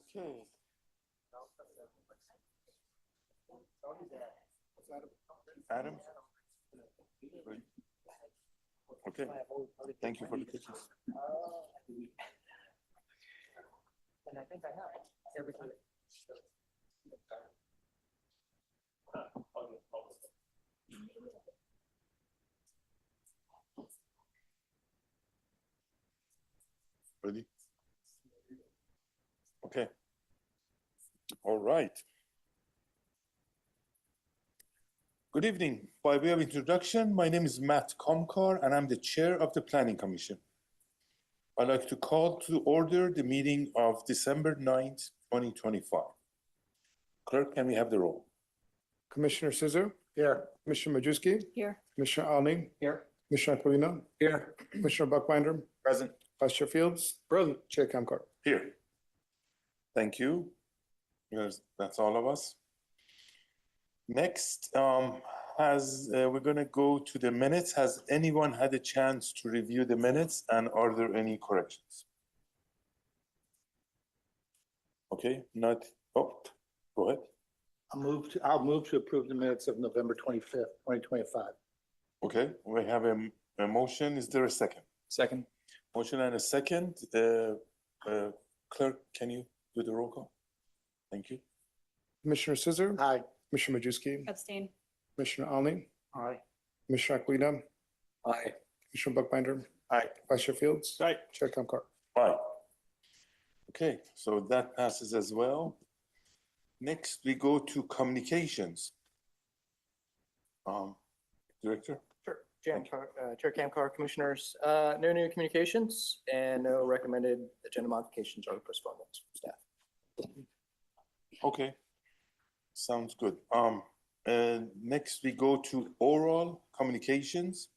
Okay. Adam? Okay, thank you for the pictures. And I think I have everything. Ready? Okay. All right. Good evening. By way of introduction, my name is Matt Comcar, and I'm the chair of the Planning Commission. I'd like to call to order the meeting of December 9th, 2025. Clerk, can we have the roll? Commissioner Sizzo. Here. Commissioner Majewski. Here. Commissioner Alney. Here. Commissioner Aquilino. Here. Commissioner Buckbinder. Present. Vice Chair Fields. Present. Chair Kamkar. Here. Thank you. That's all of us. Next, we're going to go to the minutes. Has anyone had a chance to review the minutes, and are there any corrections? Okay, not. Oh, go ahead. I'll move to approve the minutes of November 25th, 2025. Okay, we have a motion. Is there a second? Second. Motion and a second. Clerk, can you do the roll call? Thank you. Commissioner Sizzo. Aye. Commissioner Majewski. Abstain. Commissioner Alney. Aye. Commissioner Aquilino. Aye. Commissioner Buckbinder. Aye. Vice Chair Fields. Aye. Chair Kamkar. Aye. Okay, so that passes as well. Next, we go to communications. Director? Sure. Chair Kamkar, Commissioners, no new communications and no recommended agenda modifications or postponements from staff. Okay, sounds good. Next, we go to oral communications.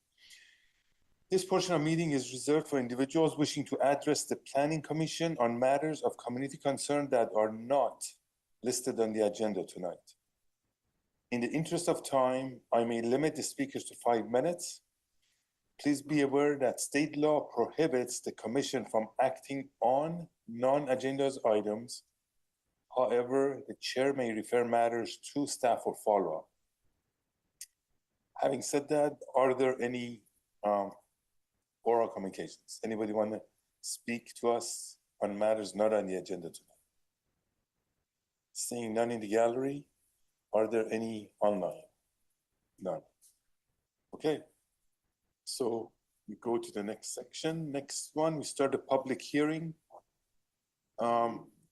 This portion of meeting is reserved for individuals wishing to address the Planning Commission on matters of community concern that are not listed on the agenda tonight. In the interest of time, I may limit the speakers to 5 minutes. Please be aware that state law prohibits the Commission from acting on non-agenda items. However, the chair may refer matters to staff for follow-up. Having said that, are there any oral communications? Anybody want to speak to us on matters not on the agenda tonight? Seeing none in the gallery, are there any online? None. Okay, so we go to the next section. Next one, we start a public hearing.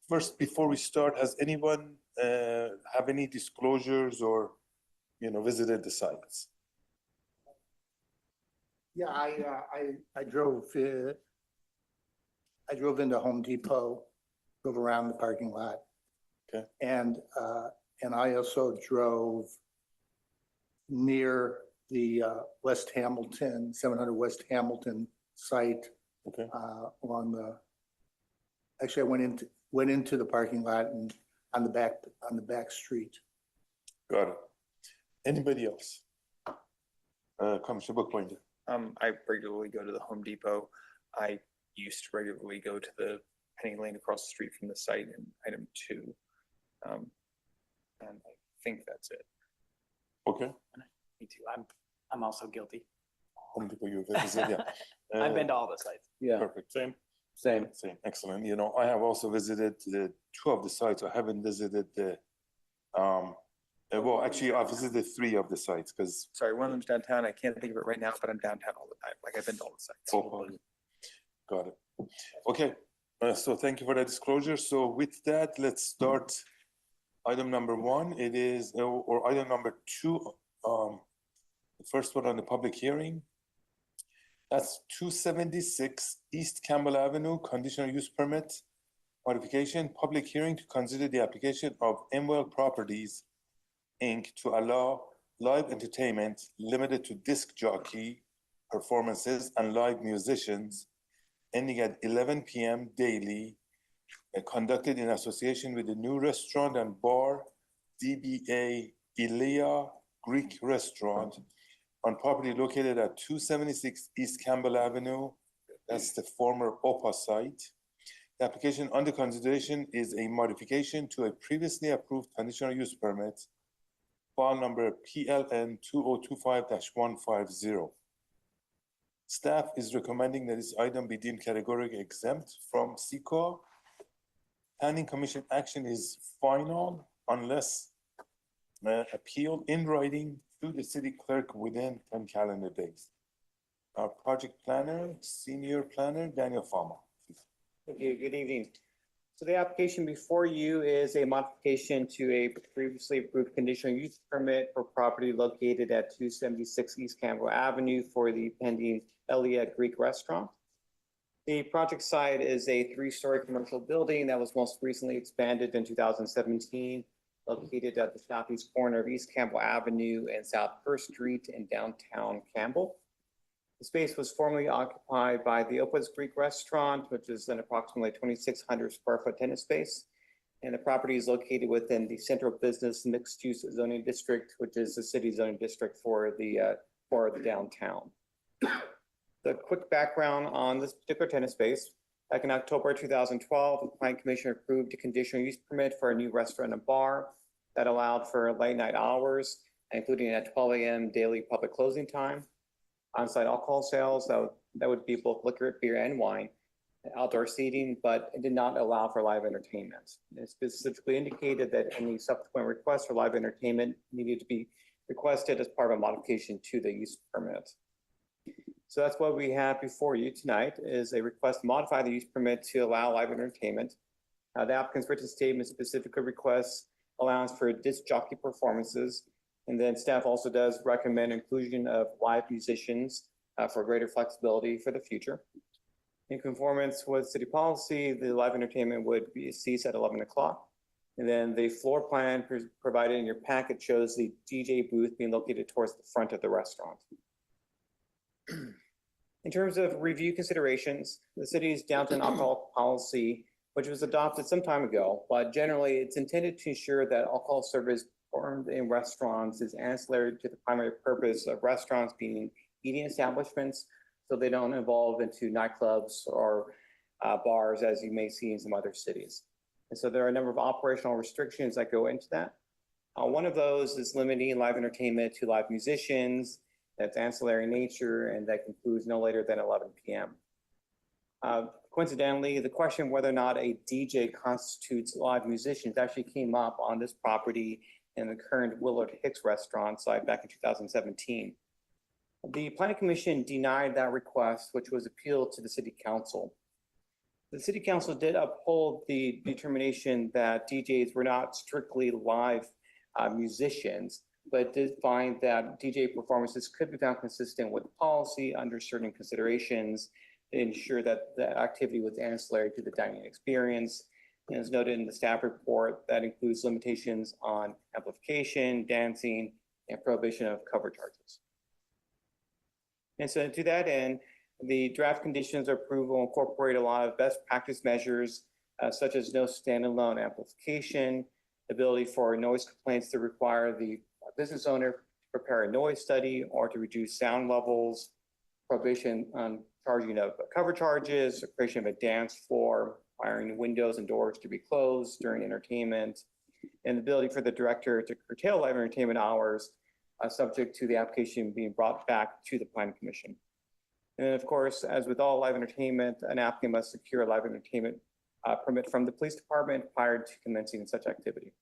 First, before we start, has anyone have any disclosures or, visited the sites? Yeah, I drove into Home Depot, drove around the parking lot. Okay. And I also drove near the West Hamilton, 700 West Hamilton site. Okay. Actually, I went into the parking lot and on the back street. Got it. Anybody else? Commissioner Bookbinder. I regularly go to the Home Depot. I used to regularly go to the Penny Lane across the street from the site in item 2. And I think that's it. Okay. Me too. I'm also guilty. Home Depot, you visit, yeah. I've been to all the sites. Yeah. Perfect. Same. Same. Excellent. I have also visited the 2 of the sites. I haven't visited the, well, actually, I visited 3 of the sites because. Sorry, one of them's downtown. I can't think of it right now, but I'm downtown all the time. Like I've been to all the sites. Oh, got it. Okay. So thank you for that disclosure. So with that, let's start. Item number 1, it is, or item number 2, the first one on the public hearing. That's 276 East Campbell Avenue, conditional use permit modification, public hearing to consider the application of Imwell Properties, Inc. to allow live entertainment limited to disc jockey performances and live musicians ending at 11 p.m. daily, conducted in association with the new restaurant and bar, DBA Ilea Greek Restaurant, on property located at 276 East Campbell Avenue. That's the former OPA site. The application under consideration is a modification to a previously approved conditional use permit, file number PLN 2025-150. Staff is recommending that this item be deemed categorically exempt from CEQA. Planning Commission action is final unless appealed in writing to the city clerk within 10 calendar days. Our project planner, senior planner, Daniel Fama. Thank you. Good evening. So the application before you is a modification to a previously approved conditional use permit for property located at 276 East Campbell Avenue for the pending Elia Greek Restaurant. The project site is a 3-story commercial building that was most recently expanded in 2017, located at the southeast corner of East Campbell Avenue and South First Street in downtown Campbell. The space was formerly occupied by the Opus Greek Restaurant, which is an approximately 2,600 square foot tenant space. And the property is located within the Central Business Mixed Use Zoning District, which is the city zoning district for the downtown. The quick background on this particular tenant space: back in October 2012, the Planning Commission approved a conditional use permit for a new restaurant and bar that allowed for late night hours, including at 12 a.m. daily public closing time. On-site alcohol sales, that would be both liquor, beer, and wine, outdoor seating, but it did not allow for live entertainment. It specifically indicated that any subsequent requests for live entertainment needed to be requested as part of a modification to the use permit. So that's what we have before you tonight, is a request to modify the use permit to allow live entertainment. The applicant's written statement specifically requests allowance for disc jockey performances. And then staff also does recommend inclusion of live musicians for greater flexibility for the future. In conformance with city policy, the live entertainment would cease at 11 o'clock. And then the floor plan provided in your packet shows the DJ booth being located towards the front of the restaurant. In terms of review considerations, the city's downtown alcohol policy, which was adopted some time ago, but generally it's intended to ensure that alcohol service performed in restaurants is ancillary to the primary purpose of restaurants being eating establishments, so they don't evolve into nightclubs or bars as you may see in some other cities. And so there are a number of operational restrictions that go into that. One of those is limiting live entertainment to live musicians, that's ancillary in nature, and that concludes no later than 11 p.m. Coincidentally, the question whether or not a DJ constitutes live musicians actually came up on this property in the current Willard Hicks restaurant site back in 2017. The Planning Commission denied that request, which was appealed to the City Council. The City Council did uphold the determination that DJs were not strictly live musicians, but did find that DJ performances could be found consistent with policy under certain considerations to ensure that the activity was ancillary to the dining experience. And as noted in the staff report, that includes limitations on amplification, dancing, and prohibition of cover charges. And so to that end, the draft conditions of approval incorporate a lot of best practice measures, such as no standalone amplification, ability for noise complaints to require the business owner to prepare a noise study or to reduce sound levels, prohibition on charging of cover charges, creation of a dance floor, requiring windows and doors to be closed during entertainment, and the ability for the director to curtail live entertainment hours, subject to the application being brought back to the Planning Commission. And then, of course, as with all live entertainment, an applicant must secure a live entertainment permit from the police department prior to commencing such activity.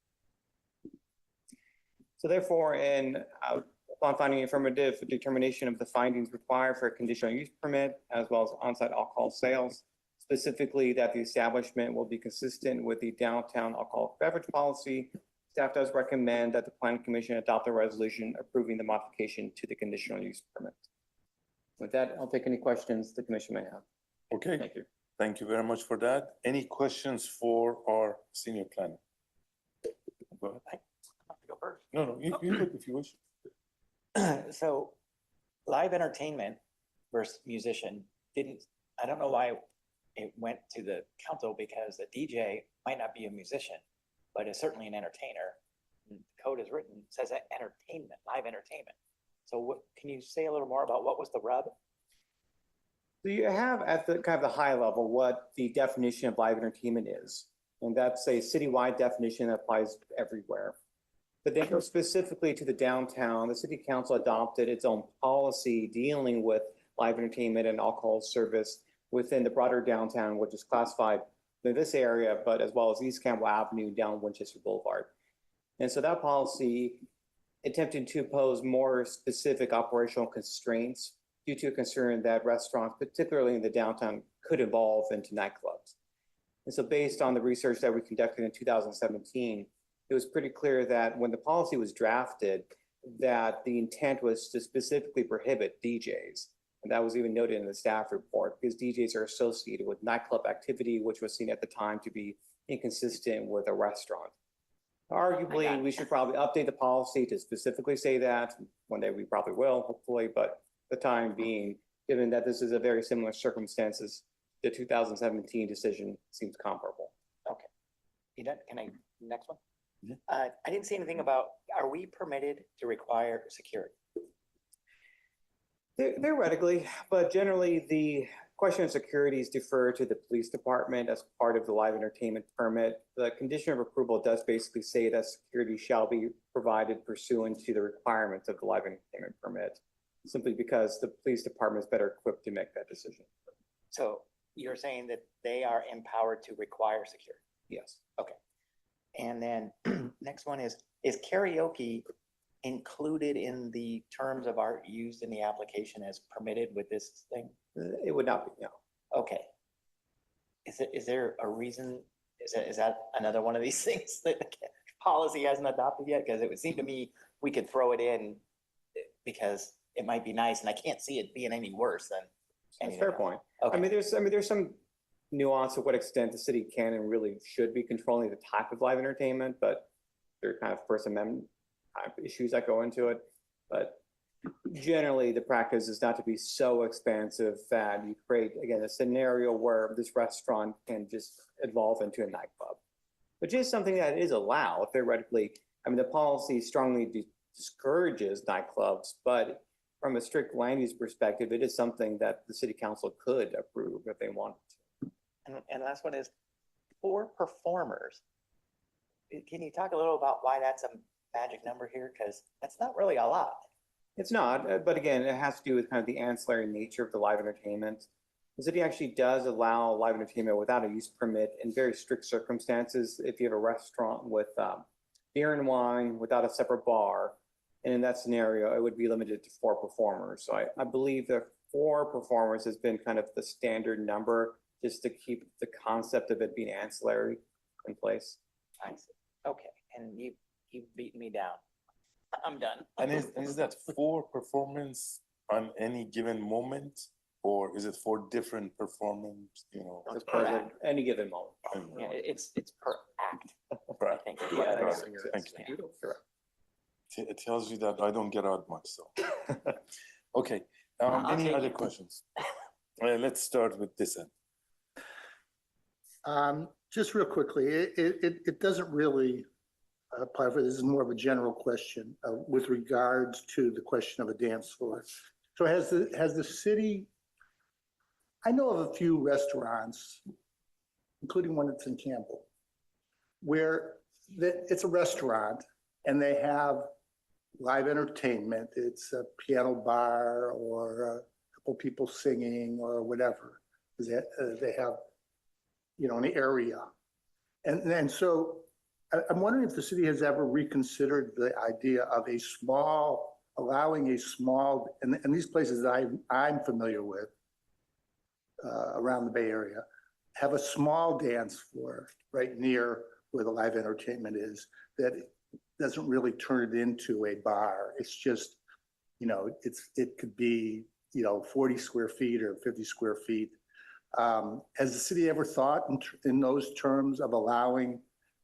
So therefore, upon finding affirmative determination of the findings required for a conditional use permit, as well as on-site alcohol sales, specifically that the establishment will be consistent with the downtown alcoholic beverage policy, staff does recommend that the Planning Commission adopt a resolution approving the modification to the conditional use permit. With that, I'll take any questions the commission may have. Okay, Thank you. thank you very much for that. Any questions for our senior planner? Go ahead. Go first. No, you could if you wish. So live entertainment versus musician I don't know why it went to the council, because the DJ might not be a musician, but is certainly an entertainer. The code is written, says that entertainment, live entertainment. So what, can you say a little more about what was the rub? So you have at the kind of the high level what the definition of live entertainment is. And that's a citywide definition that applies everywhere. But then go specifically to the downtown, the city council adopted its own policy dealing with live entertainment and alcohol service within the broader downtown, which is classified in this area, but as well as East Campbell Avenue down Winchester Boulevard. And so that policy attempted to pose more specific operational constraints due to a concern that restaurants, particularly in the downtown, could evolve into nightclubs. And so based on the research that we conducted in 2017, it was pretty clear that when the policy was drafted, that the intent was to specifically prohibit DJs. And that was even noted in the staff report because DJs are associated with nightclub activity, which was seen at the time to be inconsistent with a restaurant. Arguably, we should probably update the policy to specifically say that. One day we probably will, hopefully, but the time being, given that this is a very similar circumstances, the 2017 decision seems comparable. Okay. You done? Can I, next one? I didn't see anything about, are we permitted to require security? Theoretically, but generally the question of security is deferred to the police department as part of the live entertainment permit. The condition of approval does basically say that security shall be provided pursuant to the requirements of the live entertainment permit, simply because the police department is better equipped to make that decision. So you're saying that they are empowered to require security? Yes. And then next one is karaoke included in the terms of art used in the application as permitted with this thing? It would not be, no. Okay. Is there a reason, is that another one of these things that the policy hasn't adopted yet? Because it would seem to me we could throw it in because it might be nice and I can't see it being any worse than That's a anything fair else. point. Okay. There's some nuance of what extent the city can and really should be controlling the type of live entertainment, but there are kind of First Amendment type issues that go into it. But generally, the practice is not to be so expansive that you create, again, a scenario where this restaurant can just evolve into a nightclub, which is something that is allowed theoretically. I mean, the policy strongly discourages nightclubs, but from a strict land use perspective, it is something that the city council could approve if they wanted to. And last one is for performers. Can you talk a little about why that's a magic number here? Because that's not really a lot. It's not, but again, it has to do with kind of the ancillary nature of the live entertainment. The city actually does allow live entertainment without a use permit in very strict circumstances. If you have a restaurant with beer and wine without a separate bar, and in that scenario, it would be limited to 4 performers. So I believe that 4 performers has been kind of the standard number just to keep the concept of it being ancillary in place. I see. Okay, and you've beaten me down. I'm done. And is that 4 performance on any given moment? Or is it 4 different performance, As per any given moment. Yeah, it's per act, I Right. think. Yeah, Got that's- it. Thank you. Correct. It tells you that I don't get out much, so. Okay, I'll any take other it. questions? Let's start with this end. Just real quickly, it doesn't really apply for, this is more of a general question with regards to the question of a dance floor. So has the city, I know of a few restaurants, including one that's in Campbell, where it's a restaurant and they have live entertainment. It's a piano bar or a couple people singing or whatever. They have, an area. And so I'm wondering if the city has ever reconsidered the idea of allowing a small, and these places that I'm familiar with around the Bay Area, have a small dance floor right near where the live entertainment is, that doesn't really turn it into a bar. It's just, it could be, 40 square feet or 50 square feet. Has the city ever thought in those terms of allowing,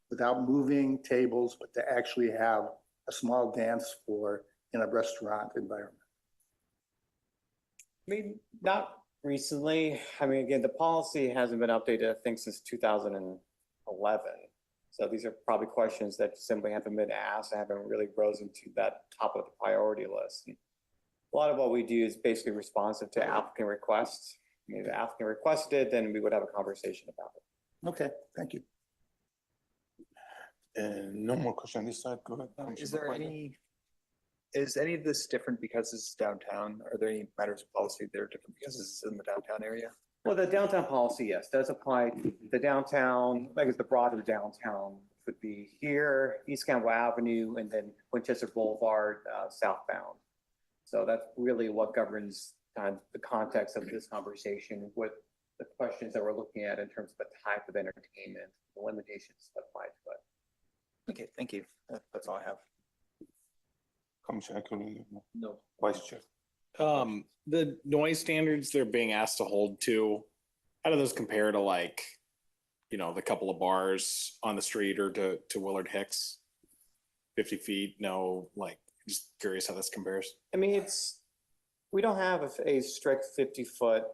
without moving tables, but to actually have a small dance floor in a restaurant environment? I mean, not recently. I mean, again, the policy hasn't been updated, I think, since 2011. So these are probably questions that simply haven't been asked. I haven't really risen to that top of the priority list. And a lot of what we do is basically responsive to applicant requests. If the applicant requested it, then we would have a conversation about it. Okay, thank you. And no more question on this side, go ahead. Is there is any of this different because this is downtown? Are there any matters of policy that are different because this is in the downtown area? Well, the downtown policy, yes, does apply to the downtown, like it's the broader downtown would be here, East Campbell Avenue, and then Winchester Boulevard, southbound. So that's really what governs kind of the context of this conversation with the questions that we're looking at in terms of the type of entertainment, the limitations that apply to it. Okay, thank you. That's all I have. Commissioner Echols, No. Vice Chair. The noise standards they're being asked to hold to, how do those compare to like, you know, the couple of bars on the street or to Willard Hicks? 50 feet, no, like, just curious how this compares. I mean, we don't have a strict 50-foot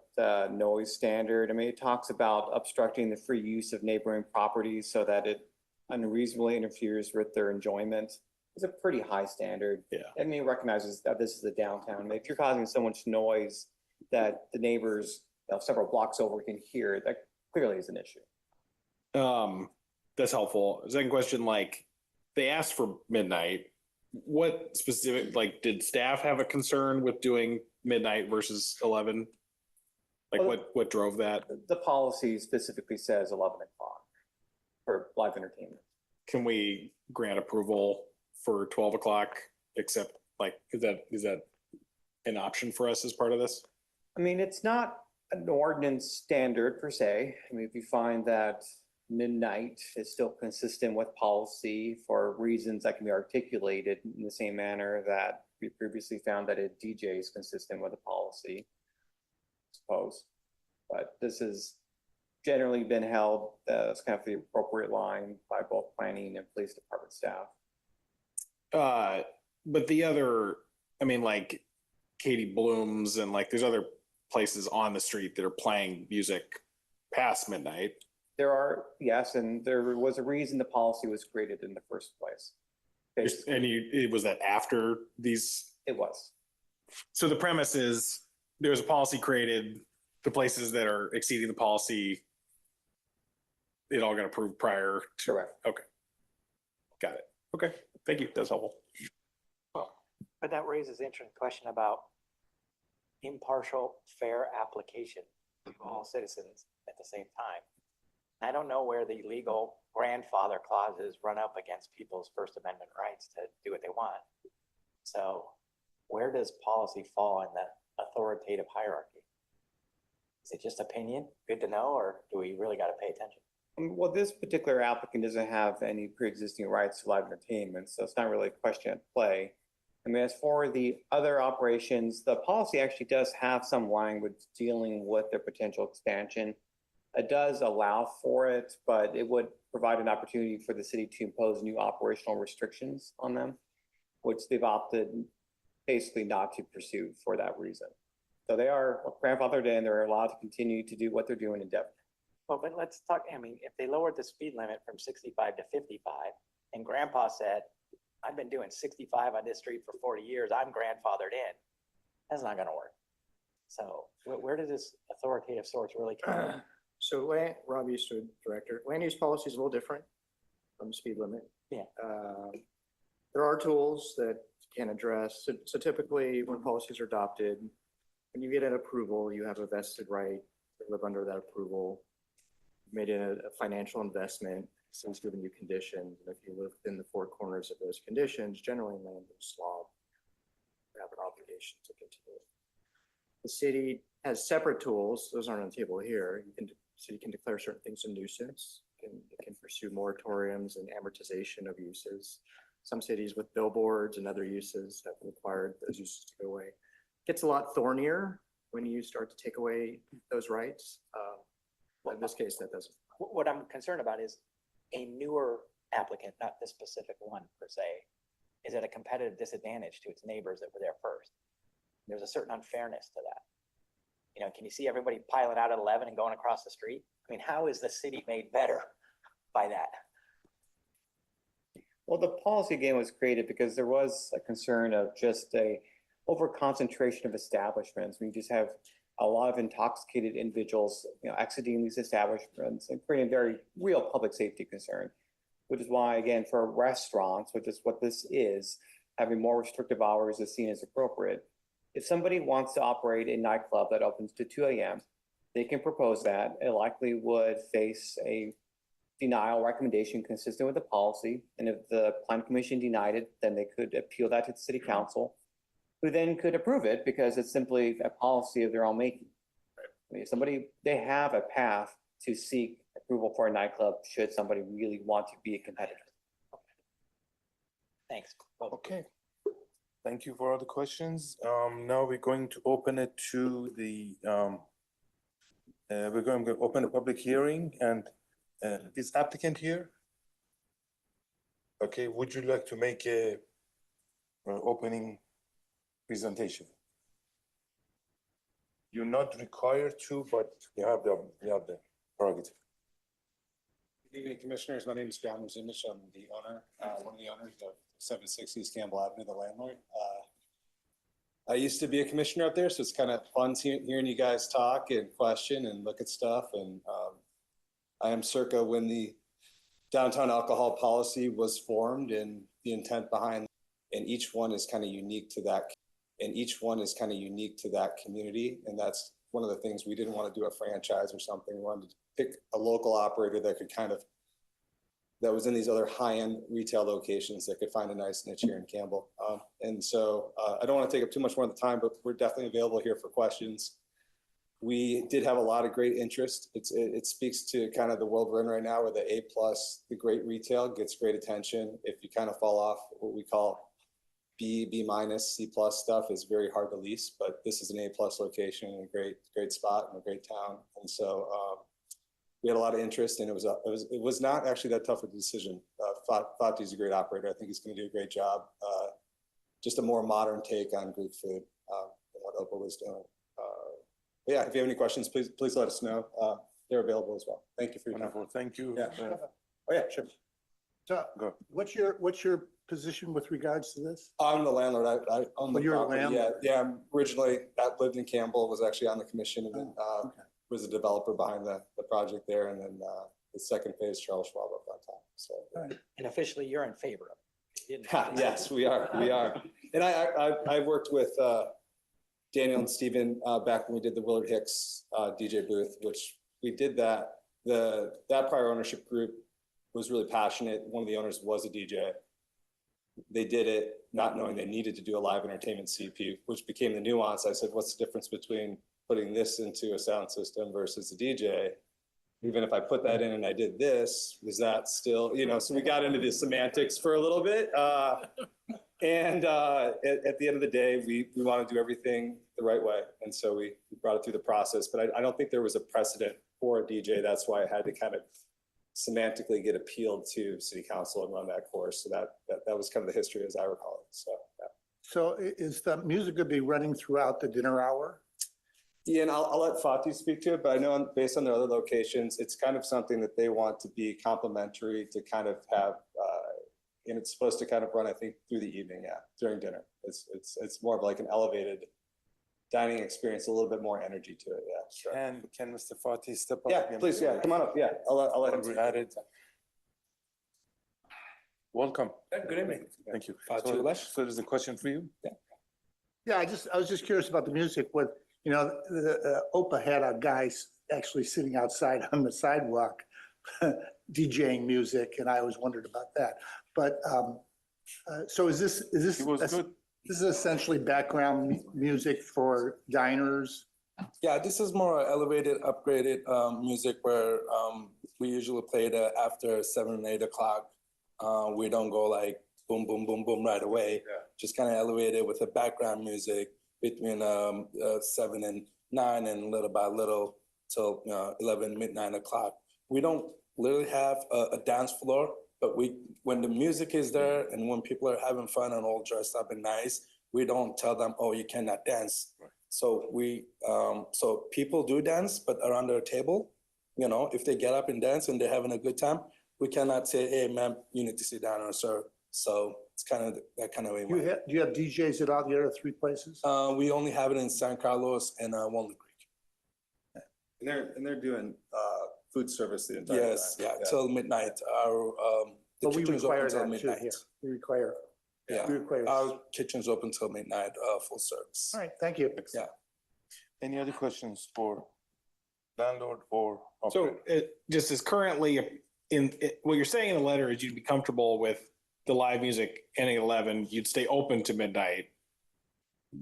noise standard. I mean, it talks about obstructing the free use of neighboring properties so that it unreasonably interferes with their enjoyment. It's a pretty high standard. Yeah. I mean, it recognizes that this is the downtown. If you're causing so much noise that the neighbors several blocks over can hear, that clearly is an issue. That's helpful. Second question, like, they asked for midnight. What specific, like, did staff have a concern with doing midnight versus 11? Like, Well, what drove that? The policy specifically says 11 o'clock for live entertainment. Can we grant approval for 12 o'clock, except like, is that an option for us as part of this? I mean, it's not an ordinance standard per se. I mean, if you find that midnight is still consistent with policy for reasons that can be articulated in the same manner that we previously found that a DJ is consistent with the policy, I suppose. But this has generally been held as kind of the appropriate line by both planning and police department staff. But the other, I mean, like Katie Bloom's and like there's other places on the street that are playing music past midnight. There are, yes, and there was a reason the policy was created in the first place. And was that after these? It was. So the premise is there was a policy created, the places that are exceeding the policy, it all got approved prior to. Correct. Okay. Got it. Okay. Thank you. That's helpful. But that raises an interesting question about impartial, fair application to all citizens at the same time. I don't know where the legal grandfather clauses run up against people's First Amendment rights to do what they want. So where does policy fall in the authoritative hierarchy? Is it just opinion? Good to know, or do we really got to pay attention? Well, this particular applicant doesn't have any pre-existing rights to live entertainment, so it's not really a question at play. I mean, as for the other operations, the policy actually does have some language dealing with their potential expansion. It does allow for it, but it would provide an opportunity for the city to impose new operational restrictions on them, which they've opted basically not to pursue for that reason. So they are grandfathered in, they're allowed to continue to do what they're doing in Devon. Well, but let's talk, I mean, if they lowered the speed limit from 65 to 55, and Grandpa said, I've been doing 65 on this street for 40 years, I'm grandfathered in, that's not gonna work. So where does this authoritative source really come in? So Rob Eastwood, Director, land use policy is a little different from the speed limit. Yeah. There are tools that can address, so typically when policies are adopted, when you get an approval, you have a vested right to live under that approval. Made a financial investment, so it's giving you conditions, and if you live within the four corners of those conditions, generally land use law, you have an obligation to continue. The city has separate tools, those aren't on the table here. City can declare certain things a nuisance, it can pursue moratoriums and amortization of uses. Some cities with billboards and other uses have required those uses to go away. It gets a lot thornier when you start to take away those rights. In this case, that doesn't. What I'm concerned about is a newer applicant, not this specific one per se, is at a competitive disadvantage to its neighbors that were there first. There's a certain unfairness to that. You know, can you see everybody piling out at 11 and going across the street? I mean, how is the city made better by that? Well, the policy again was created because there was a concern of just a over concentration of establishments. We just have a lot of intoxicated individuals, exiting these establishments and creating a very real public safety concern. Which is why, again, for restaurants, which is what this is, having more restrictive hours is seen as appropriate. If somebody wants to operate a nightclub that opens to 2 a.m., they can propose that. It likely would face a denial recommendation consistent with the policy. And if the plan commission denied it, then they could appeal that to the city council, who then could approve it because it's simply a policy of their own making. I mean, they have a path to seek approval for a nightclub should somebody really want to be a competitor. Thanks. Well, Okay. Thank you for all the questions. Now we're going to open it to the, we're going to open a public hearing and is applicant here? Okay, would you like to make a opening presentation? You're not required to, but you have the prerogative. Good evening, Commissioners. My name is John Zimich. I'm the owner, one of the owners of 760 East Campbell Avenue, the landlord. I used to be a commissioner up there, so it's kind of fun hearing you guys talk and question and look at stuff. And I am circa when the downtown alcohol policy was formed and the intent behind, and each one is kind of unique to that. And each one is kind of unique to that community. And that's one of the things we didn't want to do a franchise or something. We wanted to pick a local operator that could that was in these other high-end retail locations that could find a nice niche here in Campbell. And so I don't want to take up too much more of the time, but we're definitely available here for questions. We did have a lot of great interest. It speaks to kind of the world we're in right now where the A+, the great retail gets great attention. If you kind of fall off what we call B-, C+ stuff is very hard to lease, but this is an A+ location and a great spot and a great town. And so we had a lot of interest, and it was not actually that tough of a decision. Fatih's a great operator. I think he's going to do a great job. Just a more modern take on Greek food than what Opa was doing. But yeah, if you have any questions, please let us know. They're available as well. Thank you for your time. Wonderful, thank you. Yeah. Oh yeah, sure. So Go. what's your position with regards to this? I'm the landlord. I own the you're a property. landlord? Yeah. I'm originally lived in Campbell, was actually on the commission, and then was a developer behind the project there, and then the second phase, Charles Schwab up on top. So. and officially, you're in favor of it. You didn't- Yes, we are. And I worked with Daniel and Steven back when we did the Willard Hicks DJ booth, which we did that. That prior ownership group was really passionate. One of the owners was a DJ. They did it not knowing they needed to do a live entertainment CP, which became the nuance. I said, what's the difference between putting this into a sound system versus a DJ? Even if I put that in and I did this, was that still, so we got into the semantics for a little bit. And at the end of the day, we want to do everything the right way. And so we brought it through the process, but I don't think there was a precedent for a DJ. That's why I had to kind of semantically get appealed to city council and run that course. So that was kind of the history as I recall it. So, yeah. So is the music going to be running throughout the dinner hour? Yeah, and I'll let Fatih speak to it, but I know based on their other locations, it's kind of something that they want to be complementary to kind of have, and it's supposed to kind of run, I think, through the evening, during dinner. It's more of like an elevated dining experience, a little bit more energy to it, Sure. And can Mr. Fatih step up? Yeah, again? please, come on up, I'll let him. We added. Welcome. Good evening. Thank you. Fatih So Ulash. there's a question for you? Yeah, I was just curious about the music. The OPA had a guy actually sitting outside on the sidewalk DJing music, and I always wondered about that. But so is this It was good. This is essentially background music for diners? Yeah, this is more elevated, upgraded music where we usually play it after 7 and 8 o'clock. We don't go like boom, boom, boom, boom right away. Yeah. Just kind of elevated with the background music between 7 and 9 and little by little till 11, midnight o'clock. We don't literally have a dance floor, but when the music is there and when people are having fun and all dressed up and nice, we don't tell them, oh, you cannot dance. Right. So so people do dance, but around their table, if they get up and dance and they're having a good time, we cannot say, hey, ma'am, you need to sit down or serve. So it's kind of that kind of way. Do you have DJs at all the other three places? We only have it in San Carlos and Walnut Creek. And they're doing, food service the entire time. Yes, yeah, till midnight. Our, the But we kitchen is open require till that too midnight. here. We require, Yeah, we require. our kitchen's open till midnight, full service. All right, thank you. Yeah. Any other questions for landlord or So operator? it just is currently what you're saying in the letter is you'd be comfortable with the live music ending at 11, you'd stay open to midnight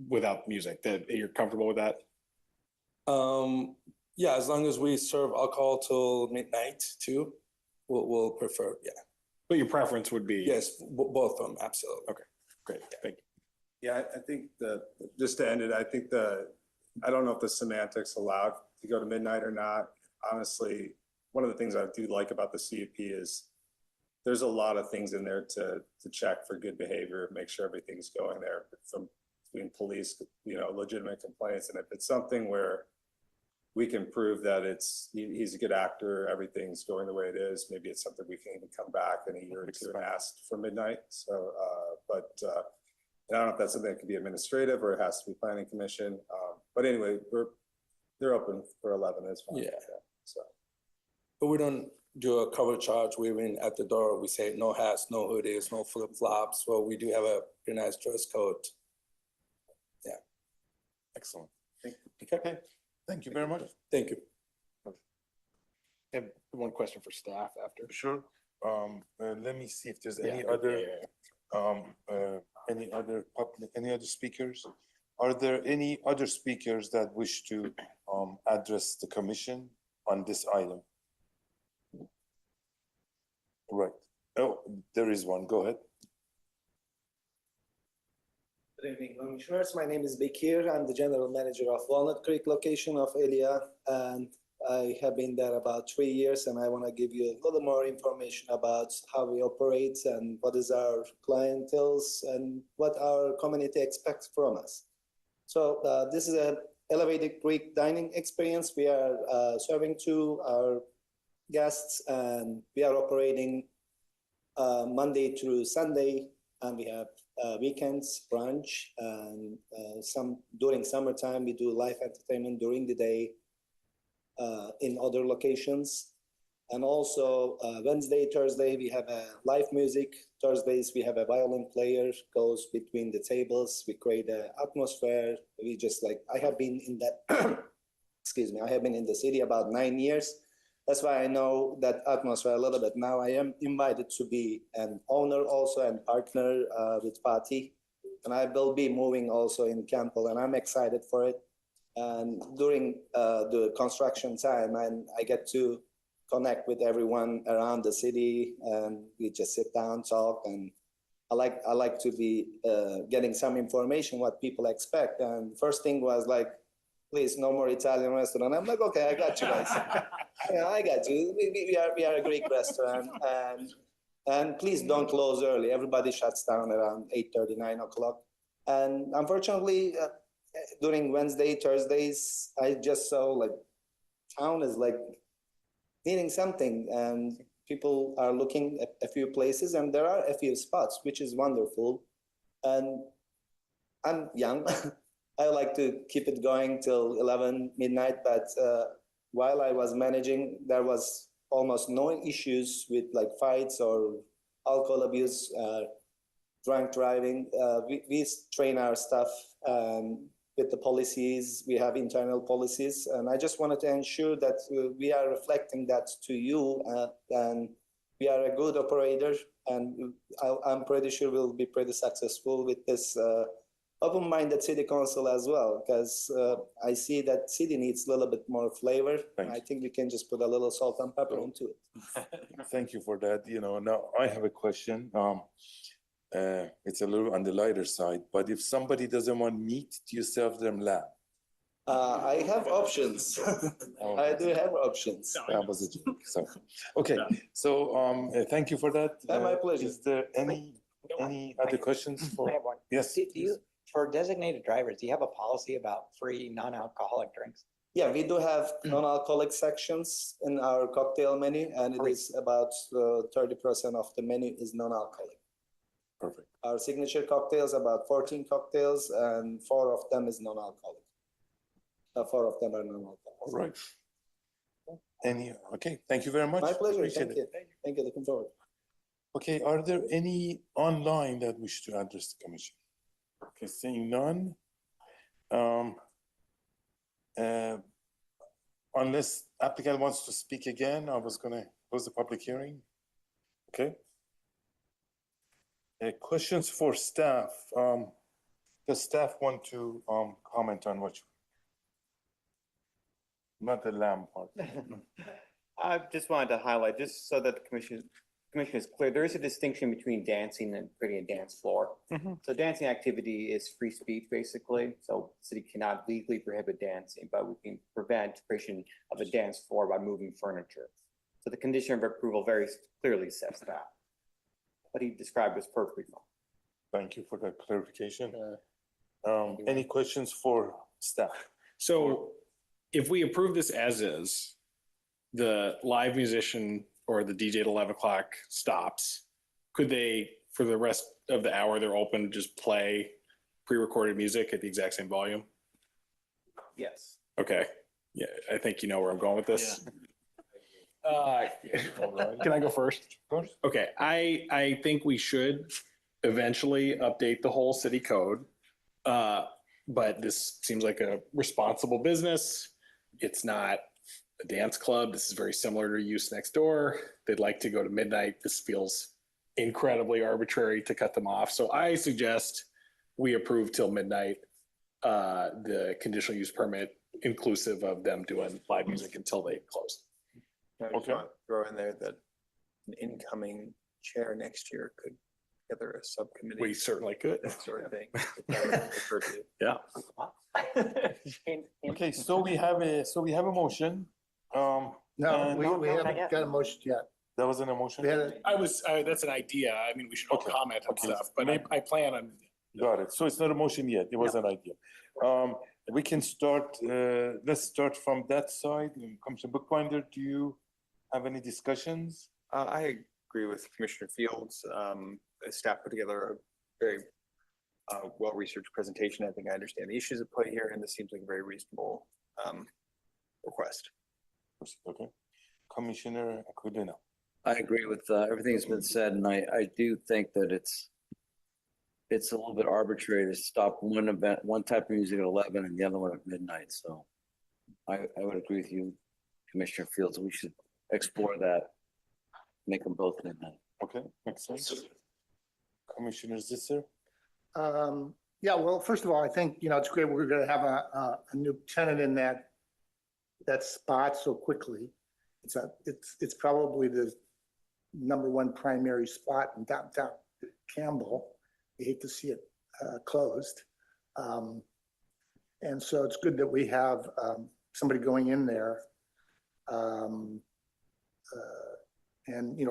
without music, that you're comfortable with that? Yeah, as long as we serve alcohol till midnight too, we'll prefer, yeah. But your preference would be? Yes, both of them, absolutely. Okay, great, thank you. Yeah, I think just to end it, I think I don't know if the semantics allowed to go to midnight or not. Honestly, one of the things I do like about the CUP is there's a lot of things in there to check for good behavior, make sure everything's going there from between police, legitimate complaints. And if it's something where we can prove that he's a good actor, everything's going the way it is, maybe it's something we can even come back in a year or two and ask for midnight. So, but I don't know if that's something that can be administrative or it has to be planning commission. But anyway, they're open for 11 as well. Yeah. So, But we don't do a cover charge. We're in at the door. We say no hats, no hoodies, no flip flops. Well, we do have a pretty nice dress code. Excellent. Okay. Thank you very much. Thank you. I have one question for staff after. Sure. Let me see if there's Yeah, any yeah, other, yeah. any other speakers? Are there any other speakers that wish to address the commission on this item? Right. Oh, there is one. Go ahead. Good evening, Commissioners. My name is Bekir. I'm the General Manager of Walnut Creek location of Elia, and I have been there about 3 years, and I want to give you a little more information about how we operate and what is our clientels and what our community expects from us. So this is an elevated Greek dining experience. We are serving to our guests, and we are operating Monday through Sunday, and we have weekends brunch, and during summertime we do live entertainment during the day in other locations. And also Wednesday, Thursday we have a live music. Thursdays we have a violin player goes between the tables. We create an atmosphere. We just I have been in that excuse me, I have been in the city about 9 years. That's why I know that atmosphere a little bit. Now I am invited to be an owner also and partner with Fatih. And I will be moving also in Campbell, and I'm excited for it. And during the construction time, and I get to connect with everyone around the city, and we just sit down, talk, and I like to be getting some information what people expect. And first thing was please, no more Italian restaurant. I'm like, okay, I got you guys. Yeah, I got you. We are a Greek restaurant, and please don't close early. Everybody shuts down around 8:30, 9 o'clock. And unfortunately, during Wednesday, Thursdays, I just saw town is needing something, and people are looking at a few places, and there are a few spots, which is wonderful. And I'm young. I like to keep it going till 11 midnight, but while I was managing, there was almost no issues with fights or alcohol abuse, drunk driving. We train our staff with the policies. We have internal policies, and I just wanted to ensure that we are reflecting that to you, and we are a good operator, and I'm pretty sure we'll be pretty successful with this open-minded city council as well, because I see that city needs a little bit more flavor. Thanks. I think we can just put a little salt and pepper into it. Thank you for that. Now I have a question. It's a little on the lighter side, but if somebody doesn't want meat, do you serve them lamb? I have options. Oh. I do have options. That was a joke. So, okay. So thank you for that. My pleasure. Is there any other questions I for? have one. Yes. Do you, for designated drivers, do you have a policy about free non-alcoholic drinks? Yeah, we do have non-alcoholic sections in our cocktail menu, and it is about 30% of the menu is non-alcoholic. Perfect. Our signature cocktails, about 14 cocktails, and 4 of them is non-alcoholic. 4 of them are non-alcoholic. All right. Okay, thank you very much. My pleasure, Appreciate thank it. you. Thank you, looking forward. Okay, are there any online that wish to address the commission? Okay, seeing none. Uh, Unless applicant wants to speak again, I was gonna close the public hearing. Okay. Questions for staff. Does staff want to comment on what? Not the lamb part. I just wanted to highlight, just so that the commission is clear, there is a distinction between dancing and creating a dance floor. So dancing activity is free speech, basically. So the city cannot legally prohibit dancing, but we can prevent creation of a dance floor by moving furniture. So the condition of approval very clearly says that. What he described was perfectly fine. Thank you for that clarification. Any questions for staff? So if we approve this as is, the live musician or the DJ at 11 o'clock stops, could they, for the rest of the hour they're open, just play pre-recorded music at the exact same volume? Yes. Okay. Yeah, I think you know where I'm going with this. Can I go first? Of course. Okay, I think we should eventually update the whole city code. But this seems like a responsible business. It's not a dance club. This is very similar to Use Next Door. They'd like to go to midnight. This feels incredibly arbitrary to cut them off. So I suggest we approve till midnight, the conditional use permit inclusive of them doing live music until they close. I just want to throw in there that an incoming chair next year could gather a subcommittee. We certainly could. That sort of thing. Refer to. Yeah. Okay, so we have a motion. No, And- we not haven't yet. got a motion yet. That was an emotion? We had a, That's an idea. I mean, we should all Okay. comment on Okay. stuff, but I plan on. Got it. So it's not a motion yet. It was an idea. We can start, let's start from that side. Commissioner Bookbinder, do you have any discussions? I agree with Commissioner Fields. The staff put together a very well-researched presentation. I think I understand the issues at play here, and this seems like a very reasonable request. Okay. Commissioner Aquilino. I agree with everything that's been said, and I do think that it's a little bit arbitrary to stop one type of music at 11 and the other one at midnight. So I would agree with you, Commissioner Fields. We should explore that, make them both midnight. Okay, makes sense. Commissioner Zisser? yeah, well, first of all, I think, it's great we're gonna have a new tenant in that spot so quickly. It's probably the number one primary spot in downtown Campbell. We hate to see it closed. And so it's good that we have somebody going in there. And,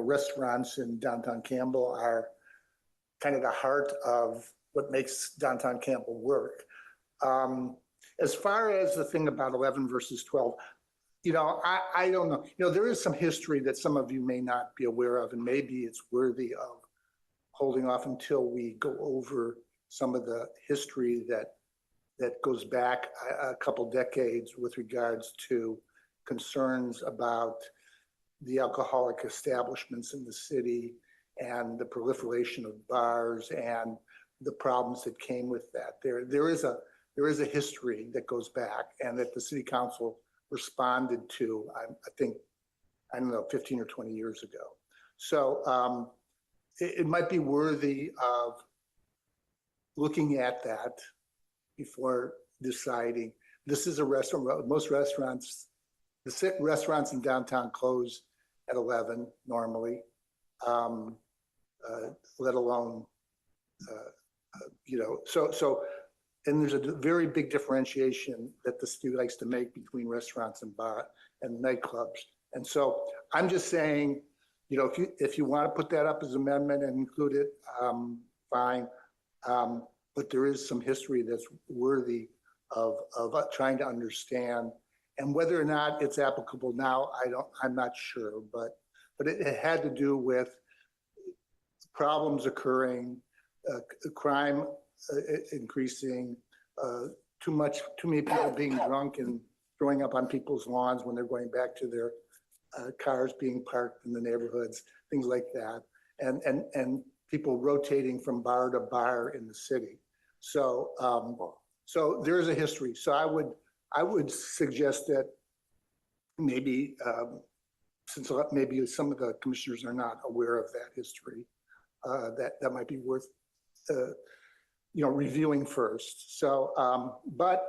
restaurants in downtown Campbell are kind of the heart of what makes downtown Campbell work. As far as the thing about 11 versus 12, I don't know. There is some history that some of you may not be aware of, and maybe it's worthy of holding off until we go over some of the history that goes back a couple decades with regards to concerns about the alcoholic establishments in the city and the proliferation of bars and the problems that came with that. There is a history that goes back, and that the city council responded to, I think, 15 or 20 years ago. So it might be worthy of looking at that before deciding. This is a restaurant. Most restaurants, the restaurants in downtown close at 11 normally, let alone, so, and there's a very big differentiation that the city likes to make between restaurants and bar and nightclubs. And so I'm just saying, if you want to put that up as an amendment and include it, fine. But there is some history that's worthy of trying to understand, and whether or not it's applicable now, I'm not sure, but it had to do with problems occurring, crime increasing, too many people being drunk throwing up on people's lawns when they're going back to their cars being parked in the neighborhoods, things like that. And people rotating from bar to bar in the city. So, so there is a history. So I would suggest that maybe, since maybe some of the commissioners are not aware of that history, that might be worth, reviewing first. So, but,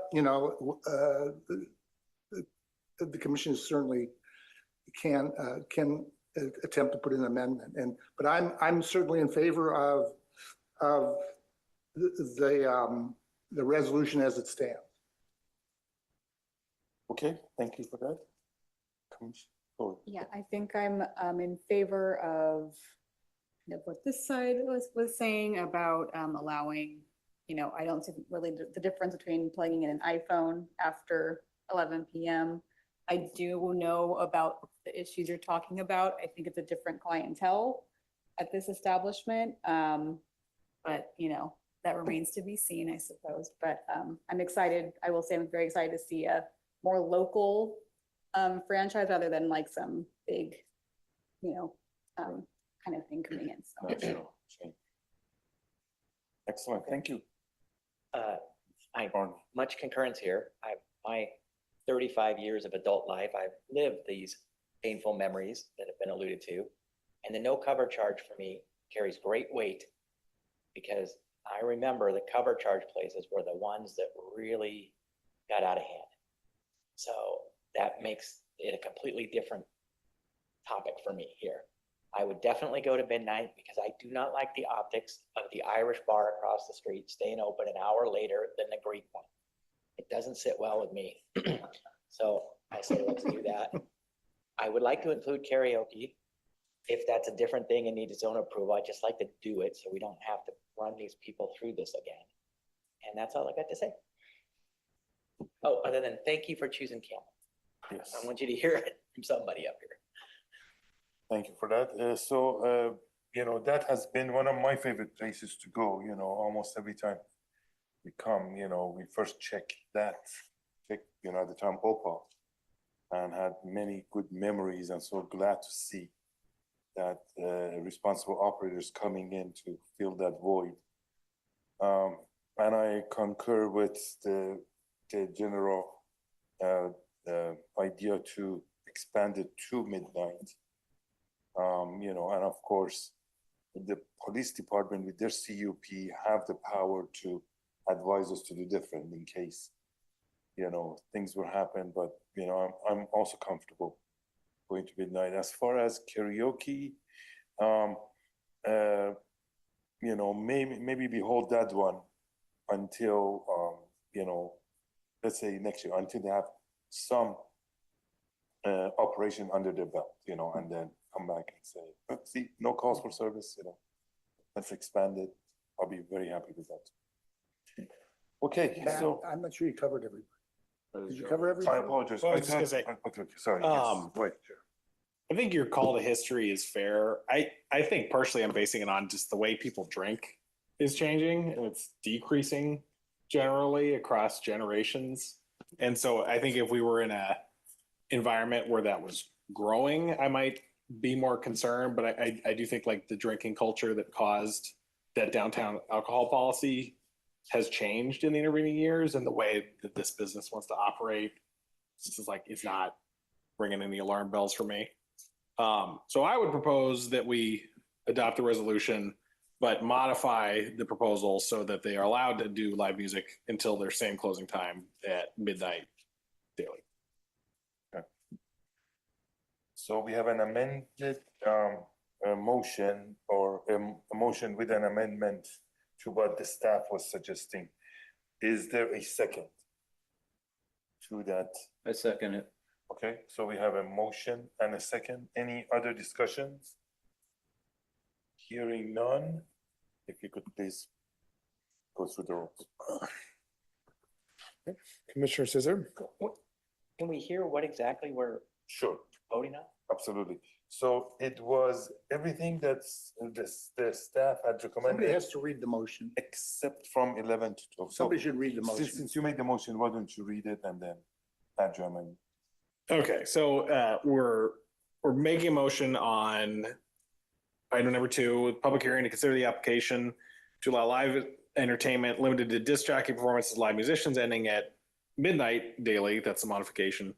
the commission certainly can attempt to put an amendment. But I'm certainly in favor of the resolution as it stands. Okay, thank you for that. Yeah, I think I'm in favor of what this side was saying about allowing, I don't see really the difference between plugging in an iPhone after 11 p.m. I do know about the issues you're talking about. I think it's a different clientele at this establishment. But, that remains to be seen, I suppose. But I'm excited. I will say I'm very excited to see a more local franchise rather than like some big, kind of thing coming in. So. Excellent, thank you. Much concurrence here. My 35 years of adult life, I've lived these painful memories that have been alluded to. And the no cover charge for me carries great weight because I remember the cover charge places were the ones that really got out of hand. So that makes it a completely different topic for me here. I would definitely go to midnight because I do not like the optics of the Irish bar across the street staying open an hour later than the Greek one. It doesn't sit well with me. So I say, let's do that. I would like to include karaoke. If that's a different thing and needs its own approval, I'd just like to do it so we don't have to run these people through this again. And that's all I got to say. Oh, other than thank you for choosing Camel. Yes. I want you to hear it from somebody up here. Thank you for that. That has been one of my favorite places to go, almost every time we come, we first check at the time OPA, and had many good memories, and so glad to see that responsible operators coming in to fill that void. And I concur with the general idea to expand it to midnight. And of course, the police department with their CUP have the power to advise us to do different in case, things will happen. But, I'm also comfortable going to midnight. As far as karaoke, maybe we hold that one until, let's say next year, until they have some operation under their belt, and then come back and say, see, no calls for service, let's expand it. I'll be very happy with that. Okay, Matt, so I'm not sure you covered everybody. Did you cover everything? I apologize. Well, I was just gonna say, okay, sorry. Yes, wait. I think your call to history is fair. I think personally I'm basing it on just the way people drink is changing and it's decreasing generally across generations. And so I think if we were in a environment where that was growing, I might be more concerned. But I do think like the drinking culture that caused that downtown alcohol policy has changed in the intervening years, and the way that this business wants to operate, it's not ringing any alarm bells for me. So I would propose that we adopt a resolution, but modify the proposal so that they are allowed to do live music until their same closing time at midnight daily. Okay. So we have an amended motion, or a motion with an amendment to what the staff was suggesting. Is there a second to that? I second it. Okay, so we have a motion and a second. Any other discussions? Hearing none, if you could please go through the rules. Commissioner Scissor? Can we hear what exactly we're Sure, voting on? absolutely. So it was everything that's the staff had Somebody recommended, has to read the motion. except from 11 to 12. So Somebody should read the motion. since you made the motion, why don't you read it, and then adjournment. Okay, so we're making a motion on item number 2, public hearing to consider the application to allow live entertainment limited to disc jockey performances, live musicians ending at midnight daily. That's the modification.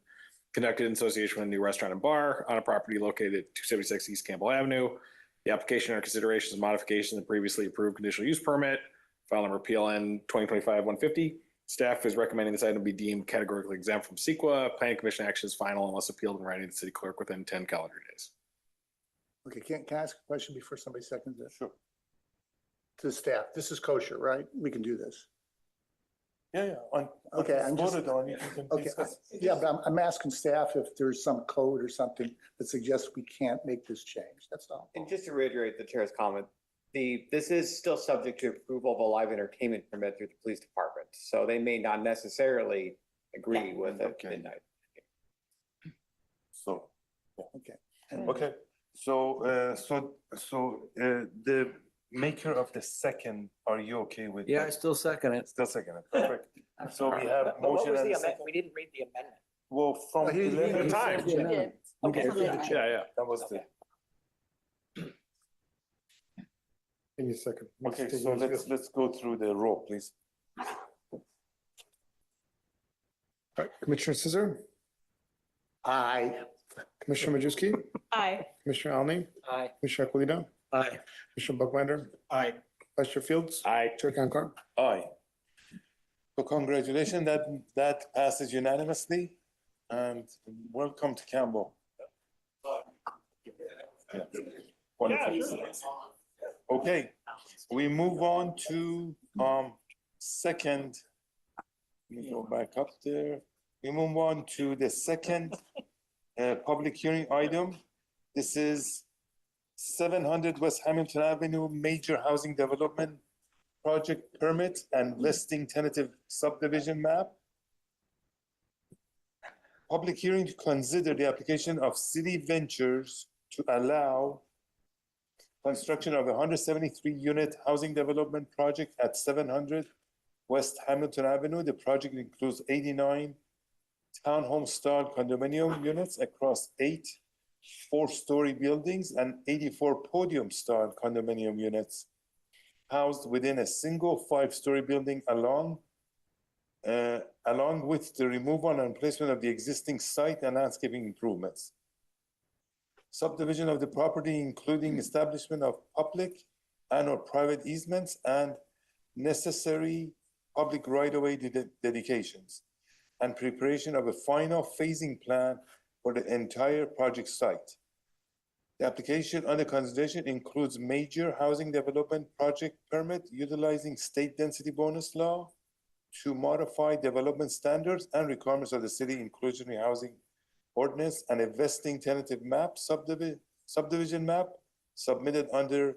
Conducted in association with a new restaurant and bar on a property located at 276 East Campbell Avenue. The application under consideration is modification of the previously approved conditional use permit, file number PLN 2025-150. Staff is recommending this item be deemed categorically exempt from CEQA. Planning Commission action is final unless appealed in writing to the city clerk within 10 calendar days. Okay, can I ask a question before somebody seconds it? Sure. To the staff, this is kosher, right? We can do this. Yeah. Okay, it's I'm just- voted on, you can Okay, discuss. yeah, but I'm asking staff if there's some code or something that suggests we can't make this change, that's all. And just to reiterate the chair's comment, this is still subject to approval of a live entertainment permit through the police department. So they may not necessarily agree with it Okay. midnight. So, Okay. okay, so the maker of the second, are you okay with? Yeah, I that? still second it. Still second, it. Perfect. So we have But what motion was and the a amendment? second. We didn't read the amendment. Well, from He 11. time. We did. Okay. Yeah. That was the, Give me a second. okay, so let's go through the roll, please. All right, Commissioner Scissor, Aye. Commissioner Majewski, Aye. Commissioner Alney, Aye. Commissioner Aquilino, Aye. Commissioner Buckbinder, Aye. Vice Chair Fields, Aye. Chair Kankar. Aye. So congratulations, that passes unanimously, and welcome to Campbell. Yeah. Wonderful. Okay, we move on to, second. Let me go back up there. We move on to the second, public hearing item. This is 700 West Hamilton Avenue, major housing development project permit and listing tentative subdivision map. Public hearing to consider the application of City Ventures to allow construction of a 173-unit housing development project at 700 West Hamilton Avenue. The project includes 89 townhome-style condominium units across 8 four-story buildings and 84 podium-style condominium units housed within a single 5-story building along with the removal and replacement of the existing site and landscaping improvements. Subdivision of the property, including establishment of public and/or private easements and necessary public right-of-way dedications, and preparation of a final phasing plan for the entire project site. The application under consideration includes major housing development project permit utilizing state density bonus law to modify development standards and requirements of the city inclusionary housing ordinance and a vesting tentative map, subdivision map submitted under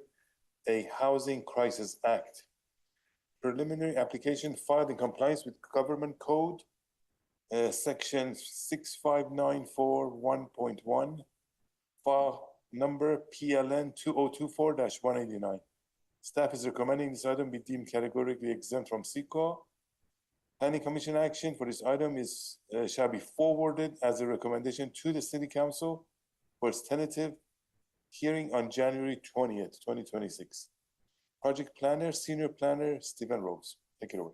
a Housing Crisis Act. Preliminary application filed in compliance with Government Code, section 65941.1, file number PLN 2024-189. Staff is recommending this item be deemed categorically exempt from CEQA. Planning Commission action for this item is, shall be forwarded as a recommendation to the City Council for its tentative hearing on January 20th, 2026. Project Planner, Senior Planner, Stephen Rose. Take it away.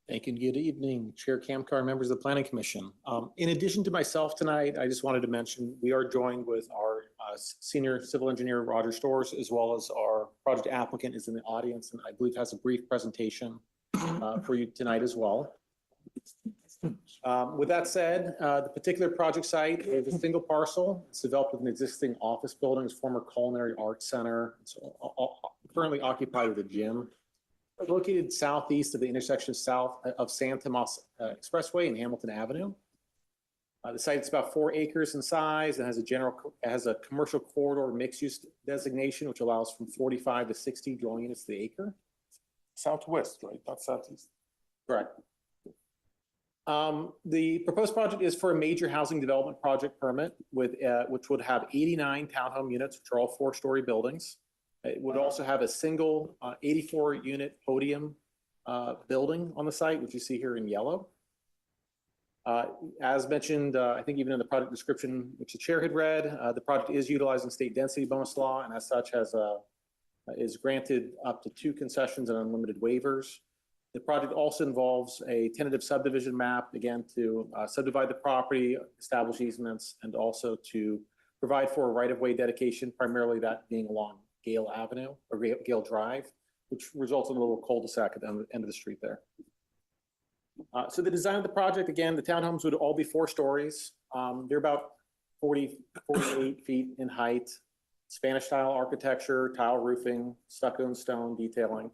Thank you. Good evening, Chair Kamkar, members of the Planning Commission. In addition to myself tonight, I just wanted to mention we are joined with our Senior Civil Engineer, Roger Stores, as well as our project applicant is in the audience and I believe has a brief presentation for you tonight as well. With that said, the particular project site is a single parcel. It's developed with an existing office building, it's former culinary arts center. It's currently occupied with a gym. Located southeast of the intersection of San Tomas Expressway and Hamilton Avenue. The site is about 4 acres in size and has a commercial corridor mixed-use designation, which allows from 45 to 60 dwelling units to the acre. Southwest, right? Not southeast. Correct. The proposed project is for a major housing development project permit with which would have 89 townhome units, which are all 4-story buildings. It would also have a single 84-unit podium building on the site, which you see here in yellow. As mentioned, I think even in the project description, which the chair had read, the project is utilizing state density bonus law and as such is granted up to 2 concessions and unlimited waivers. The project also involves a tentative subdivision map, again, to subdivide the property, establish easements, and also to provide for a right-of-way dedication, primarily that being along Gale Avenue or Gale Drive, which results in a little cul-de-sac at the end of the street there. So the design of the project, again, the townhomes would all be 4 stories. They're about 48 feet in height, Spanish style architecture, tile roofing, stucco and stone detailing.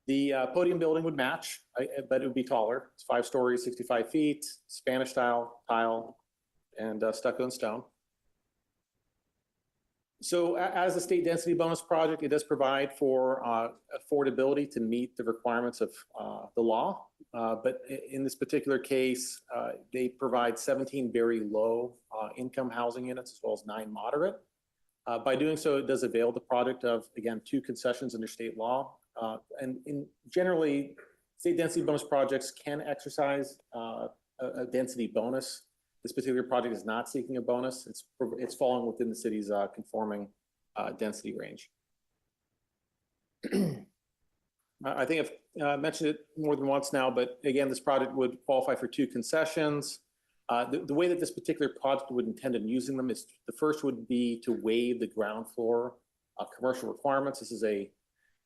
The podium building would match, but it would be taller. It's 5 stories, 65 feet, Spanish style tile, and stucco and stone. So as a state density bonus project, it does provide for affordability to meet the requirements of the law. But in this particular case, they provide 17 very low income housing units as well as 9 moderate. By doing so, it does avail the product of, again, 2 concessions under state law. And generally, state density bonus projects can exercise a density bonus. This particular project is not seeking a bonus. It's falling within the city's conforming density range. I think I've mentioned it more than once now, but again, this project would qualify for 2 concessions. The way that this particular project would intend on using them is the first would be to waive the ground floor commercial requirements. This is a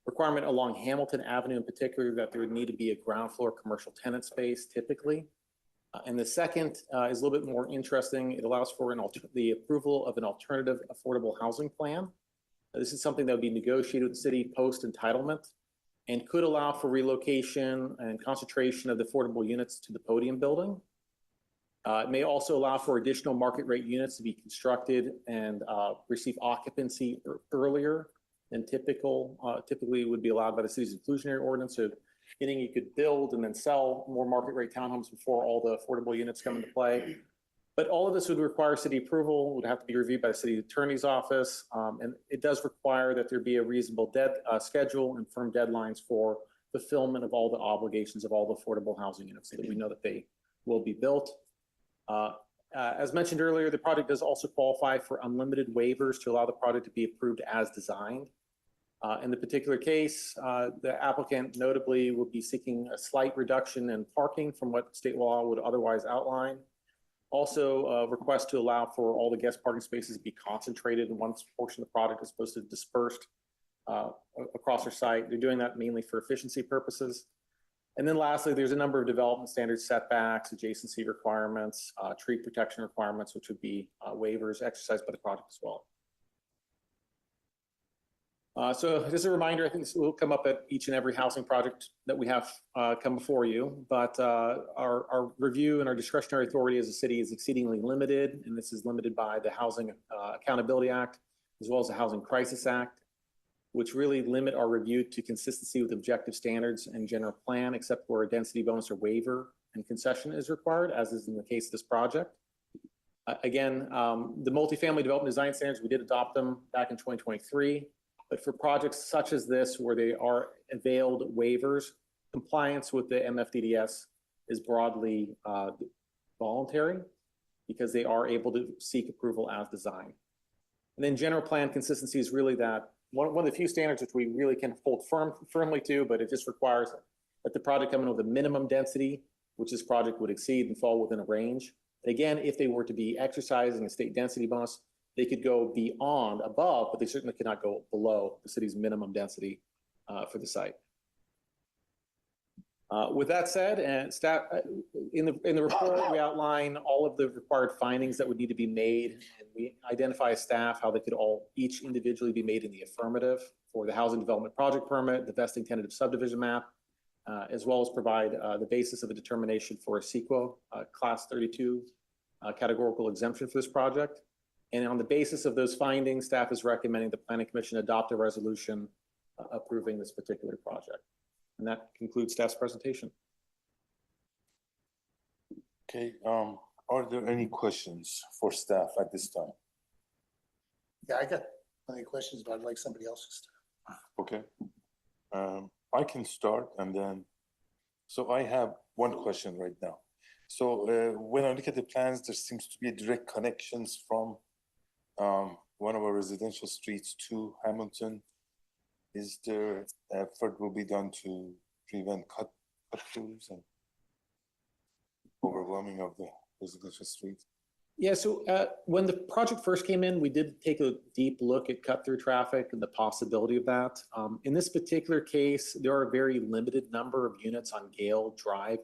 requirement along Hamilton Avenue in particular that there would need to be a ground floor commercial tenant space typically. And the second is a little bit more interesting. It allows for the approval of an alternative affordable housing plan. This is something that would be negotiated with the city post entitlement and could allow for relocation and concentration of the affordable units to the podium building. It may also allow for additional market rate units to be constructed and receive occupancy earlier than typically would be allowed by the city's inclusionary ordinance. So meaning you could build and then sell more market rate townhomes before all the affordable units come into play. But all of this would require city approval, would have to be reviewed by the city attorney's office. And it does require that there be a reasonable schedule and firm deadlines for fulfillment of all the obligations of all the affordable housing units so that we know that they will be built. As mentioned earlier, the project does also qualify for unlimited waivers to allow the project to be approved as designed. In the particular case, the applicant notably will be seeking a slight reduction in parking from what state law would otherwise outline. Also, a request to allow for all the guest parking spaces to be concentrated in one portion of the product as opposed to dispersed across their site. They're doing that mainly for efficiency purposes. And then lastly, there's a number of development standards, setbacks, adjacency requirements, tree protection requirements, which would be waivers exercised by the project as well. So just a reminder, I think this will come up at each and every housing project that we have come before you, but our review and our discretionary authority as a city is exceedingly limited, and this is limited by the Housing Accountability Act, as well as the Housing Crisis Act, which really limit our review to consistency with objective standards and general plan, except where a density bonus or waiver and concession is required, as is in the case of this project. Again, the multifamily development design standards, we did adopt them back in 2023. But for projects such as this, where they are availed waivers, compliance with the MFDDS is broadly voluntary because they are able to seek approval as designed. And then general plan consistency is really that one of the few standards which we really can hold firmly to, but it just requires that the project come in with a minimum density, which this project would exceed and fall within a range. And again, if they were to be exercising a state density bonus, they could go above, but they certainly cannot go below the city's minimum density for the site. With that said, and staff in the report, we outline all of the required findings that would need to be made, and we identify as staff how they could each individually be made in the affirmative for the housing development project permit, the vesting tentative subdivision map, as well as provide the basis of a determination for a CEQA Class 32 categorical exemption for this project. And on the basis of those findings, staff is recommending the Planning Commission adopt a resolution approving this particular project. And that concludes staff's presentation. Okay, are there any questions for staff at this time? Yeah, I got plenty of questions, but I'd like somebody else to start. Okay, I can start and then So I have one question right now. So when I look at the plans, there seems to be direct connections from one of our residential streets to Hamilton. Is there effort will be done to prevent cut-throughs and overwhelming of the residential streets? Yeah, so when the project first came in, we did take a deep look at cut-through traffic and the possibility of that. In this particular case, there are a very limited number of units on Gale Drive,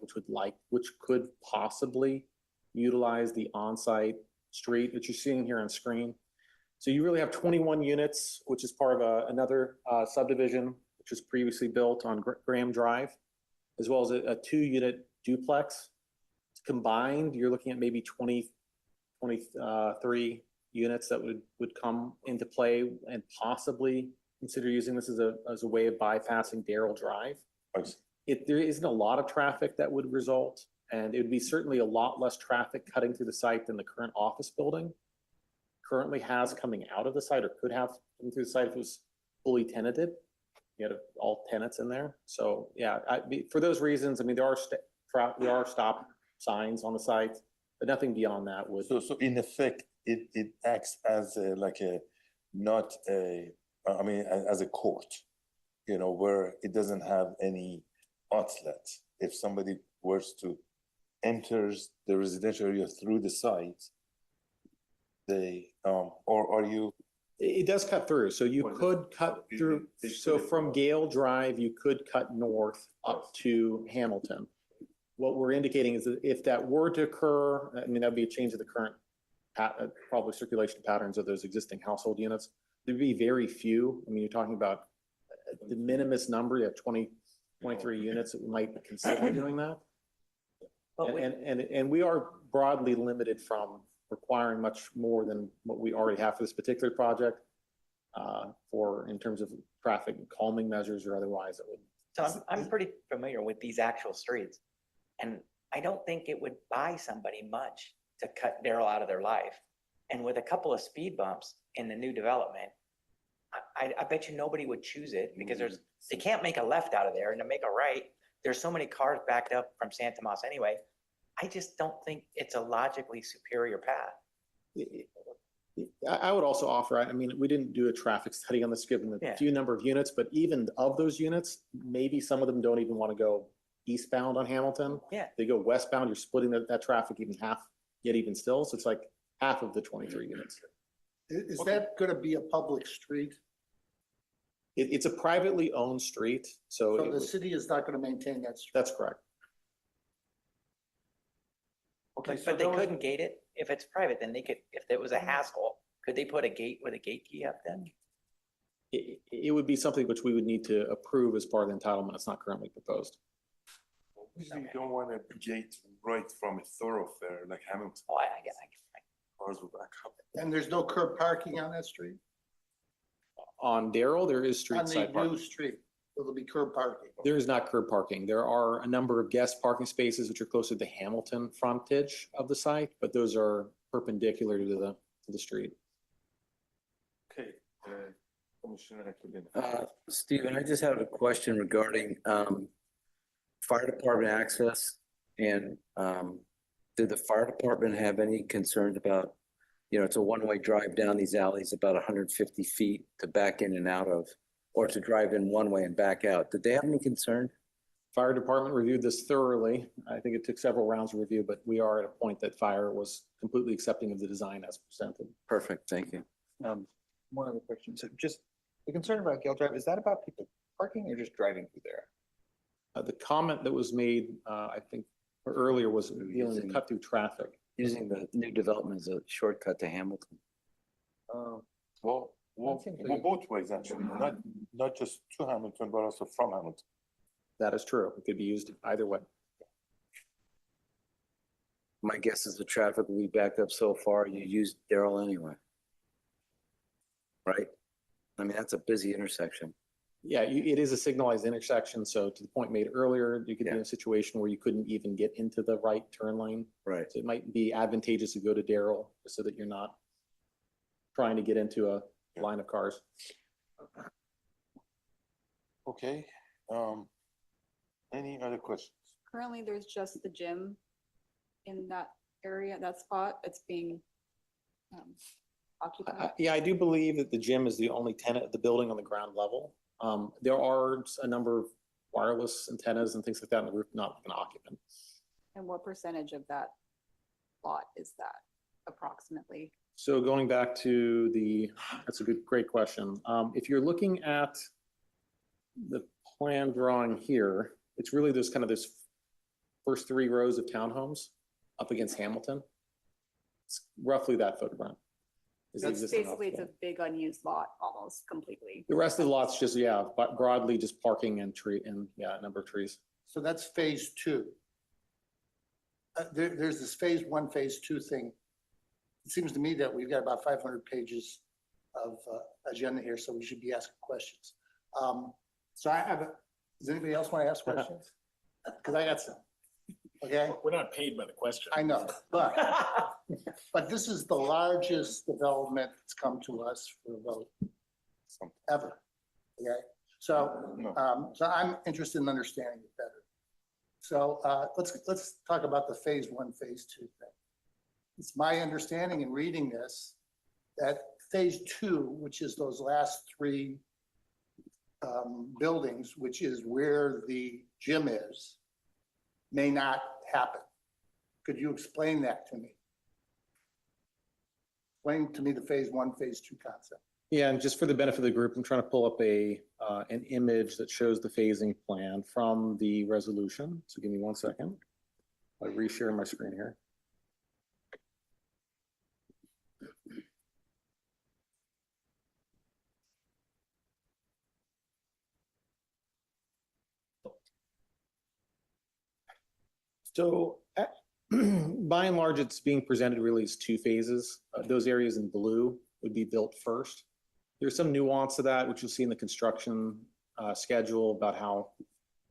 which could possibly utilize the on-site street that you're seeing here on screen. So you really have 21 units, which is part of another subdivision, which was previously built on Graham Drive, as well as a 2-unit duplex. Combined, you're looking at maybe 23 units that would come into play and possibly consider using this as a way of bypassing Darrell Drive. There isn't a lot of traffic that would result, and it would be certainly a lot less traffic cutting through the site than the current office building currently has coming out of the site, or could have come through the site if it was fully tenanted. You had all tenants in there. So yeah, for those reasons, I mean, there are stop signs on the site, but nothing beyond that would. So in effect, it acts as as a court, where it doesn't have any outlet. If somebody was to enter the residential area through the site, It does cut through, so you could cut through. So from Gale Drive, you could cut north up to Hamilton. What we're indicating is that if that were to occur, I mean, that'd be a change of the current probably circulation patterns of those existing household units. There'd be very few. I mean, you're talking about the minimus number, you have 23 units that might consider doing that. And we are broadly limited from requiring much more than what we already have for this particular project, in terms of traffic calming measures or otherwise. So I'm pretty familiar with these actual streets, and I don't think it would buy somebody much to cut Darrell out of their life. And with a couple of speed bumps in the new development, I bet you nobody would choose it, because they can't make a left out of there, and to make a right, there's so many cars backed up from San Tomas anyway. I just don't think it's a logically superior path. I would also offer, I mean, we didn't do a traffic study on this given the few number of units, but even of those units, maybe some of them don't even want to go eastbound on Hamilton. Yeah. They go westbound, you're splitting that traffic even half, yet even still. So it's like half of the 23 units. Is that going to be a public street? It's a privately owned street, so the city is not going to maintain that street? That's correct. Okay, But they couldn't gate it. If it's private, then they could, if it was a hassle, could they put a gate with a gate key up then? It would be something which we would need to approve as part of the entitlement. It's not currently proposed. You don't want a gate right from a thoroughfare like Hamilton. Oh, I get Cars will back up. And there's no curb parking on that street? On Darrell, there is street On the side parking. new street, will be curb parking? There is not curb parking. There are a number of guest parking spaces which are closer to the Hamilton frontage of the site, but those are perpendicular to the street. Okay, Commissioner Aquilina. Stephen, I just have a question regarding fire department access, and did the fire department have any concerns about, it's a one-way drive down these alleys about 150 feet to back in and out of, or to drive in one way and back out. Did they have any concern? Fire department reviewed this thoroughly. I think it took several rounds of review, but we are at a point that fire was completely accepting of the design as presented. Perfect, thank you. One other question. So just the concern about Gale Drive, is that about people parking or just driving through there? The comment that was made, I think earlier, was dealing with cut through traffic. Using the new development as a shortcut to Hamilton. Well, both ways actually, not just to Hamilton, but also from Hamilton. That is true. It could be used either way. My guess is the traffic will be backed up so far, you use Darrell anyway. Right? I mean, that's a busy intersection. Yeah, it is a signalized intersection. So to the point made earlier, you could be in a situation where you couldn't even get into the right turn lane. Right. So it might be advantageous to go to Darrell so that you're not trying to get into a line of cars. Okay, any other questions? currently there's just the gym in that area, that spot that's being occupied. Yeah, I do believe that the gym is the only tenant of the building on the ground level. There are a number of wireless antennas and things like that on the roof, not an occupant. And what percentage of that lot is that approximately? So going back to that's a great question. If you're looking at the plan drawing here, it's really this first 3 rows of townhomes up against Hamilton. It's roughly that footprint. is the It's existing basically, it's office a big unused lot almost completely. lot. The rest of the lots just, but broadly just parking and a number of trees. So that's phase two. There's this phase one, phase two thing. It seems to me that we've got about 500 pages of agenda here, so we should be asking questions. So does anybody else want to ask questions? Because I got some. Okay, We're not paid by the question. I know, but this is the largest development that's come to us for a vote ever. Okay, so so I'm interested in understanding it better. So let's talk about the phase one, phase two thing. It's my understanding in reading this that phase two, which is those last 3 buildings, which is where the gym is, may not happen. Could you explain that to me? Explain to me the phase one, phase two concept. Yeah, and just for the benefit of the group, I'm trying to pull up an image that shows the phasing plan from the resolution. So give me 1 second. I'll reshare my screen here. So by and large, it's being presented really as 2 phases. Those areas in blue would be built first. There's some nuance to that, which you'll see in the construction schedule about how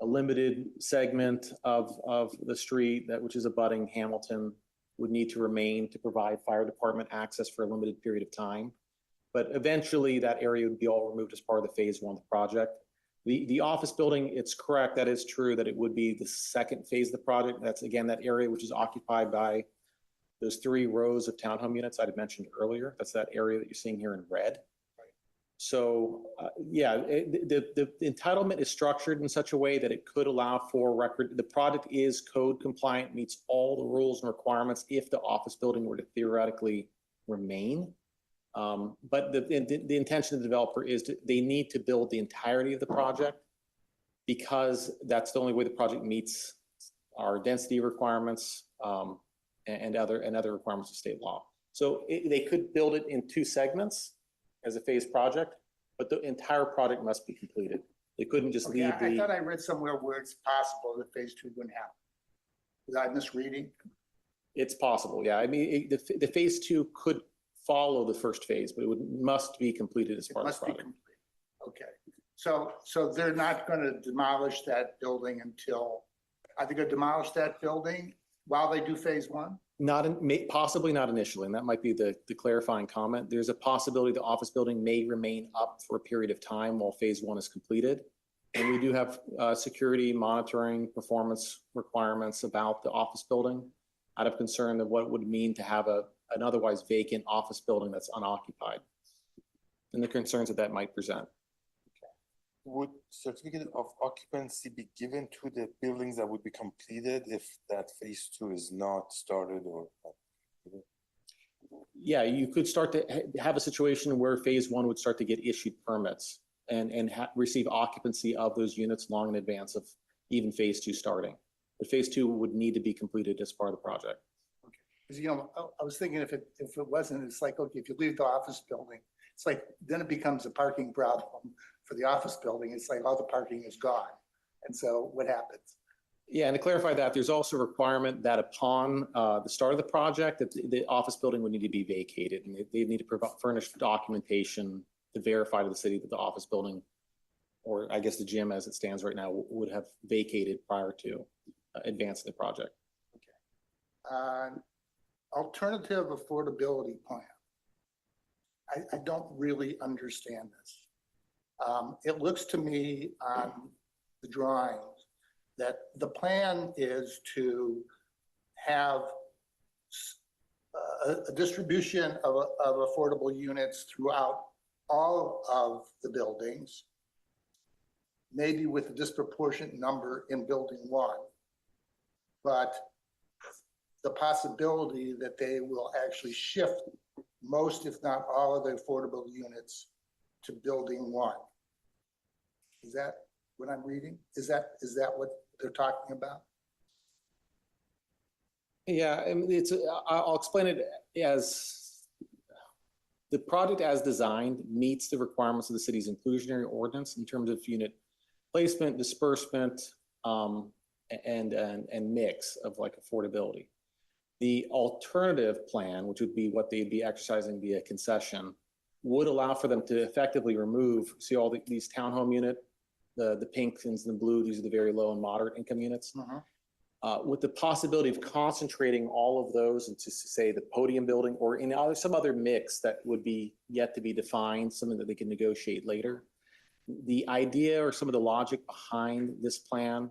a limited segment of the street, which is abutting Hamilton, would need to remain to provide fire department access for a limited period of time. But eventually that area would be all removed as part of the phase one of the project. The office building, it's correct, that is true, that it would be the second phase of the project. That's again, that area which is occupied by those 3 rows of townhome units I had mentioned earlier. That's that area that you're seeing here in red. So the entitlement is structured in such a way that it could allow for record. The project is code compliant, meets all the rules and requirements if the office building were to theoretically remain. But the intention of the developer is they need to build the entirety of the project because that's the only way the project meets our density requirements and other requirements of state law. So they could build it in 2 segments as a phased project, but the entire project must be completed. They couldn't just leave I thought I read somewhere where it's possible that phase two wouldn't happen. Was I misreading? It's possible, yeah. I mean, the phase 2 could follow the first phase, but must be completed as part of the project. Okay, so they're not going to demolish that building until, are they going to demolish that building while they do phase one? Possibly not initially, and that might be the clarifying comment. There's a possibility the office building may remain up for a period of time while phase one is completed. And we do have security monitoring performance requirements about the office building out of concern of what it would mean to have an otherwise vacant office building that's unoccupied and the concerns that might present. Would certificate of occupancy be given to the buildings that would be completed if that phase 2 is not started or? Yeah, you could start to have a situation where phase 1 would start to get issued permits and receive occupancy of those units long in advance of even phase 2 starting. But phase 2 would need to be completed as part of the project. Because, I was thinking if it wasn't, it's like, okay, if you leave the office building, it's like, then it becomes a parking problem for the office building. It's like all the parking is gone. And so what happens? Yeah, and to clarify that, there's also a requirement that upon the start of the project, that the office building would need to be vacated and they need to furnish documentation to verify to the city that the office building, or I guess the gym as it stands right now, would have vacated prior to advancing the project. Okay. Alternative affordability plan. I don't really understand this. It looks to me on the drawings that the plan is to have a distribution of affordable units throughout all of the buildings, maybe with a disproportionate number in building one, but the possibility that they will actually shift most, if not all, of the affordable units to building one. Is that what I'm reading? Is that what they're talking about? Yeah, I mean, I'll explain it as the project as designed meets the requirements of the city's inclusionary ordinance in terms of unit placement, disbursement, and mix of like affordability. The alternative plan, which would be what they'd be exercising via concession, would allow for them to effectively remove, see all these townhome unit, the pinks and the blue, these are the very low and moderate income units. With the possibility of concentrating all of those into, say, the podium building or in some other mix that would be yet to be defined, something that they can negotiate later. The idea or some of the logic behind this plan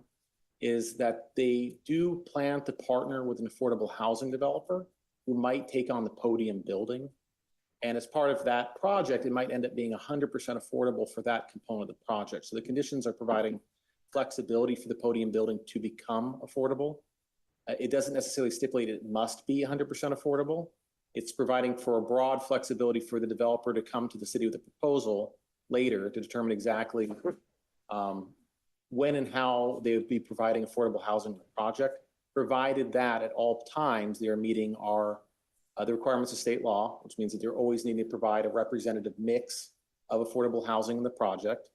is that they do plan to partner with an affordable housing developer who might take on the podium building. And as part of that project, it might end up being 100% affordable for that component of the project. So the conditions are providing flexibility for the podium building to become affordable. It doesn't necessarily stipulate it must be 100% affordable. It's providing for a broad flexibility for the developer to come to the city with a proposal later to determine exactly when and how they would be providing affordable housing in the project, provided that at all times they are meeting the requirements of state law, which means that they're always needing to provide a representative mix of affordable housing in the project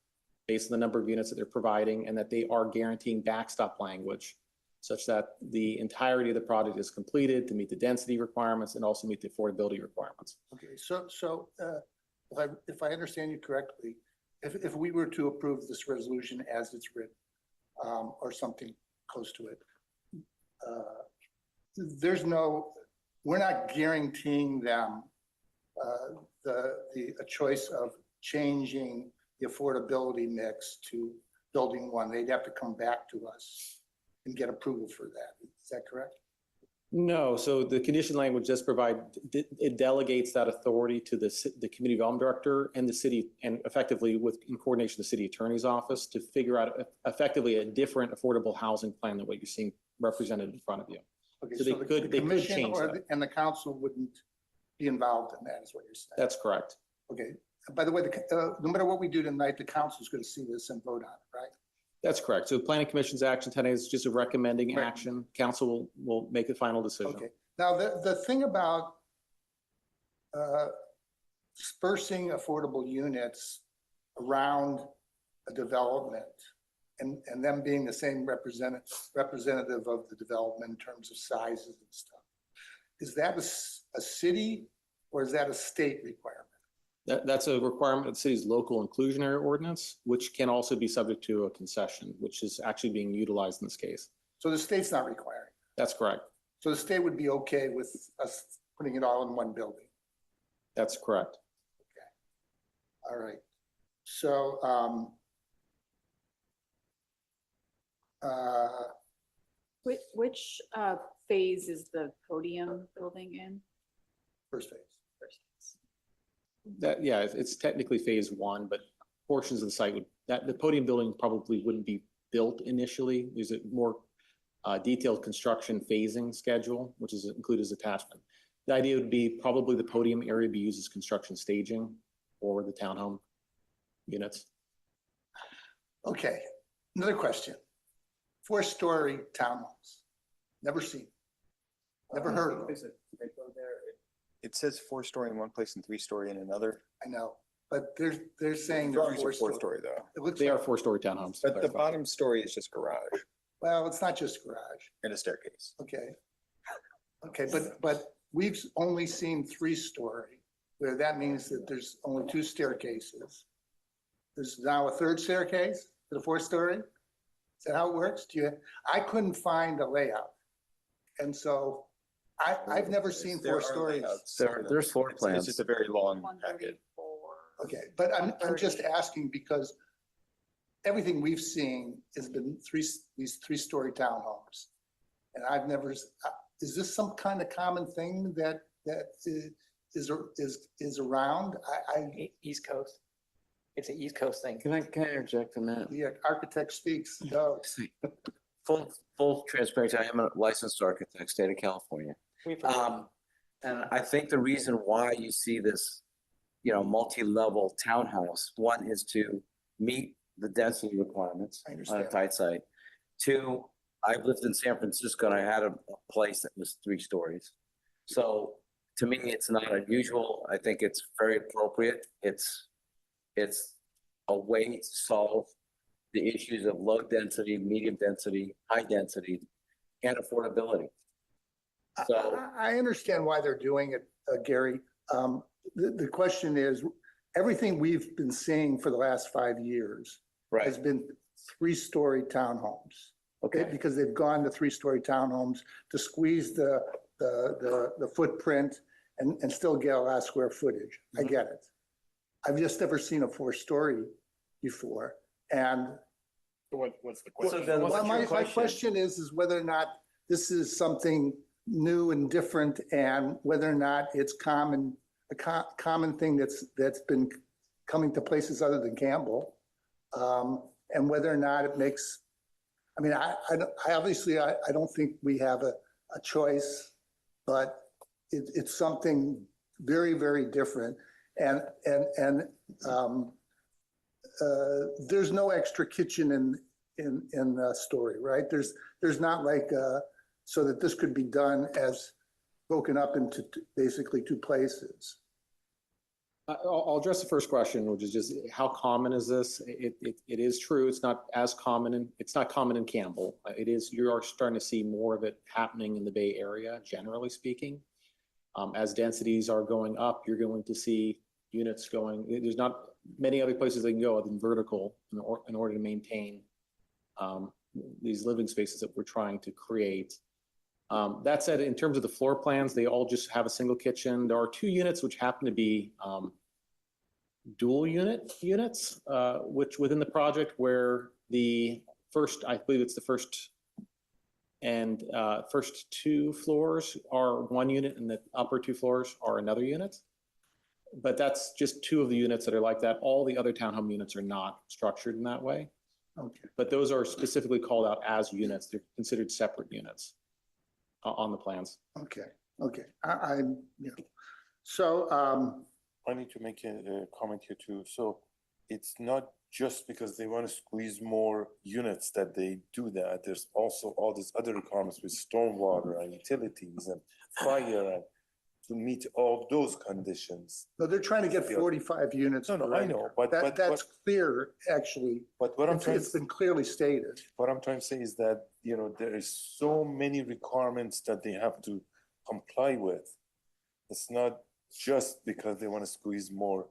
based on the number of units that they're providing, and that they are guaranteeing backstop language such that the entirety of the project is completed to meet the density requirements and also meet the affordability requirements. Okay, so if I understand you correctly, if we were to approve this resolution as it's written, or something close to it, we're not guaranteeing them a choice of changing the affordability mix to building one. They'd have to come back to us and get approval for that. Is that correct? No, so the condition language does provide, it delegates that authority to the community development director and the city, and effectively in coordination with the city attorney's office to figure out effectively a different affordable housing plan than what you're seeing represented in front of you. Okay, So so they could commission change that. and the council wouldn't be involved in that, is what you're saying? That's correct. Okay. By the way, no matter what we do tonight, the council is going to see this and vote on it, right? That's correct. So planning commission's action tonight is just a recommending Right. action. Council will make a final decision. Okay. Now, the thing about dispersing affordable units around a development and them being the same representative of the development in terms of sizes and stuff, is that a city or is that a state requirement? That's a requirement of the city's local inclusionary ordinance, which can also be subject to a concession, which is actually being utilized in this case. So the state's not requiring. That's correct. So the state would be okay with us putting it all in one building. That's correct. All right. So, Which phase is the podium building in? first phase. First phase. Yeah, it's technically phase one, but portions of the site the podium building probably wouldn't be built initially. There's a more detailed construction phasing schedule, which is included as attachment. The idea would be probably the podium area be used as construction staging for the townhome units. Okay, another question. 4-story townhomes. Never seen. Never heard of them. It says 4-story in one place and 3-story in another. I know, but they're saying Drawings they're are 4-story though. It looks They are like, 4-story townhomes. to But the clarify. bottom story is just garage well, it's not just garage. and a staircase. Okay. Okay, but we've only seen 3-story, where that means that there's only 2 staircases. There's now a 3rd staircase to the 4th-story? Is that how it works? I couldn't find a layout. And so I've never seen There 4 are stories. layouts. There's floor It's plans. just a very long packet. 134. Okay, but I'm just asking because everything we've seen has been these three-story townhomes. And I've never, is this some kind of common thing that is around? East Coast. It's an East Coast thing. Can I interject on that? The architect speaks, no. Full transparency, I am a licensed architect, state of California. And I think the reason why you see this, multi-level townhouse, one is to meet the density requirements I on a understand. tight site. Two, I've lived in San Francisco and I had a place that was 3 stories. So to me, it's not unusual. I think it's very appropriate. It's a way to solve the issues of low density, medium density, high density, and affordability. So I understand why they're doing it, Gary. The question is, everything we've been seeing for the last 5 years has been 3-story townhomes. Okay, because they've gone to 3-story townhomes to squeeze the footprint and still get a lot of square footage. I get it. I've just never seen a 4-story before. And What's the question? well, my question is whether or not this is something new and different, and whether or not it's a common thing that's been coming to places other than Campbell, and whether or not it makes. I mean, I obviously don't think we have a choice, but it's something very, very different, and there's no extra kitchen in the story, right? There's not like so that this could be done as broken up into basically 2 places. I'll address the first question, which is just how common is this? It is true. It's not as common it's not common in Campbell. It is, you are starting to see more of it happening in the Bay Area, generally speaking. As densities are going up, you're going to see units going, there's not many other places they can go other than vertical in order to maintain these living spaces that we're trying to create. That said, in terms of the floor plans, they all just have a single kitchen. There are 2 units which happen to be dual units, which within the project where the first, I believe it's the first 2 floors are 1 unit and the upper 2 floors are another unit. But that's just 2 of the units that are like that. All the other townhome units are not structured in that way. Okay. But those are specifically called out as units. They're considered separate units on the plans. Okay. So I need to make a comment here too. So it's not just because they want to squeeze more units that they do that. There's also all these other requirements with stormwater and utilities and fire and to meet all those conditions. no, they're trying to get 45 units. No, per I acre. know, but That's clear, actually. But what I'm trying It's been clearly stated. what I'm trying to say is that, there is so many requirements that they have to comply with. It's not just because they want to squeeze more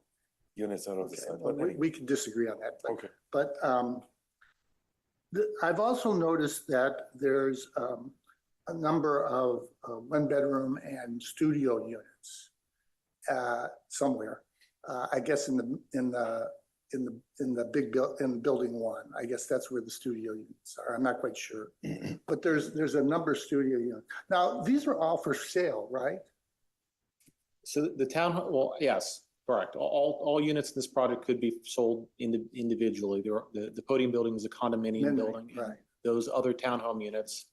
units out of the side. But anyway. We can disagree on that. Okay. But I've also noticed that there's a number of 1-bedroom and studio units somewhere. I guess in building 1. I guess that's where the studio units are. I'm not quite sure, but there's a number of studio units. Now, these are all for sale, right? So the well, yes, correct. All units in this project could be sold individually. The podium building is a condominium building. Right. Those other townhome units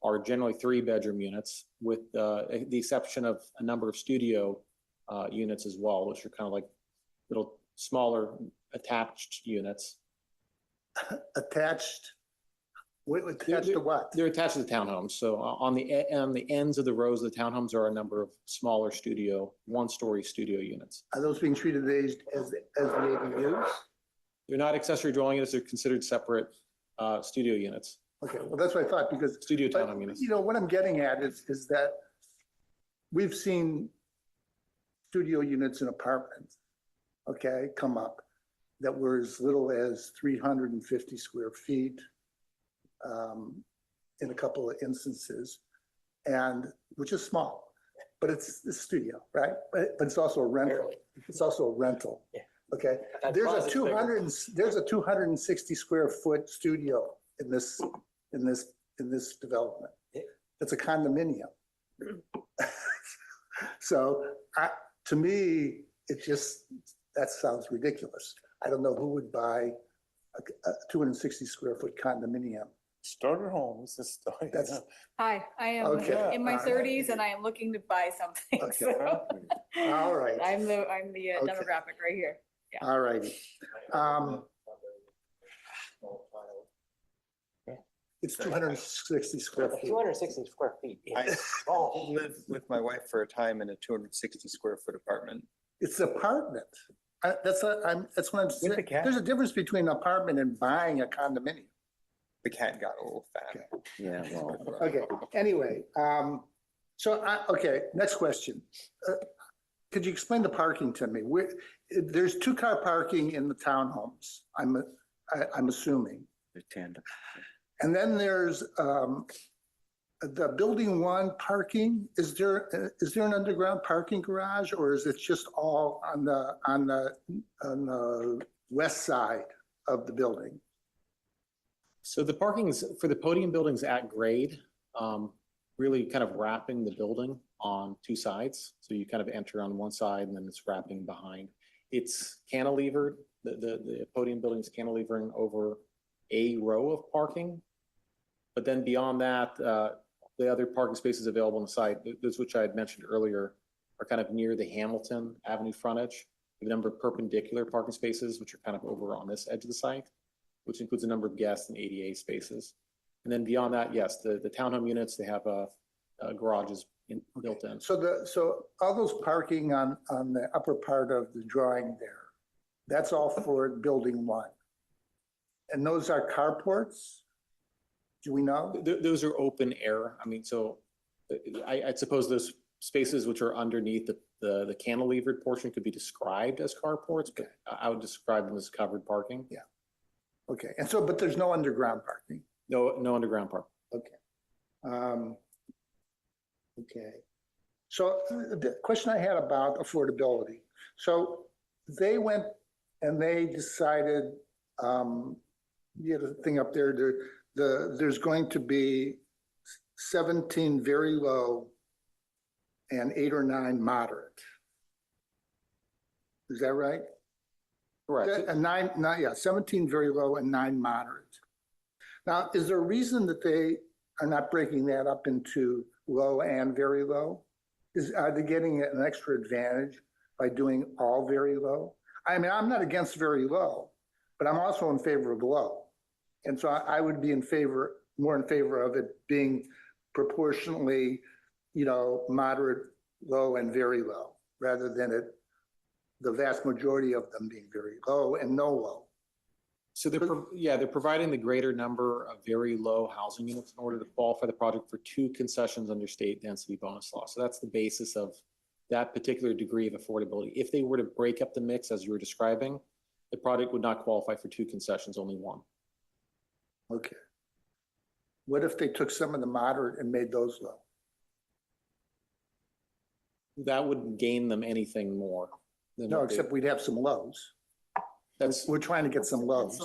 are generally 3-bedroom units with the exception of a number of studio units as well, which are kind of like little smaller attached units. Attached? Attached to what? They're attached to the townhomes. So on the ends of the rows of the townhomes are a number of smaller 1-story studio units. Are those being treated as the ADUs? They're not accessory dwelling units. They're considered separate studio units. Okay, well, that's what I thought, because Studio townhome units. what I'm getting at is that we've seen studio units in apartments, okay, come up that were as little as 350 square feet in a couple of instances, and which is small, but it's a studio, right? But it's also a rental. It's also a rental. Yeah. Okay, there's a 260 square foot studio in this development. It's a condominium. So to me, that sounds ridiculous. I don't know who would buy a 260 square foot condominium. Starter homes, That's Hi, I am Okay. in my 30s and I am looking to buy something. Okay. So all right. I'm the Okay. demographic right here. All righty. It's 260 square feet. 260 square feet. I is small. lived with my wife for a time in a 260 square foot apartment. It's an apartment. That's what I'm the saying. cat. There's a difference between an apartment and buying a condominium. The cat got a little fat. Okay. Yeah, well, Okay, anyway, okay, next question. Could you explain the parking to me? There's 2-car parking in the townhomes, I'm assuming. they're tandem. And then there's the building 1 parking. Is there an underground parking garage, or is it just all on the west side of the building? So the parking's for the podium buildings at grade, really kind of wrapping the building on 2 sides. So you kind of enter on one side and then it's wrapping behind. It's cantilevered, the podium building is cantilevering over a row of parking. But then beyond that, the other parking spaces available on the site, those which I had mentioned earlier, are kind of near the Hamilton Avenue frontage. We have a number of perpendicular parking spaces, which are kind of over on this edge of the site, which includes a number of guest and ADA spaces. And then beyond that, yes, the townhome units, they have garages built in. So all those parking on the upper part of the drawing there, that's all for building 1. And those are carports? Do we know? Those are open air. I mean, so I suppose those spaces which are underneath the cantilevered portion could be described as carports, but I would describe them as covered parking. Yeah. Okay, and so, but there's no underground parking? No underground parking. Okay. Okay. So the question I had about affordability. So they went and they decided, you had a thing up there, there's going to be 17 very low and 8 or 9 moderate. Is that right? Correct. And 17 very low and 9 moderate. Now, is there a reason that they are not breaking that up into low and very low? Are they getting an extra advantage by doing all very low? I mean, I'm not against very low, but I'm also in favor of low. And so I would be more in favor of it being proportionally, moderate, low, and very low, rather than the vast majority of them being very low and no low. So they're providing the greater number of very low housing units in order to qualify the project for 2 concessions under state density bonus law. So that's the basis of that particular degree of affordability. If they were to break up the mix as you were describing, the project would not qualify for 2 concessions, only 1. Okay. What if they took some of the moderate and made those low? That wouldn't gain them anything more. No, except we'd have some lows. We're trying to get some lows.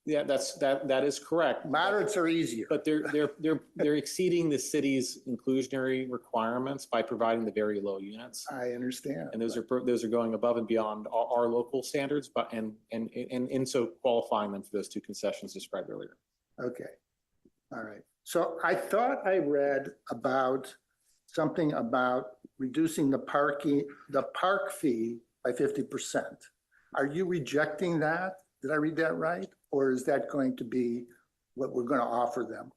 Yeah, that is correct. Moderates are easier. But they're exceeding the city's inclusionary requirements by providing the very low units. I understand. And those are going above and beyond our local standards, but and so qualifying them for those 2 concessions described earlier. Okay. All right. So I thought I read about something about reducing the park fee by 50%. Are you rejecting that? Did I read that right? Or is that going to be what we're going to offer them?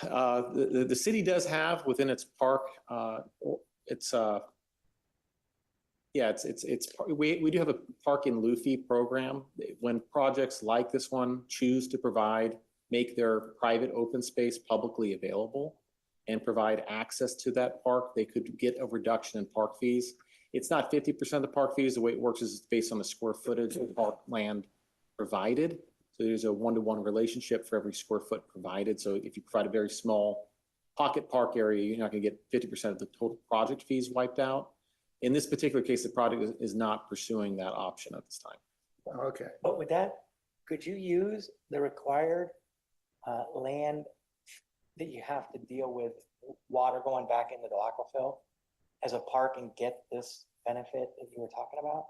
The city does have within its park, we do have a park in lieu fee program. When projects like this one choose to make their private open space publicly available and provide access to that park, they could get a reduction in park fees. It's not 50% of the park fees. The way it works is it's based on the square footage of park land provided. So there's a 1-to-1 relationship for every square foot provided. So if you provide a very small pocket park area, you're not going to get 50% of the total project fees wiped out. in this particular case, the project is not pursuing that option at this time. Okay. But with that, could you use the required land that you have to deal with water going back into the aquifer as a park and get this benefit that you were talking about?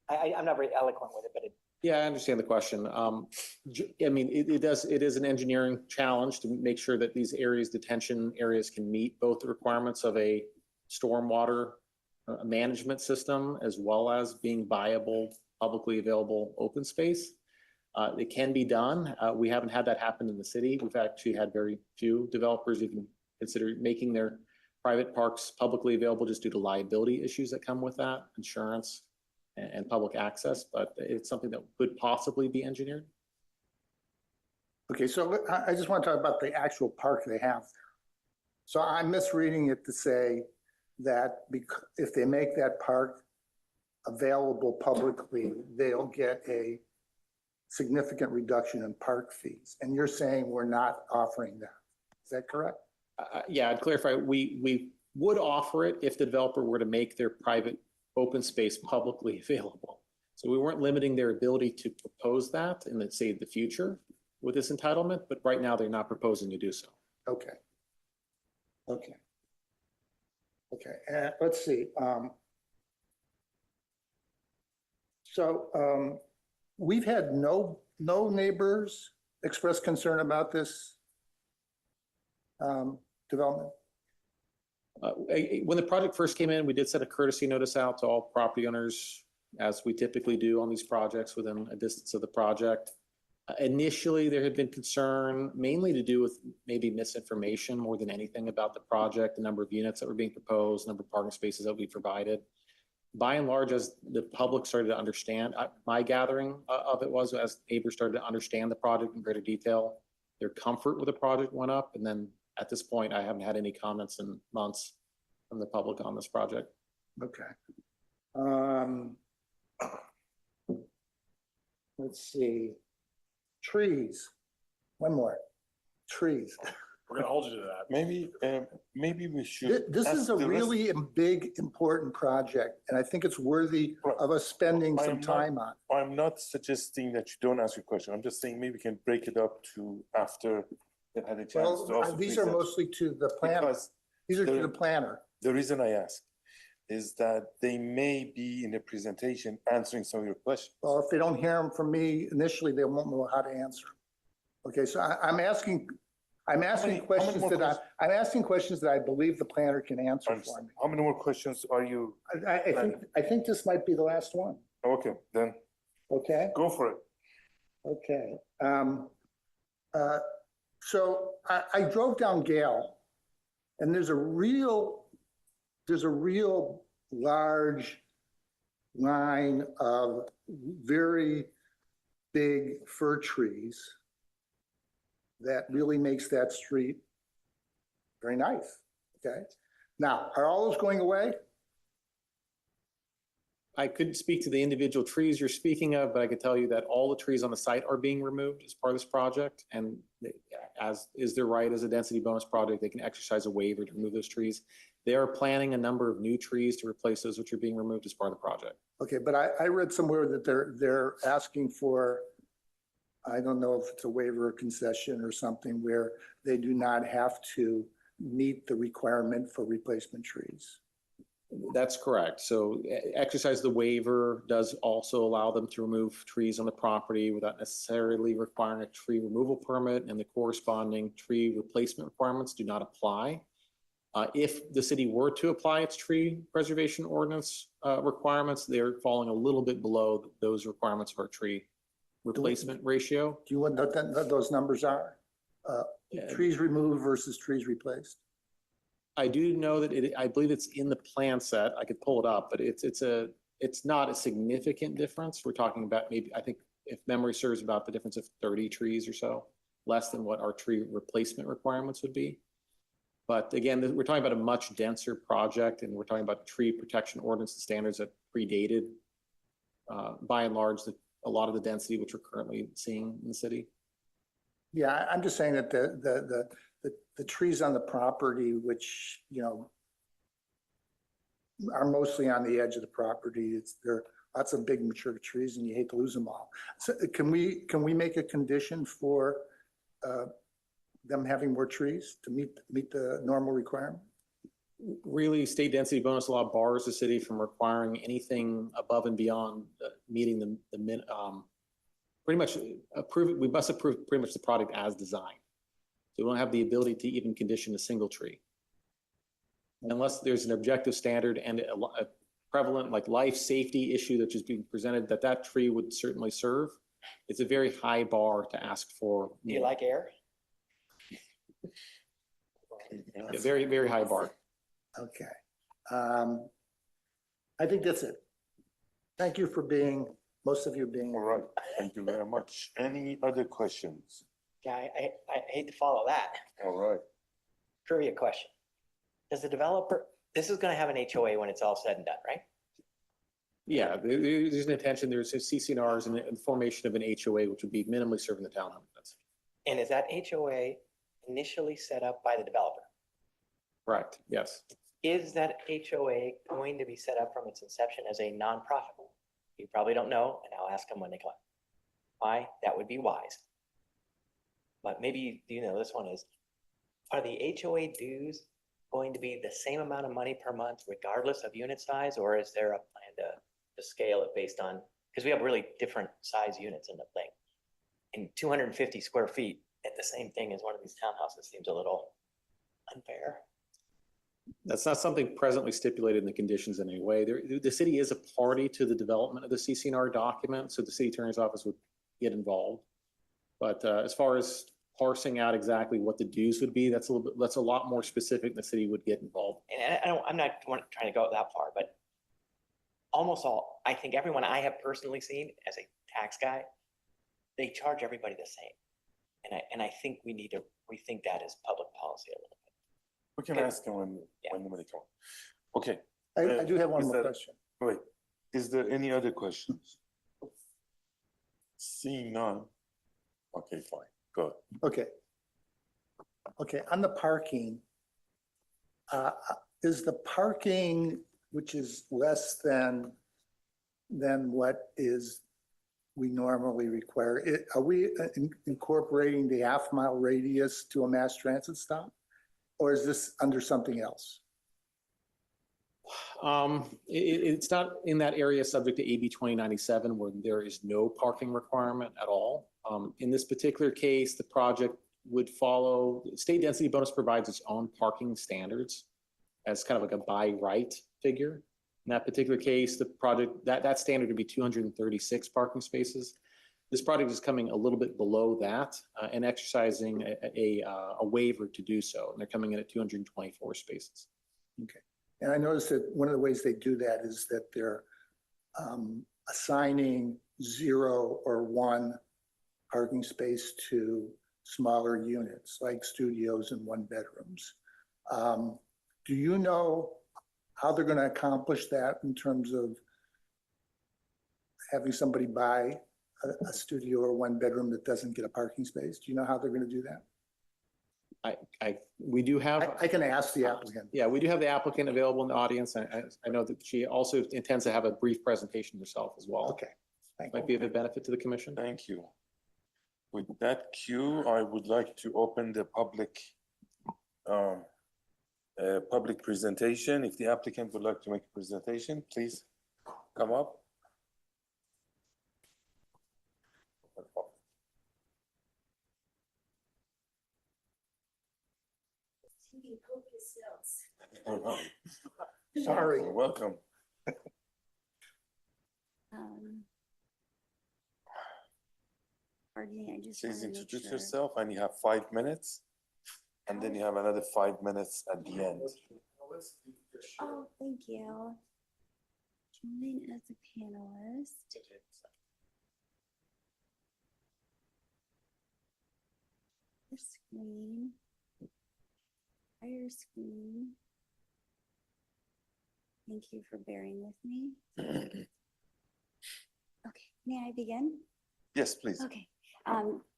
I'm not very eloquent with it, but it. Yeah, I understand the question. I mean, it is an engineering challenge to make sure that these areas, detention areas, can meet both the requirements of a stormwater management system as well as being viable, publicly available open space. It can be done. We haven't had that happen in the city. We've actually had very few developers even consider making their private parks publicly available just due to liability issues that come with that, insurance and public access, but it's something that could possibly be engineered. Okay, so I just want to talk about the actual park they have. So I'm misreading it to say that if they make that park available publicly, they'll get a significant reduction in park fees. And you're saying we're not offering that. Is that correct? Yeah, I'd clarify. We would offer it if the developer were to make their private open space publicly available. So we weren't limiting their ability to propose that in, let's say, the future with this entitlement, but right now they're not proposing to do so. Okay. Okay. Okay, let's see. We've had no neighbors express concern about this development. When the project first came in, we did send a courtesy notice out to all property owners, as we typically do on these projects within a distance of the project. Initially, there had been concern mainly to do with maybe misinformation more than anything about the project, the number of units that were being proposed, number of parking spaces that we provided. By and large, as the public started to understand, my gathering of it was as neighbors started to understand the project in greater detail, their comfort with the project went up. And then at this point, I haven't had any comments in months from the public on this project. Okay. Let's see. Trees. One more. Trees. We're gonna hold you to that. Maybe we should. This is a ask the rest- really big, important project, and I think it's worthy of us spending some time on. I'm not suggesting that you don't ask your question. I'm just saying maybe we can break it up to after they've had a chance to Well, also. these are present. mostly to the planner. Because These are to the- the planner. The reason I ask is that they may be in a presentation answering some of your questions. Well, if they don't hear them from me initially, they won't know how to answer. Okay, so I'm asking questions more I'm asking questions that I believe the planner can answer for me. How many more questions are you? I think this might be the last one. Okay, then Okay, go for it. okay. So I drove down Gale, and there's a real large line of very big fir trees that really makes that street very nice, okay? Now, are all those going away? I couldn't speak to the individual trees you're speaking of, but I could tell you that all the trees on the site are being removed as part of this project. And as is their right as a density bonus project, they can exercise a waiver to remove those trees. They are planning a number of new trees to replace those which are being removed as part of the project. Okay, but I read somewhere that they're asking for, I don't know if it's a waiver or concession or something, where they do not have to meet the requirement for replacement trees. That's correct. So exercise the waiver does also allow them to remove trees on the property without necessarily requiring a tree removal permit, and the corresponding tree replacement requirements do not apply. If the city were to apply its tree preservation ordinance requirements, they're falling a little bit below those requirements for a tree replacement ratio. Do you want what those numbers are? Trees removed versus trees replaced? I do know that I believe it's in the plan set. I could pull it up, but it's not a significant difference. We're talking about maybe, I think if memory serves, about the difference of 30 trees or so, less than what our tree replacement requirements would be. But again, we're talking about a much denser project, and we're talking about tree protection ordinance and standards that predated, by and large, a lot of the density which we're currently seeing in the city. Yeah, I'm just saying that the trees on the property, which, are mostly on the edge of the property. There are lots of big mature trees and you hate to lose them all. So can we make a condition for them having more trees to meet the normal requirement? Really, state density bonus law bars the city from requiring anything above and beyond meeting pretty much we must approve pretty much the product as designed. So we don't have the ability to even condition a single tree. Unless there's an objective standard and a prevalent like life safety issue that's just being presented that tree would certainly serve. It's a very high bar to ask for. Do you like air? A very, very high bar. Okay. I think that's it. Thank you for most of you being. All right, thank you very much. Any other questions? Yeah, I hate to follow that. All right. Trivia question. Does the developer, this is gonna have an HOA when it's all said and done, right? Yeah, there's an intention, there's a CCNRs and the formation of an HOA, which would be minimally serving the town limits. And is that HOA initially set up by the developer? Correct, yes. Is that HOA going to be set up from its inception as a nonprofit? You probably don't know, and I'll ask them when they come. Why? That would be wise. But maybe you know this one is, are the HOA dues going to be the same amount of money per month regardless of unit size, or is there a plan to scale it based on, because we have really different size units in the thing. And 250 square feet at the same thing as one of these townhouses seems a little unfair. That's not something presently stipulated in the conditions in any way. The city is a party to the development of the CCNR document, so the city attorney's office would get involved. But as far as parsing out exactly what the dues would be, that's a lot more specific. The city would get involved. And I'm not trying to go that far, but almost all, I think everyone I have personally seen as a tax guy, they charge everybody the same. And I think we need to rethink that as public policy a little bit. We can ask him when they come. Okay. I do have one Is more that- question. Wait, is there any other questions? Seeing none. Okay, fine, go ahead. Okay. Okay, on the parking, is the parking, which is less than what we normally require, are we incorporating the half-mile radius to a mass transit stop? Or is this under something else? It's not in that area subject to AB 2097 where there is no parking requirement at all. In this particular case, the project would follow, state density bonus provides its own parking standards as kind of like a by right figure. In that particular case, the project, that standard would be 236 parking spaces. This project is coming a little bit below that and exercising a waiver to do so. And they're coming in at 224 spaces. Okay. And I noticed that one of the ways they do that is that they're assigning 0 or 1 parking space to smaller units like studios and 1-bedrooms. Do you know how they're going to accomplish that in terms of having somebody buy a studio or 1-bedroom that doesn't get a parking space? Do you know how they're going to do that? We do have. I can ask the applicant. Yeah, we do have the applicant available in the audience. I know that she also intends to have a brief presentation herself as well. Okay. Thank Might be of a benefit to the commission. Thank you. With that cue, I would like to open the public presentation. If the applicant would like to make a presentation, please come up. Sorry. Welcome. Pardon me, I just Please wanna make introduce sure. yourself and you have 5 minutes. And then you have another 5 minutes at the end. Oh, thank you. Join as a panelist. Your screen. Fire screen. Thank you for bearing with me. Okay, may I begin? Yes, please. Okay,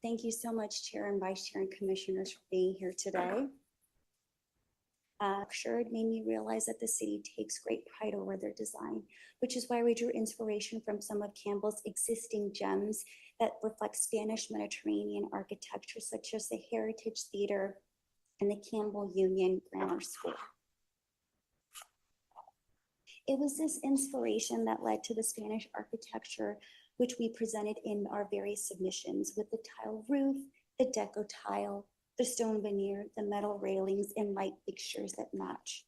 thank you so much, Chair and Vice Chair and Commissioners for being here today. Sure, made me realize that the city takes great pride over their design, which is why we drew inspiration from some of Campbell's existing gems that reflect Spanish Mediterranean architecture, such as the Heritage Theater and the Campbell Union Grammar School. It was this inspiration that led to the Spanish architecture, which we presented in our various submissions with the tile roof, the deco tile, the stone veneer, the metal railings, and light fixtures that match.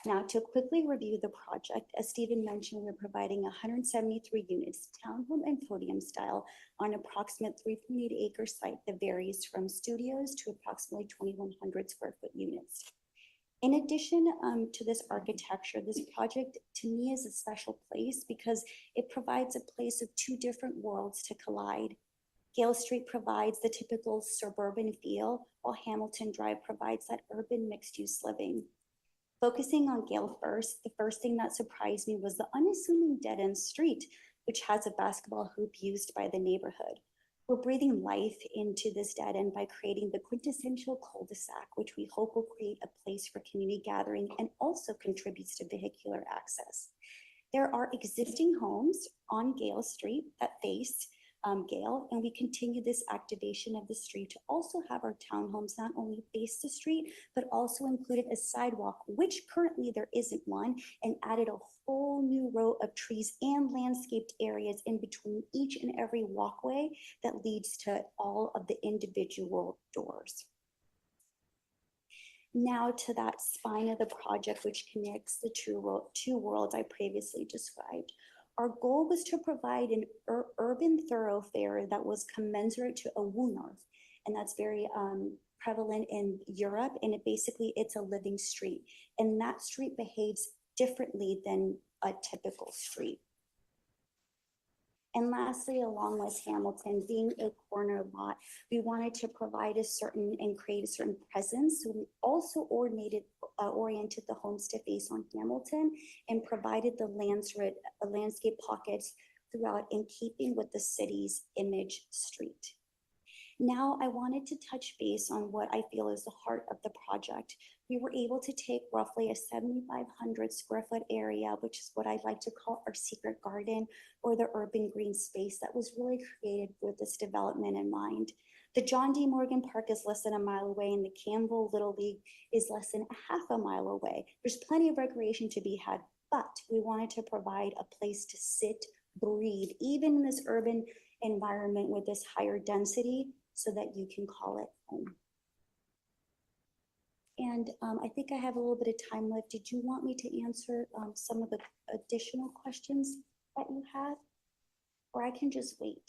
Now, to quickly review the project, as Stephen mentioned, we're providing 173 units, townhome and podium style, on approximate 3.8 acre site that varies from studios to approximately 2,100 square foot units. In addition to this architecture, this project to me is a special place because it provides a place of two different worlds to collide. Gale Street provides the typical suburban feel, while Hamilton Drive provides that urban mixed-use living. Focusing on Gale first, the first thing that surprised me was the unassuming dead-end street, which has a basketball hoop used by the neighborhood. We're breathing life into this dead end by creating the quintessential cul-de-sac, which we hope will create a place for community gathering and also contributes to vehicular access. There are existing homes on Gale Street that face Gale, and we continue this activation of the street to also have our townhomes not only face the street, but also included a sidewalk, which currently there isn't one, and added a whole new row of trees and landscaped areas in between each and every walkway that leads to all of the individual doors. Now to that spine of the project, which connects the two worlds I previously described. Our goal was to provide an urban thoroughfare that was commensurate to a Wohnort, and that's very prevalent in Europe, and it's a living street, and that street behaves differently than a typical street. And lastly, along with Hamilton being a corner lot, we wanted to provide and create a certain presence. So we also oriented the homes to face on Hamilton and provided the landscape pockets throughout in keeping with the city's image street. Now I wanted to touch base on what I feel is the heart of the project. We were able to take roughly a 7,500 square foot area, which is what I'd like to call our secret garden or the urban green space that was really created with this development in mind. The John D. Morgan Park is less than a mile away and the Campbell Little League is less than half a mile away. There's plenty of recreation to be had, but we wanted to provide a place to sit, breathe, even in this urban environment with this higher density, so that you can call it home. And I think I have a little bit of time left. Did you want me to answer some of the additional questions that you had? Or I can just wait.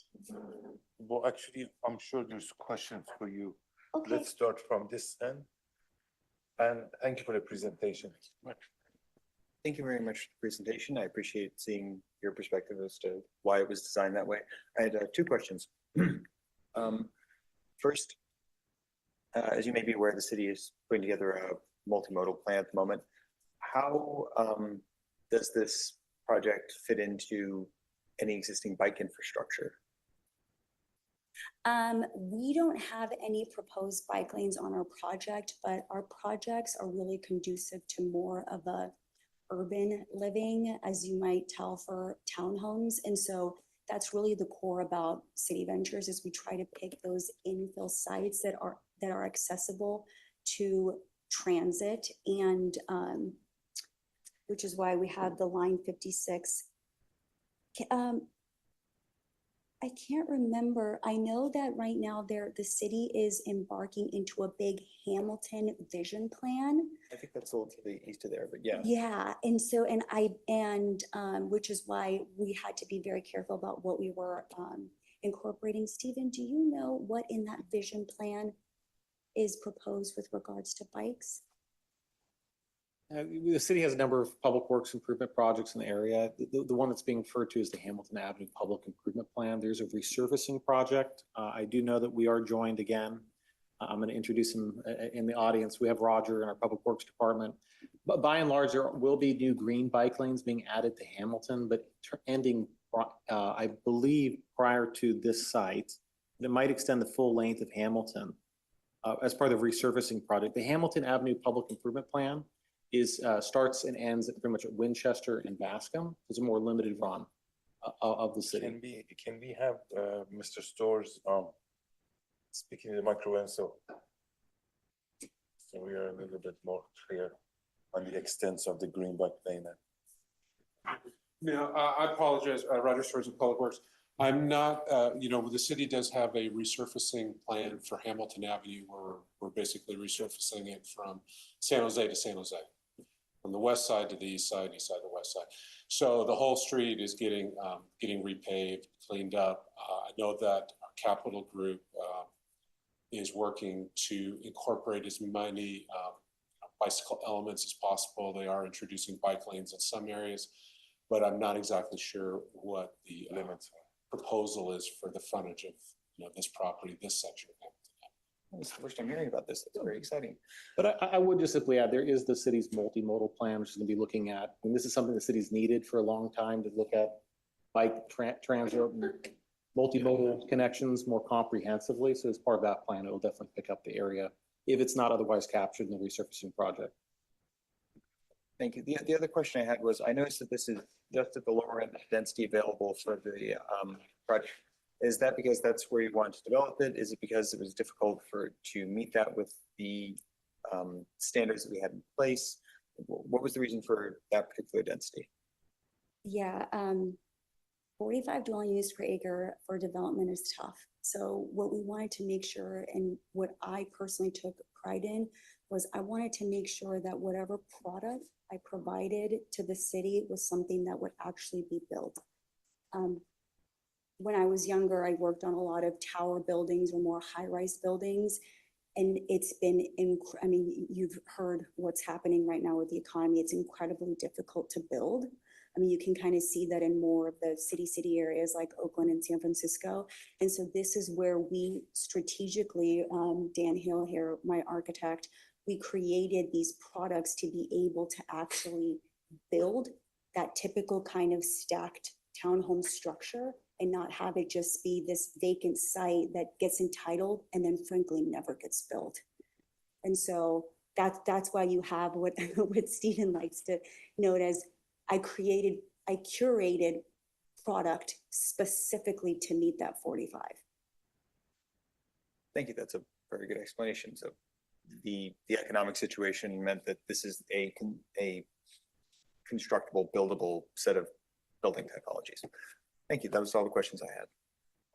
Well, actually, I'm sure there's questions for you. Okay. Let's start from this end. And thank you for the presentation. Thank you very much for the presentation. I appreciate seeing your perspective as to why it was designed that way. I had two questions. First, as you may be aware, the city is putting together a multimodal plan at the moment. How does this project fit into any existing bike infrastructure? We don't have any proposed bike lanes on our project, but our projects are really conducive to more of a urban living, as you might tell, for townhomes. And so that's really the core about City Ventures, is we try to pick those infill sites that are accessible to transit, and which is why we have the Line 56. I can't remember. I know that right now the city is embarking into a big Hamilton vision plan. I think that's a little to the east of there, but yeah. Yeah, and so, which is why we had to be very careful about what we were incorporating. Stephen, do you know what in that vision plan is proposed with regards to bikes? The city has a number of public works improvement projects in the area. The one that's being referred to is the Hamilton Avenue Public Improvement Plan. There's a resurfacing project. I do know that we are joined again. I'm going to introduce him in the audience. We have Roger in our Public Works Department. But by and large, there will be new green bike lanes being added to Hamilton, but ending, I believe, prior to this site. That might extend the full length of Hamilton. as part of the resurfacing project. The Hamilton Avenue Public Improvement Plan starts and ends at pretty much at Winchester and Bascom. It's a more limited run of the city. Can we have Mr. Storrs speaking in the microphone so we are a little bit more clear on the extents of the green bike lane? Yeah, I apologize, Roger Storrs of Public Works. I'm not, the city does have a resurfacing plan for Hamilton Avenue where we're basically resurfacing it from San Jose to San Jose, from the west side to the east side to the west side. So the whole street is getting repaved, cleaned up. I know that our capital group is working to incorporate as many bicycle elements as possible. They are introducing bike lanes in some areas, but I'm not exactly sure what the limits proposal is for the frontage of this property, this section of Hamilton. It's the first time hearing about this. It's very exciting. But I would just simply add, there is the city's multimodal plan, which is going to be looking at, and this is something the city's needed for a long time, to look at bike transit, multimodal connections more comprehensively. So as part of that plan, it will definitely pick up the area if it's not otherwise captured in the resurfacing project. Thank you. The other question I had was, I noticed that this is just at the lower end of density available for the project. Is that because that's where you want to develop it? Is it because it was difficult to meet that with the standards that we had in place? What was the reason for that particular density? Yeah, 45 dwelling units per acre for development is tough. So what we wanted to make sure, and what I personally took pride in, was I wanted to make sure that whatever product I provided to the city was something that would actually be built. When I was younger, I worked on a lot of tower buildings or more high-rise buildings. And it's been, I mean, you've heard what's happening right now with the economy. It's incredibly difficult to build. I mean, you can kind of see that in more of the city areas like Oakland and San Francisco. And so this is where we strategically, Dan Hill here, my architect, we created these products to be able to actually build that typical kind of stacked townhome structure and not have it just be this vacant site that gets entitled and then frankly never gets built. And so that's why you have what Stephen likes to note as I curated product specifically to meet that 45. Thank you. That's a very good explanation. So the economic situation meant that this is a constructible, buildable set of building typologies. Thank you. That was all the questions I had.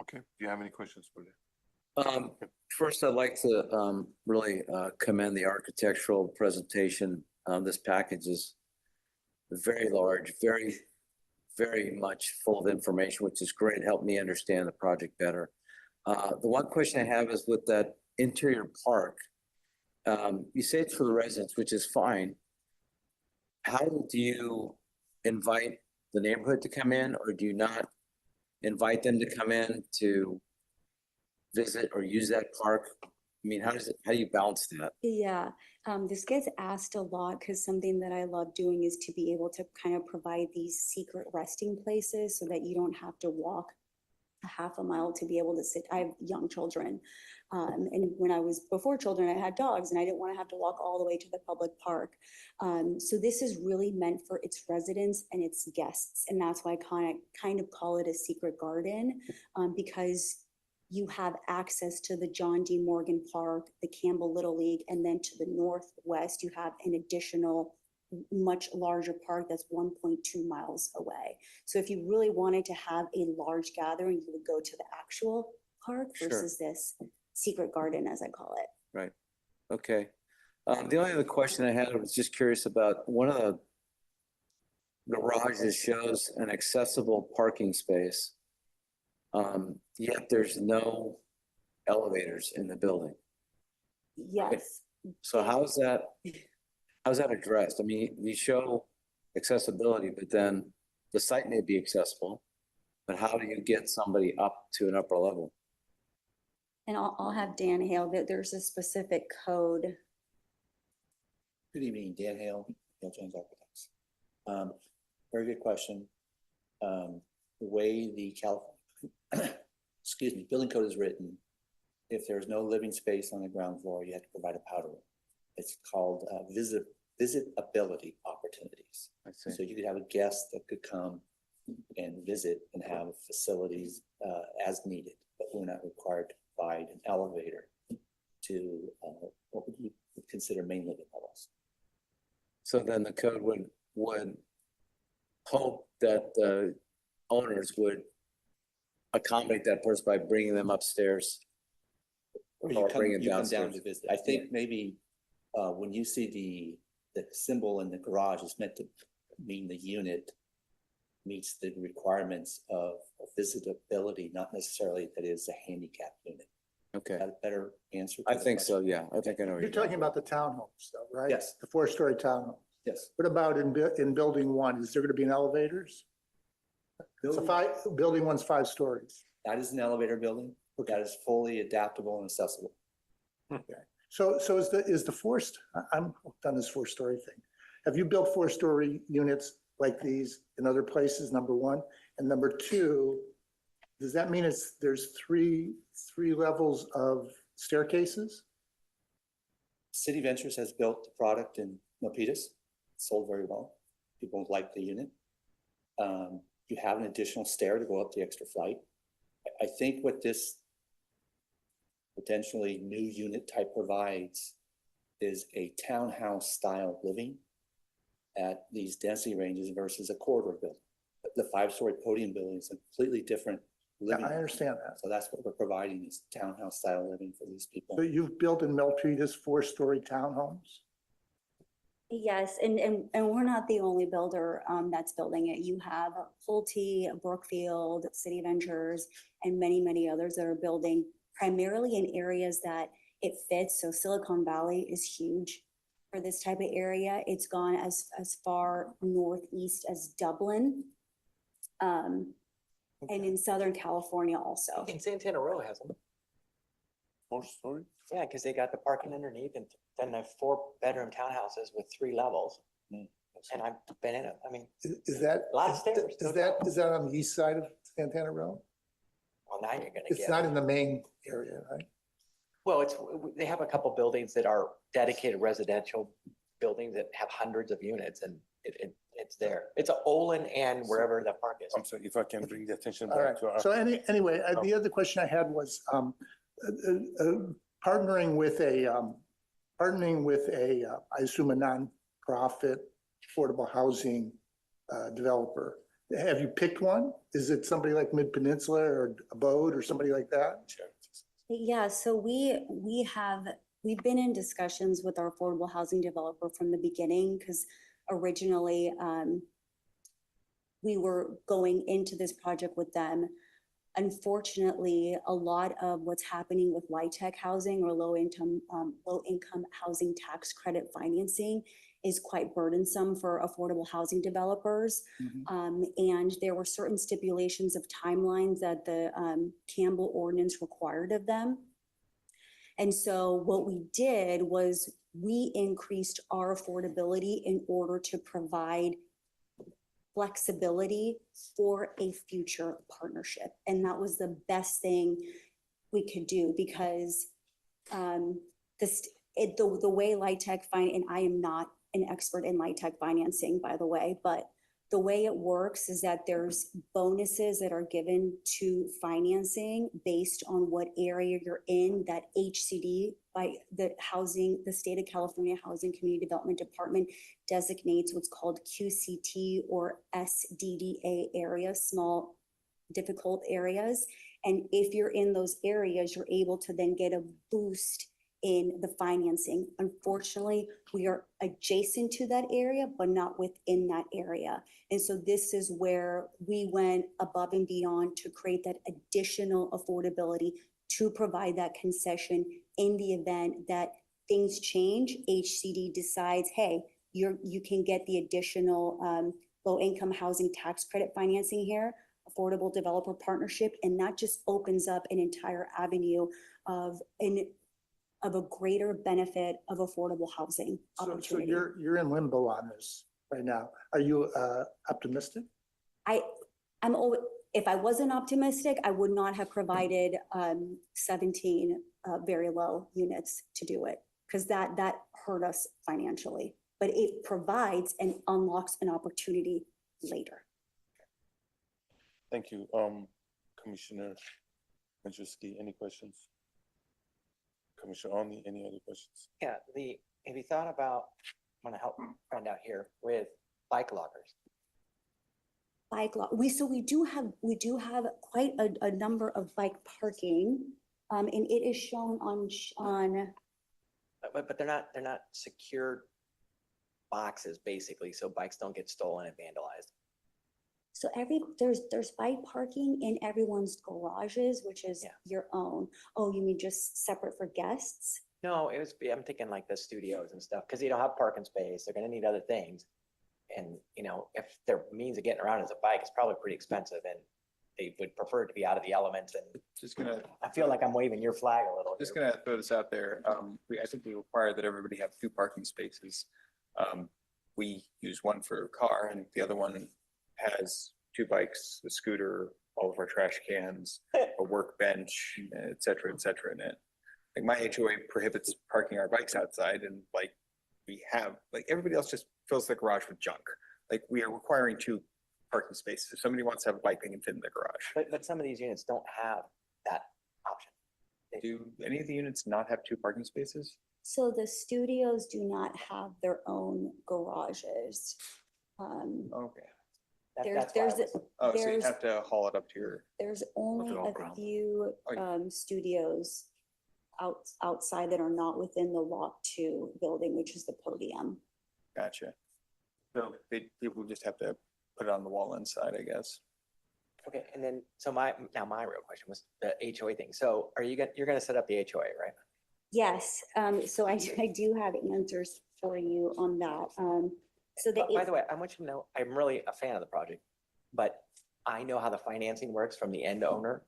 Okay. Do you have any questions for them? First, I'd like to really commend the architectural presentation. This package is very large, very, very much full of information, which is great. Helped me understand the project better. The one question I have is with that interior park, you say it's for the residents, which is fine. How do you invite the neighborhood to come in, or do you not invite them to come in to visit or use that park? I mean, how do you balance that? Yeah, this gets asked a lot because something that I love doing is to be able to kind of provide these secret resting places so that you don't have to walk a half a mile to be able to sit. I have young children. And when I was before children, I had dogs and I didn't want to have to walk all the way to the public park. So this is really meant for its residents and its guests. And that's why I kind of call it a secret garden, because you have access to the John D. Morgan Park, the Campbell Little League, and then to the northwest, you have an additional much larger park that's 1.2 miles away. So if you really wanted to have a large gathering, you would go to the actual park versus this secret garden, as I call it. Right. Okay. The only other question I had was just curious about one of the garages shows an accessible parking space, yet there's no elevators in the building. Yes. So how's that addressed? I mean, you show accessibility, but then the site may be accessible, but how do you get somebody up to an upper level? And I'll have Dan Hale, that there's a specific code. Good evening, Dan Hale, Hale Jones Architects. Very good question. The way the California, building code is written, if there's no living space on the ground floor, you have to provide a powder room. It's called visitability opportunities. I see. So you could have a guest that could come and visit and have facilities as needed, but we're not required to provide an elevator to what would you consider main living levels. So then the code would hope that the owners would accommodate that person by bringing them upstairs. Or Or bring it you come down downstairs. to visit. I think maybe when you see the symbol in the garage is meant to mean the unit meets the requirements of visitability, not necessarily that it is a handicap unit. Okay, Is that a better answer? to I the think so, question? yeah, I think I know. what You're talking about the townhomes though, right? Yes. The four-story townhomes. Yes. What about in building one? Is there going to be an elevators? So building one's 5 stories. That is an elevator building. That is fully adaptable and accessible. Okay. So is the I'm hooked on this 4-story thing. Have you built 4-story units like these in other places, number one? And number two, does that mean there's three levels of staircases? City Ventures has built the product in Milpitas, sold very well. People like the unit. You have an additional stair to go up the extra flight. I think what this potentially new unit type provides is a townhouse style living at these density ranges versus a corridor building. The 5-story podium building is a completely different Yeah, living. I understand that. So that's what we're providing is townhouse style living for these people. So you've built in Milpitas 4-story townhomes? Yes, and we're not the only builder that's building it. You have Pulte, Brookfield, City Ventures, and many, many others that are building primarily in areas that it fits. So Silicon Valley is huge for this type of area. It's gone as far northeast as Dublin. And in Southern California also. I think Santana Row has them. 4-story? Yeah, because they got the parking underneath and then the 4-bedroom townhouses with 3 levels. And I've been in it. I mean, Is that, a lot of stairs. is that on the east side of Santana Row? Well, now you're gonna It's get. not in the main area, right? Well, they have a couple buildings that are dedicated residential buildings that have hundreds of units and it's there. It's a Olin and wherever the park is. I'm sorry, if I can bring the attention All right. back to our. So anyway, the other question I had was partnering with a, I assume a nonprofit affordable housing developer. Have you picked one? Is it somebody like Mid-Peninsula or Abode or somebody like that? Yeah, so we've been in discussions with our affordable housing developer from the beginning, because originally we were going into this project with them. Unfortunately, a lot of what's happening with LIHTC housing or low income housing tax credit financing is quite burdensome for affordable housing developers. And there were certain stipulations of timelines that the Campbell ordinance required of them. And so what we did was we increased our affordability in order to provide flexibility for a future partnership. And that was the best thing we could do, because the way LIHTC and I am not an expert in LIHTC financing, by the way, but the way it works is that there's bonuses that are given to financing based on what area you're in, that HCD by the state of California Housing Community Development Department designates what's called QCT or SDDA areas, small difficult areas. And if you're in those areas, you're able to then get a boost in the financing. Unfortunately, we are adjacent to that area, but not within that area. And so this is where we went above and beyond to create that additional affordability to provide that concession in the event that things change. HCD decides, hey, you can get the additional low-income housing tax credit financing here, affordable developer partnership, and that just opens up an entire avenue of a greater benefit of affordable housing So opportunity. you're in limbo on this right now. Are you optimistic? If I wasn't optimistic, I would not have provided 17 very low units to do it, because that hurt us financially. But it provides and unlocks an opportunity later. Thank you. Commissioner Majewski, any questions? Commissioner Only, any other questions? Yeah, have you thought about, I want to help find out here with bike lockers? Bike lot, we do have quite a number of bike parking. And it is shown on, But they're not secured boxes, basically, so bikes don't get stolen and vandalized. so there's bike parking in everyone's garages, which is your own. Oh, you mean just separate for guests? No, I'm thinking like the studios and stuff, because you don't have parking space, they're gonna need other things. And, if their means of getting around is a bike, it's probably pretty expensive, and they would prefer to be out of the elements, and Just gonna, I feel like I'm waving your flag a little. just here. gonna throw this out there. I think we require that everybody have 2 parking spaces. We use one for a car and the other one has 2 bikes, a scooter, all of our trash cans, a workbench, et cetera, in it. Like my HOA prohibits parking our bikes outside, and everybody else just fills the garage with junk. Like we are requiring 2 parking spaces. If somebody wants to have a bike, they can fit in the garage. But some of these units don't have that option. Do any of the units not have 2 parking spaces? So the studios do not have their own garages. Okay. Oh, so you have to haul it up to your. There's only all a ground. few studios outside that are not within the Lot 2 building, which is the podium. Gotcha. So people just have to put it on the wall inside, I guess. Okay, and then, so my real question was the HOA thing. So you're gonna set up the HOA, right? Yes, so I do have answers for you on that. So By the way, I want you to know, I'm really a fan of the project, but I know how the financing works from the end owner,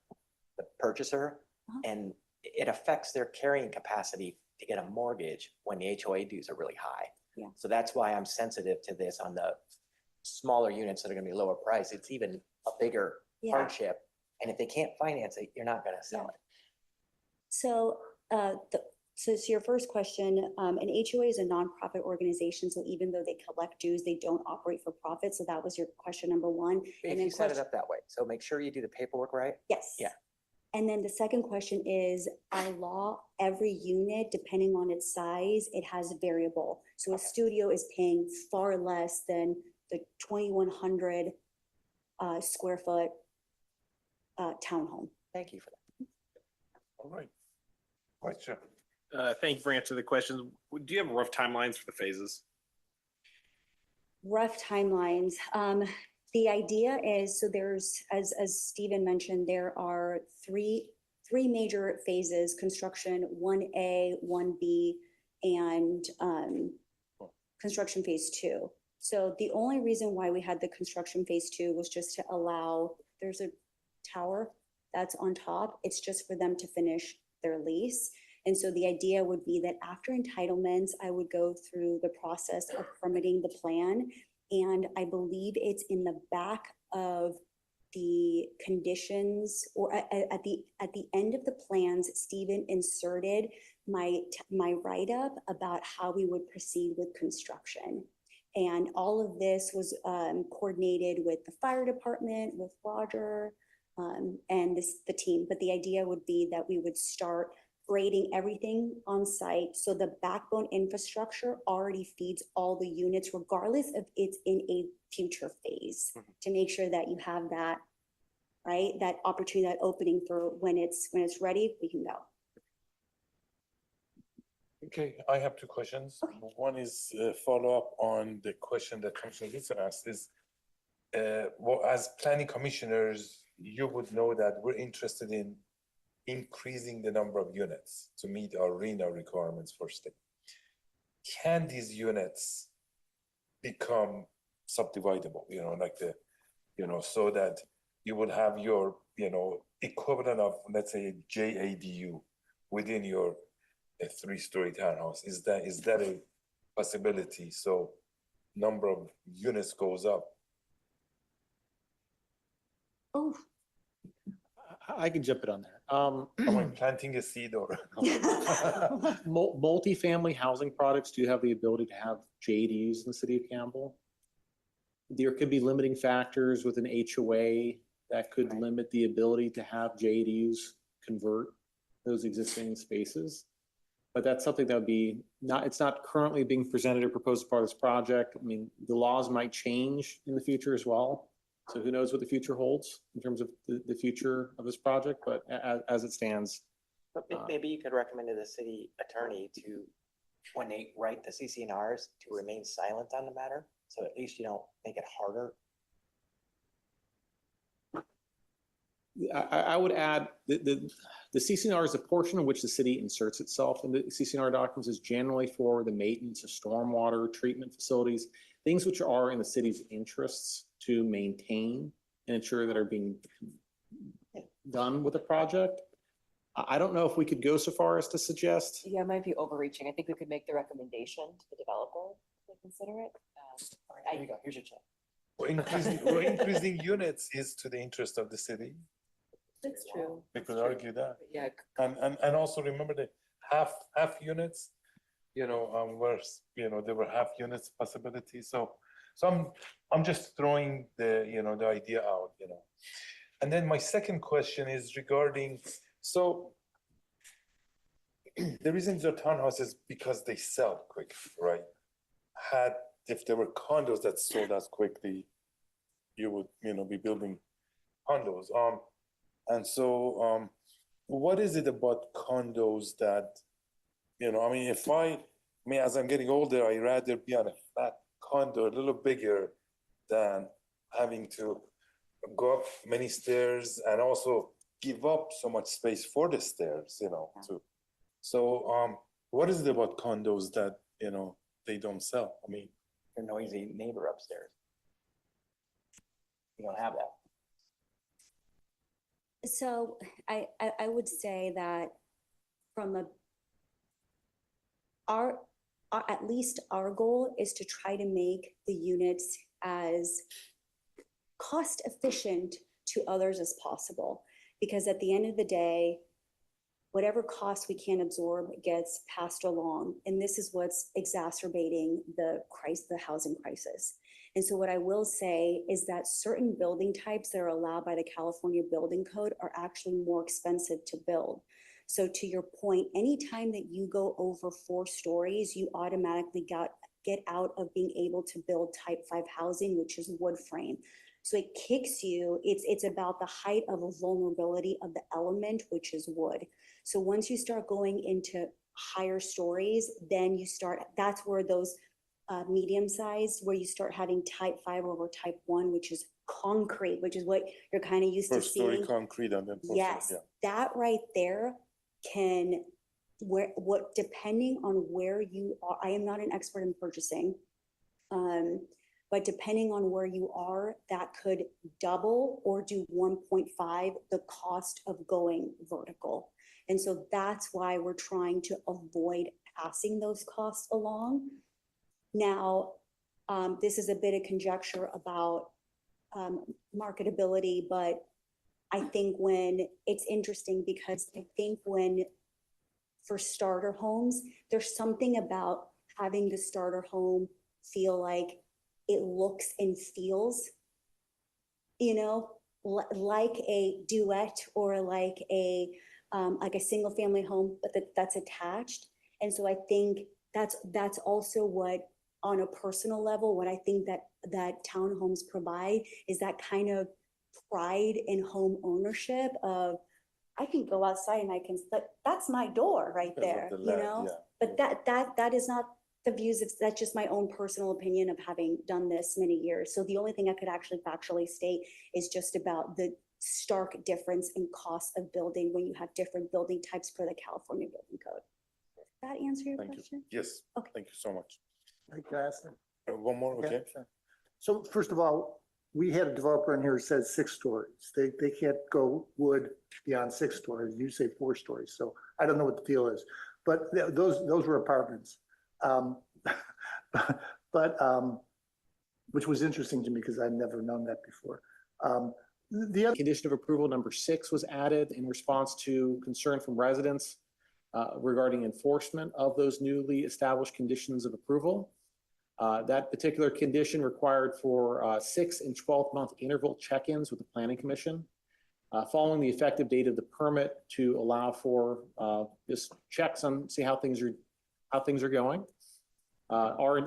the purchaser, and it affects their carrying capacity to get a mortgage when the HOA dues are really high. Yeah. So that's why I'm sensitive to this on the smaller units that are gonna be lower price. It's even a bigger hardship. And if they can't finance it, you're not gonna sell it. So, so to your first question, an HOA is a nonprofit organization. So even though they collect dues, they don't operate for profit. So that was your question number one. If you set it up that way, so make sure you do the paperwork right. Yes. Yeah. And then the second question is, by law, every unit, depending on its size, it has a variable. So a studio is paying far less than the 2,100 square foot townhome. Thank you for that. All right. Right, sure. Thank you for answering the questions. Do you have rough timelines for the phases? Rough timelines. The idea is, so there's, as Stephen mentioned, there are three major phases: construction 1A, 1B, and construction phase 2. So the only reason why we had the construction phase 2 was just to allow, there's a tower that's on top. It's just for them to finish their lease. And so the idea would be that after entitlements, I would go through the process of permitting the plan. And I believe it's in the back of the conditions, or at the end of the plans, Stephen inserted my write-up about how we would proceed with construction. And all of this was coordinated with the fire department, with Roger, and the team. But the idea would be that we would start grading everything on site. So the backbone infrastructure already feeds all the units, regardless if it's in a future phase, to make sure that you have that, right? That opportunity, that opening for when it's ready, we can go. Okay, I have 2 questions. One is follow up on the question that Commissioner Gibson asked is, well, as planning commissioners, you would know that we're interested in increasing the number of units to meet our RENA requirements for state. Can these units become subdividable, so that you would have your, equivalent of, let's say, a JADU within your 3-story townhouse? Is that a possibility? So number of units goes up. I can jump in on there. Am I planting a seed or? Multifamily housing products do have the ability to have JDUs in the city of Campbell. There could be limiting factors with an HOA that could limit the ability to have JDUs convert those existing spaces. But that's something that would be it's not currently being presented or proposed as part of this project. I mean, the laws might change in the future as well. So who knows what the future holds in terms of the future of this project, but as it stands. But maybe you could recommend to the city attorney to, when they write the CCNRs, to remain silent on the matter. So at least you don't make it harder. I would add the CCNR is a portion in which the city inserts itself in the CCNR documents is generally for the maintenance of stormwater treatment facilities, things which are in the city's interests to maintain and ensure that are being done with the project. I don't know if we could go so far as to suggest. Yeah, it might be overreaching. I think we could make the recommendation to the developer to consider it. There you go, here's your check. Well, increasing units is to the interest of the city. That's true. We could argue that. Yeah. And also remember the half units, where, there were half units possibility. So I'm just throwing the idea out, And then my second question is regarding, so the reason they're townhouses because they sell quick, right? If there were condos that sold as quickly, you would, be building condos. And so, what is it about condos that, as I'm getting older, I'd rather be on a flat condo, a little bigger than having to go up many stairs and also give up so much space for the stairs, too. So, what is it about condos that, they don't sell? Your noisy neighbor upstairs. You don't have that. So I would say that from at least our goal is to try to make the units as cost efficient to others as possible. Because at the end of the day, whatever cost we can absorb gets passed along. And this is what's exacerbating the housing crisis. And so what I will say is that certain building types that are allowed by the California Building Code are actually more expensive to build. So to your point, anytime that you go over 4 stories, you automatically get out of being able to build type 5 housing, which is wood frame. So it kicks you, it's about the height of a vulnerability of the element, which is wood. So once you start going into higher stories, then that's where those medium-sized, where you start having type 5 over type 1, which is concrete, which is what you're kind of used to seeing. First story concrete and then. Yes, that right there depending on where you are, I am not an expert in purchasing, but depending on where you are, that could double or do 1.5 the cost of going vertical. And so that's why we're trying to avoid passing those costs along. Now, this is a bit of conjecture about marketability, but I think it's interesting because I think for starter homes, there's something about having the starter home feel like it looks and feels, like a duet or like a single family home, but that's attached. And so I think that's also what, on a personal level, what I think that townhomes provide is that kind of pride in home ownership of, I can go outside and that's my door right there, But that is not the views, that's just my own personal opinion of having done this many years. So the only thing I could actually factually state is just about the stark difference in cost of building when you have different building types for the California Building Code. Does that answer your question? Yes, Okay. thank you so much. Can I ask them? One more, okay? Sure. So first of all, we had a developer in here who said 6 stories. They can't go wood beyond 6 stories. You say 4 stories. So I don't know what the deal is, but those were apartments. Which was interesting to me because I'd never known that before. The other, Condition of approval number 6 was added in response to concern from residents regarding enforcement of those newly established conditions of approval. That particular condition required for 6 and 12-month interval check-ins with the Planning Commission following the effective date of the permit to allow for just checks on, see how things are going.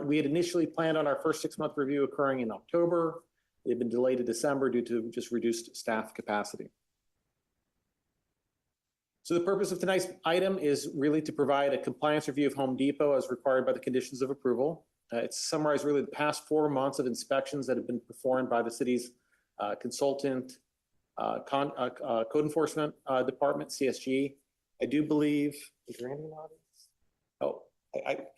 We had initially planned on our first 6-month review occurring in October. It had been delayed to December due to just reduced staff capacity. So the purpose of tonight's item is really to provide a compliance review of Home Depot as required by the conditions of approval. It's summarized really the past 4 months of inspections that have been performed by the city's consultant, code enforcement department, CSG. I do believe, is Randy in the audience? Oh,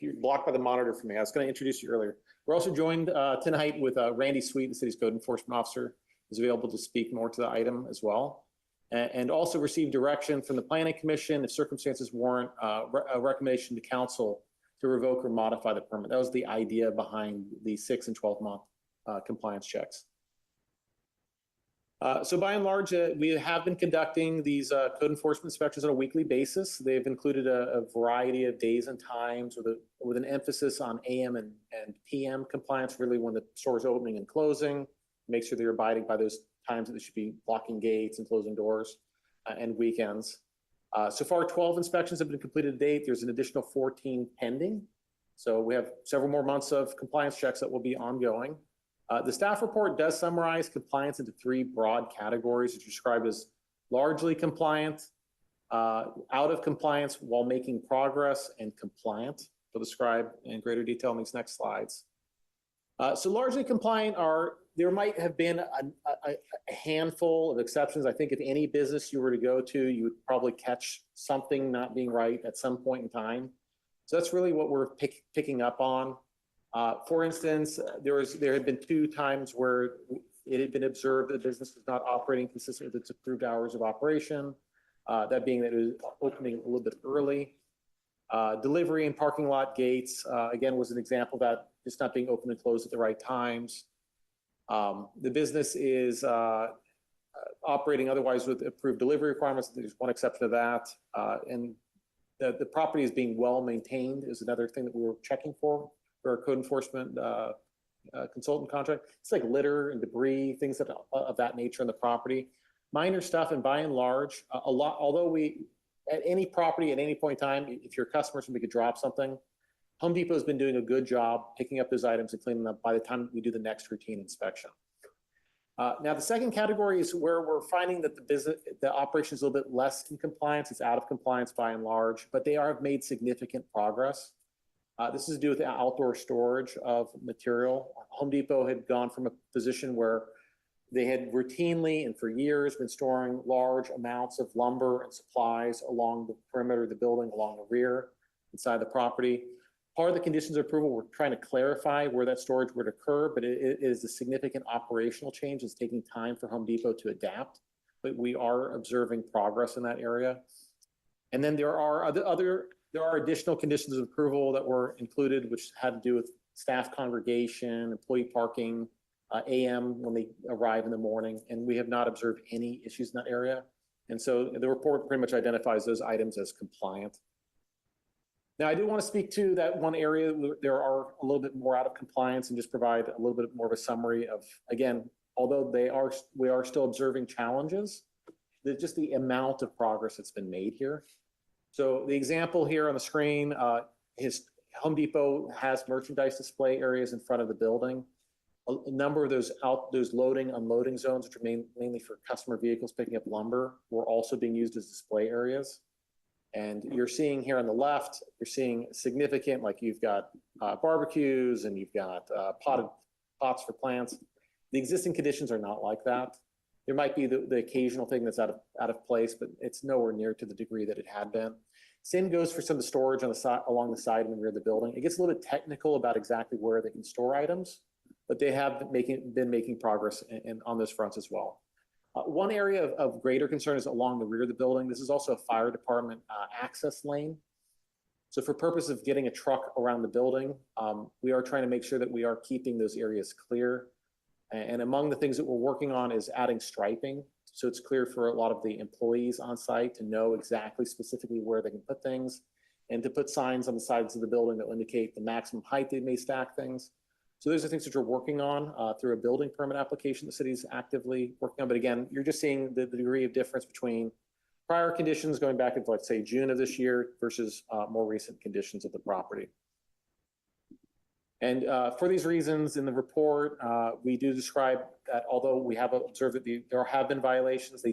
you're blocked by the monitor for me. I was going to introduce you earlier. We're also joined tonight with Randy Sweet, the city's code enforcement officer, who's available to speak more to the item as well. And also received direction from the Planning Commission, if circumstances warrant, a recommendation to council to revoke or modify the permit. That was the idea behind the 6 and 12-month compliance checks. So by and large, we have been conducting these code enforcement inspections on a weekly basis. They've included a variety of days and times with an emphasis on AM and PM compliance, really when the store is opening and closing, make sure they're abiding by those times that they should be locking gates and closing doors, and weekends. So far, 12 inspections have been completed to date. There's an additional 14 pending. So we have several more months of compliance checks that will be ongoing. The staff report does summarize compliance into 3 broad categories, which are described as largely compliant, out of compliance while making progress, and compliant. We'll describe in greater detail in these next slides. So largely compliant there might have been a handful of exceptions. I think if any business you were to go to, you would probably catch something not being right at some point in time. So that's really what we're picking up on. For instance, there had been 2 times where it had been observed that the business was not operating consistent with its approved hours of operation. That being that it was opening a little bit early. Delivery and parking lot gates, again, was an example of that just not being open and closed at the right times. The business is operating otherwise with approved delivery requirements. There's one exception to that. And the property is being well maintained is another thing that we were checking for our code enforcement consultant contract. It's like litter and debris, things of that nature on the property. Minor stuff, and by and large, although at any property at any point in time, if your customers we could drop something, Home Depot has been doing a good job picking up those items and cleaning them up by the time we do the next routine inspection. Now, the second category is where we're finding that the operation is a little bit less in compliance. It's out of compliance by and large, but they have made significant progress. This is to do with the outdoor storage of material. Home Depot had gone from a position where they had routinely and for years been storing large amounts of lumber and supplies along the perimeter of the building, along the rear, inside the property. Part of the conditions of approval, we're trying to clarify where that storage would occur, but it is a significant operational change. It's taking time for Home Depot to adapt, but we are observing progress in that area. And then there are additional conditions of approval that were included, which had to do with staff congregation, employee parking, AM when they arrive in the morning, and we have not observed any issues in that area. And so the report pretty much identifies those items as compliant. Now, I do want to speak to that one area where there are a little bit more out of compliance and just provide a little bit more of a summary of, again, although we are still observing challenges, just the amount of progress that's been made here. So the example here on the screen, Home Depot has merchandise display areas in front of the building. A number of those loading, unloading zones, which are mainly for customer vehicles picking up lumber, were also being used as display areas. And you're seeing here on the left, you're seeing significant, like you've got barbecues and you've got potted pots for plants. The existing conditions are not like that. There might be the occasional thing that's out of place, but it's nowhere near to the degree that it had been. Same goes for some of the storage on the side, along the side and the rear of the building. It gets a little bit technical about exactly where they can store items, but they have been making progress on those fronts as well. One area of greater concern is along the rear of the building. This is also a fire department access lane. So for purpose of getting a truck around the building, we are trying to make sure that we are keeping those areas clear. And among the things that we're working on is adding striping. So it's clear for a lot of the employees on site to know exactly specifically where they can put things and to put signs on the sides of the building that will indicate the maximum height they may stack things. So those are things that we're working on through a building permit application the city's actively working on. But again, you're just seeing the degree of difference between prior conditions going back into, let's say, June of this year versus more recent conditions of the property. And for these reasons, in the report, we do describe that although we have observed that there have been violations,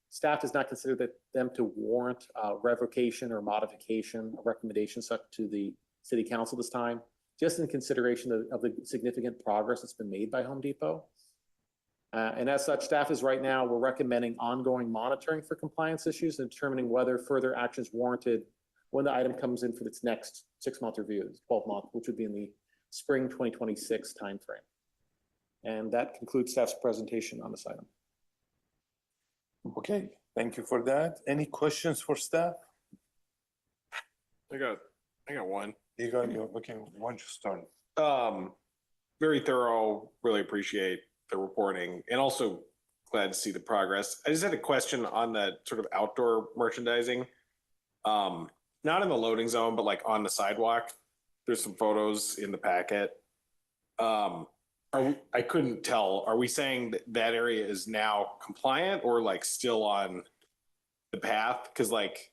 staff does not consider them to warrant revocation or modification or recommendation such to the city council this time, just in consideration of the significant progress that's been made by Home Depot. And as such, staff is right now, we're recommending ongoing monitoring for compliance issues and determining whether further action is warranted when the item comes in for its next 6-month review, 12-month, which would be in the spring 2026 timeframe. And that concludes staff's presentation on this item. Okay, thank you for that. Any questions for staff? I got one. You got your, okay, why don't you start? Very thorough, really appreciate the reporting and also glad to see the progress. I just had a question on the sort of outdoor merchandising. Not in the loading zone, but like on the sidewalk. There's some photos in the packet. I couldn't tell. Are we saying that that area is now compliant or like still on the path? Because like,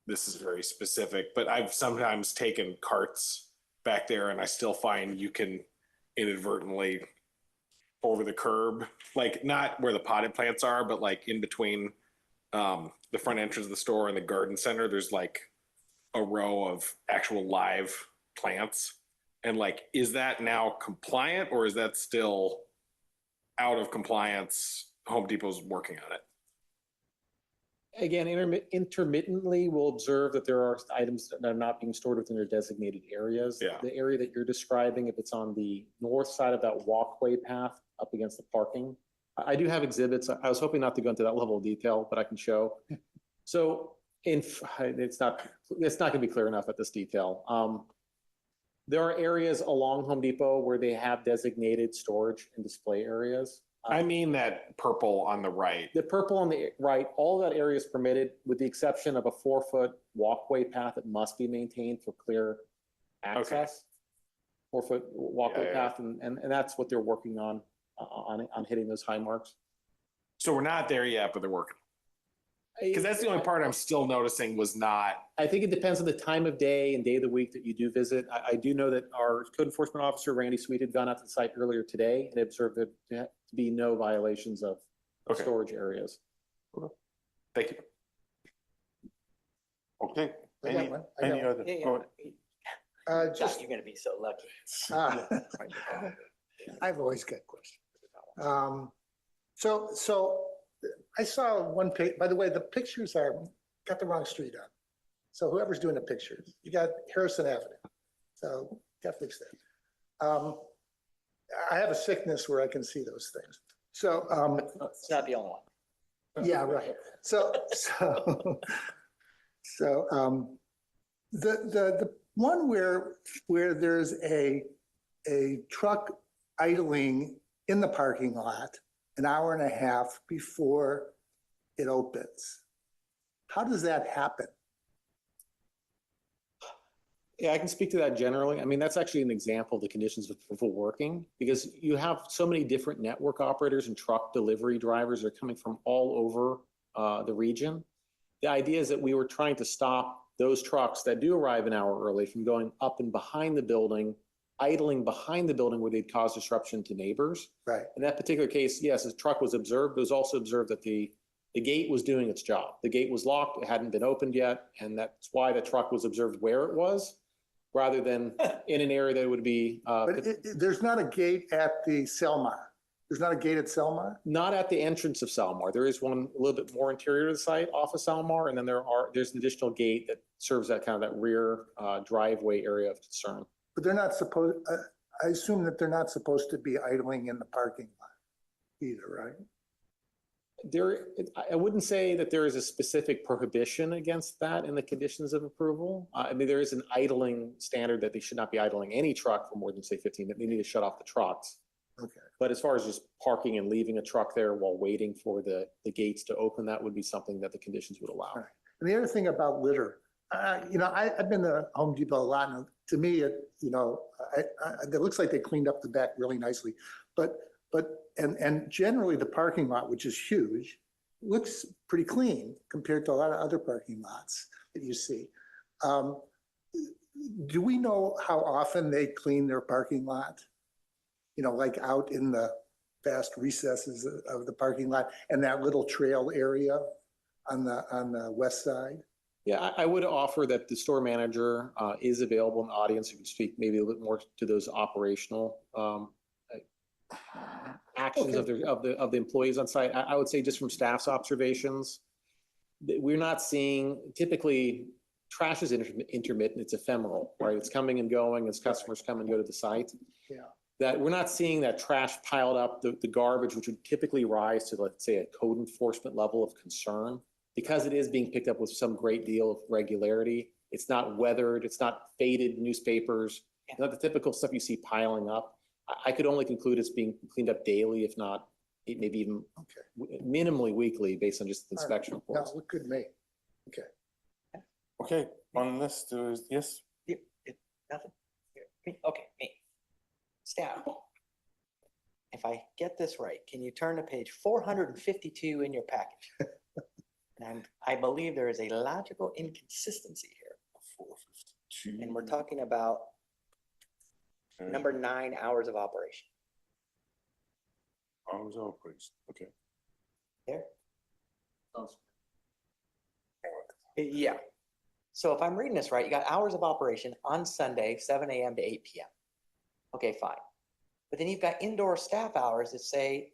this is very specific, but I've sometimes taken carts back there and I still find you can inadvertently over the curb, like not where the potted plants are, but like in between the front entrance of the store and the garden center, there's like a row of actual live plants. And like, is that now compliant or is that still out of compliance? Home Depot's working on it. Again, intermittently, we'll observe that there are items that are not being stored within their designated areas. Yeah. The area that you're describing, if it's on the north side of that walkway path up against the parking, I do have exhibits. I was hoping not to go into that level of detail, but I can show. So it's not going to be clear enough at this detail. There are areas along Home Depot where they have designated storage and display areas. I mean that purple on the right. The purple on the right, all that area is permitted with the exception of a 4-foot walkway path that must be maintained for clear access. 4-foot walkway path, and that's what they're working on hitting those high marks. So we're not there yet, but they're working. Because that's the only part I'm still noticing was not. I think it depends on the time of day and day of the week that you do visit. I do know that our code enforcement officer, Randy Sweet, had gone out to the site earlier today and observed that there to be no violations of storage areas. Thank you. Okay. I got one. Any other? Go ahead. You're gonna be so lucky. I've always got questions. So I saw one page, by the way, the pictures got the wrong street on. So whoever's doing the pictures, you got Harrison Avenue. So got to fix that. I have a sickness where I can see those things. So It's not the only one. yeah, right. So the one where there's a truck idling in the parking lot an hour and a half before it opens. How does that happen? Yeah, I can speak to that generally. I mean, that's actually an example of the conditions of approval working because you have so many different network operators and truck delivery drivers that are coming from all over the region. The idea is that we were trying to stop those trucks that do arrive an hour early from going up and behind the building, idling behind the building where they'd cause disruption to neighbors. Right. In that particular case, yes, the truck was observed. It was also observed that the gate was doing its job. The gate was locked. It hadn't been opened yet. And that's why the truck was observed where it was rather than in an area that would be. But there's not a gate at the Selmar. There's not a gate at Selmar? Not at the entrance of Salmar. There is one a little bit more interior to the site off of Salmar. And then there's an additional gate that serves that kind of that rear driveway area of concern. But they're not supposed, I assume that they're not supposed to be idling in the parking lot either, right? I wouldn't say that there is a specific prohibition against that in the conditions of approval. I mean, there is an idling standard that they should not be idling any truck for more than say 15 minutes. They need to shut off the trucks. Okay. But as far as just parking and leaving a truck there while waiting for the gates to open, that would be something that the conditions would allow. Right. And the other thing about litter, I've been to Home Depot a lot, and to me, it looks like they cleaned up the back really nicely. But generally the parking lot, which is huge, looks pretty clean compared to a lot of other parking lots that you see. Do we know how often they clean their parking lot? Like out in the vast recesses of the parking lot and that little trail area on the west side? Yeah, I would offer that the store manager is available in the audience who can speak maybe a little bit more to those operational actions of the employees on site. I would say just from staff's observations, we're not seeing, typically trash is intermittent, it's ephemeral, right? It's coming and going as customers come and go to the site. Yeah. That we're not seeing that trash piled up, the garbage, which would typically rise to, let's say, a code enforcement level of concern. Because it is being picked up with some great deal of regularity, it's not weathered, it's not faded newspapers, not the typical stuff you see piling up. I could only conclude it's being cleaned up daily, if not maybe even minimally weekly, based on just the inspection reports. No, look good to me. Okay. Okay, unless there is, yes? Nothing. Okay, me. Staff. If I get this right, can you turn to page 452 in your package? And I believe there is a logical inconsistency here. 452. And we're talking about number 9, hours of operation. Hours of operation, okay. There? Yeah. So if I'm reading this right, you got hours of operation on Sunday, 7 a.m. to 8 p.m. Okay, fine. But then you've got indoor staff hours that say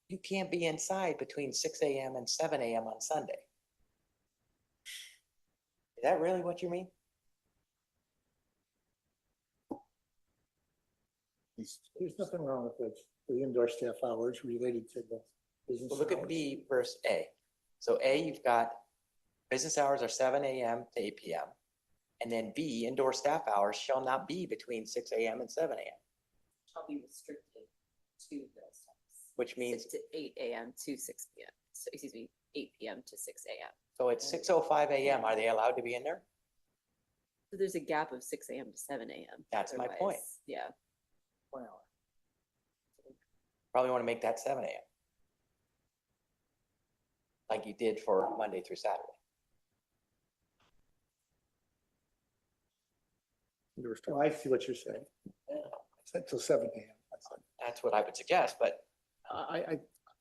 you can't be inside between 6 a.m. and 7 a.m. on Sunday. Is that really what you mean? There's nothing wrong with the indoor staff hours related to the business. Well, look at hours. B verse A. So A, you've got business hours are 7 a.m. to 8 p.m. And then B, indoor staff hours shall not be between 6 a.m. and 7 a.m. Shall be restricted to those times. Which means, 6 to 8 a.m. to 6 p.m. So, excuse me, 8 p.m. to 6 a.m. so at 6:05 a.m., are they allowed to be in there? So there's a gap of 6 a.m. to 7 a.m. That's my point. Otherwise, Yeah. Probably want to make that 7 a.m. Like you did for Monday through Saturday. Oh, I see what you're saying. Until 7 a.m. That's what I would suggest, but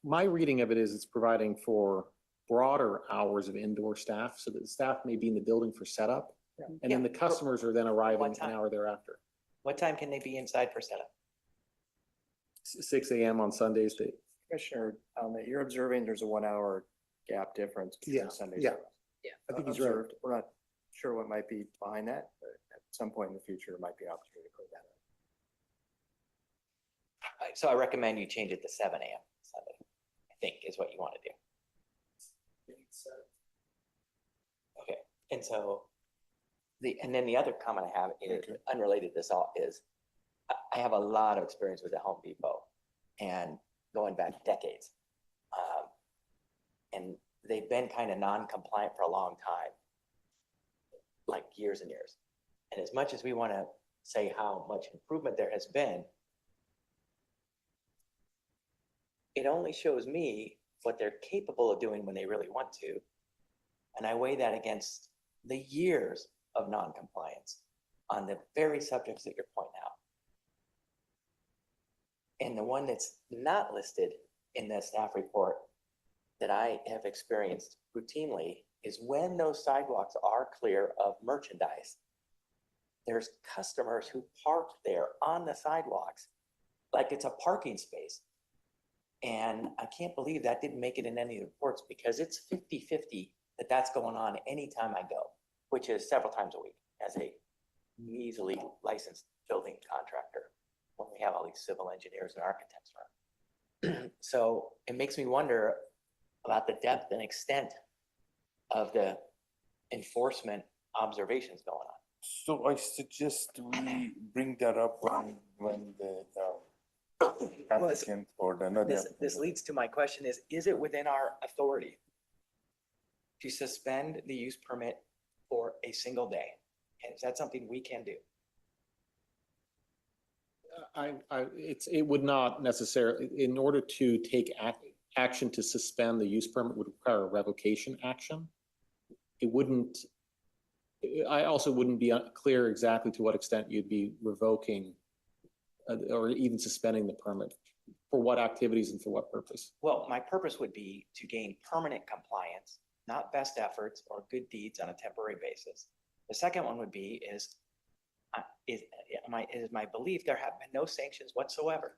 My reading of it is it's providing for broader hours of indoor staff, so that the staff may be in the building for setup. And then the customers are then arriving an hour thereafter. what time can they be inside for setup? 6 a.m. on Sundays to Commissioner, you're observing there's a 1 hour gap difference Yeah, between Sundays. yeah. and Sundays. Yeah. I think he's right. Observed. We're not sure what might be behind that, but at some point in the future, there might be an opportunity to clear that up. So I recommend you change it to 7 a.m. Sunday, I think is what you want to do. Okay, and so and then the other comment I have is unrelated to this all is I have a lot of experience with the Home Depot and going back decades. And they've been kind of non-compliant for a long time, like years and years. And as much as we want to say how much improvement there has been, it only shows me what they're capable of doing when they really want to. And I weigh that against the years of non-compliance on the very subjects that you're pointing out. And the one that's not listed in the staff report that I have experienced routinely is when those sidewalks are clear of merchandise, there's customers who park there on the sidewalks like it's a parking space. And I can't believe that didn't make it in any of the reports because it's 50-50 that that's going on anytime I go, which is several times a week as a measly licensed building contractor when we have all these civil engineers and architects around. So it makes me wonder about the depth and extent of the enforcement observations going on. So I suggest we bring that up when the applicant or the not the This applicant. leads to my question is it within our authority to suspend the use permit for a single day? Is that something we can do? It would not necessarily, in order to take action to suspend the use permit would require a revocation action. It wouldn't, I also wouldn't be clear exactly to what extent you'd be revoking or even suspending the permit, for what activities and for what purpose. Well, my purpose would be to gain permanent compliance, not best efforts or good deeds on a temporary basis. The second one would be is my belief there have been no sanctions whatsoever.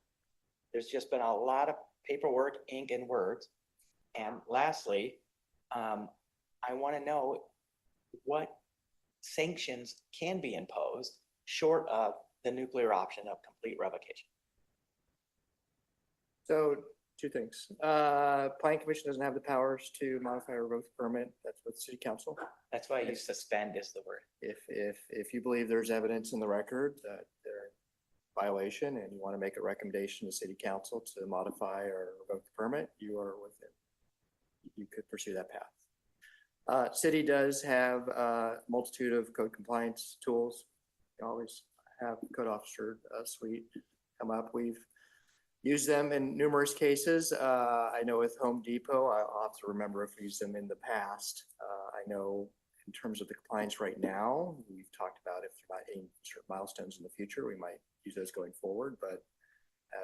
There's just been a lot of paperwork, ink, and words. And lastly, I want to know what sanctions can be imposed short of the nuclear option of complete revocation. So two things. Planning Commission doesn't have the powers to modify or revoke the permit. That's with City Council. That's why I use suspend is the word. If you believe there's evidence in the record that they're in violation and you want to make a recommendation to City Council to modify or revoke the permit, you are within. You could pursue that path. City does have a multitude of code compliance tools. You always have code officer suite come up. We've used them in numerous cases. I know with Home Depot, I'll have to remember if we used them in the past. I know in terms of the compliance right now, we've talked about if there might be certain milestones in the future, we might use those going forward. But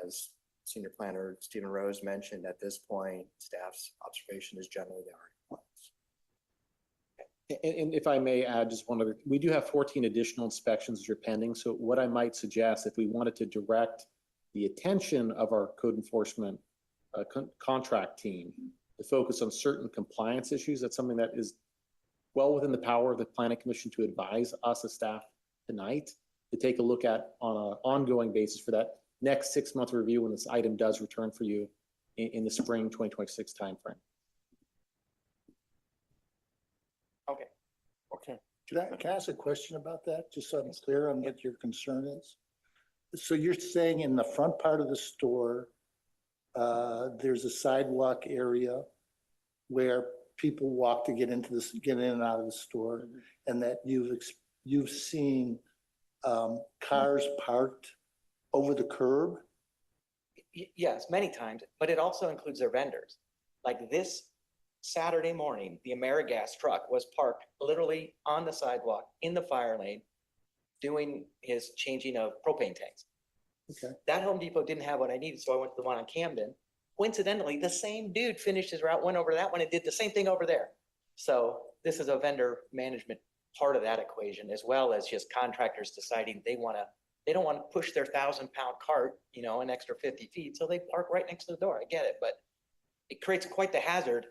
as Senior Planner Stephen Rose mentioned, at this point, staff's observation is generally they are in compliance. And if I may add just one other, we do have 14 additional inspections that are pending. So what I might suggest, if we wanted to direct the attention of our code enforcement contract team to focus on certain compliance issues, that's something that is well within the power of the Planning Commission to advise us as staff tonight to take a look at on an ongoing basis for that next 6-month review when this item does return for you in the spring 2026 timeframe. Okay. Okay. Can I ask a question about that, just so I'm clear on what your concern is? So you're saying in the front part of the store, there's a sidewalk area where people walk to get in and out of the store, and that you've seen cars parked over the curb? Yes, many times, but it also includes their vendors. Like this Saturday morning, the AmeriGas truck was parked literally on the sidewalk in the fire lane doing his changing of propane tanks. Okay. That Home Depot didn't have what I needed, so I went to the one on Camden. Coincidentally, the same dude finished his route, went over that one and did the same thing over there. So this is a vendor management part of that equation, as well as just contractors deciding they don't want to push their 1,000-pound cart, an extra 50 feet. So they park right next to the door. I get it, but it creates quite the hazard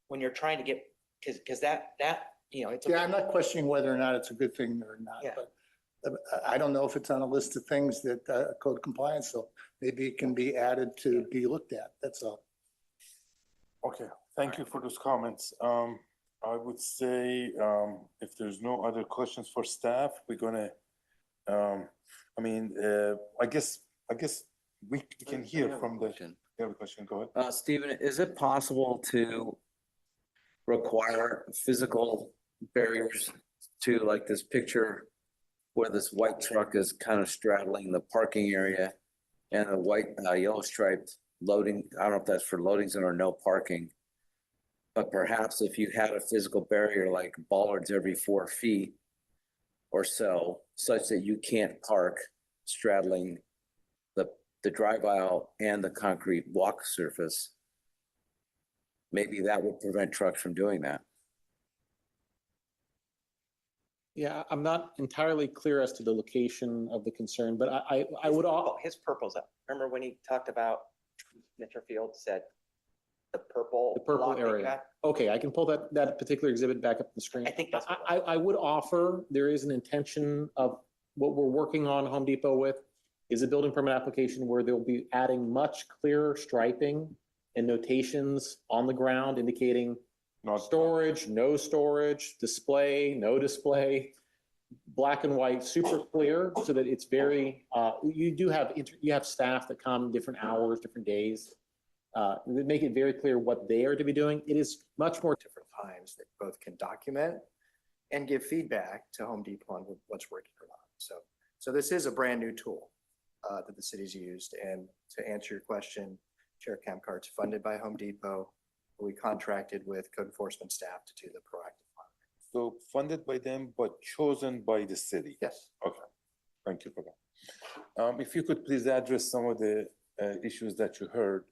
when you're trying to get, because that, it's. Yeah, I'm not questioning whether or not it's a good thing or not, Yeah. but I don't know if it's on a list of things that code compliance, so maybe it can be added to be looked at. That's all. Okay, thank you for those comments. I would say, if there's no other questions for staff, we're gonna, I guess we can hear from the, you have a question, go ahead. Stephen, is it possible to require physical barriers to, like this picture where this white truck is kind of straddling the parking area and a white, yellow striped loading, I don't know if that's for loading zone or no parking. But perhaps if you had a physical barrier like bollards every 4 feet or so, such that you can't park straddling the drive aisle and the concrete walk surface, maybe that would prevent trucks from doing that. Yeah, I'm not entirely clear as to the location of the concern, but I would. His purple's up. Remember when he talked about, Mr. Field said the purple block that you area. got? Okay, I can pull that particular exhibit back up on the screen. I think that's what I would offer, there is an intention of what we're working on Home Depot with is a building permit application where they'll be adding much clearer striping and notations on the ground indicating storage, no storage, display, no display. black and white, super clear, so that it's very, you do have, you have staff that come different hours, different days. That make it very clear what they are to be doing. It is much more different times that both can document and give feedback to Home Depot on what's working or not. So this is a brand new tool that the city's used. And to answer your question, Chair Camcart's funded by Home Depot. We contracted with code enforcement staff to do the proactive monitoring. So funded by them, but chosen by the city? Yes. Okay, thank you for that. If you could please address some of the issues that you heard,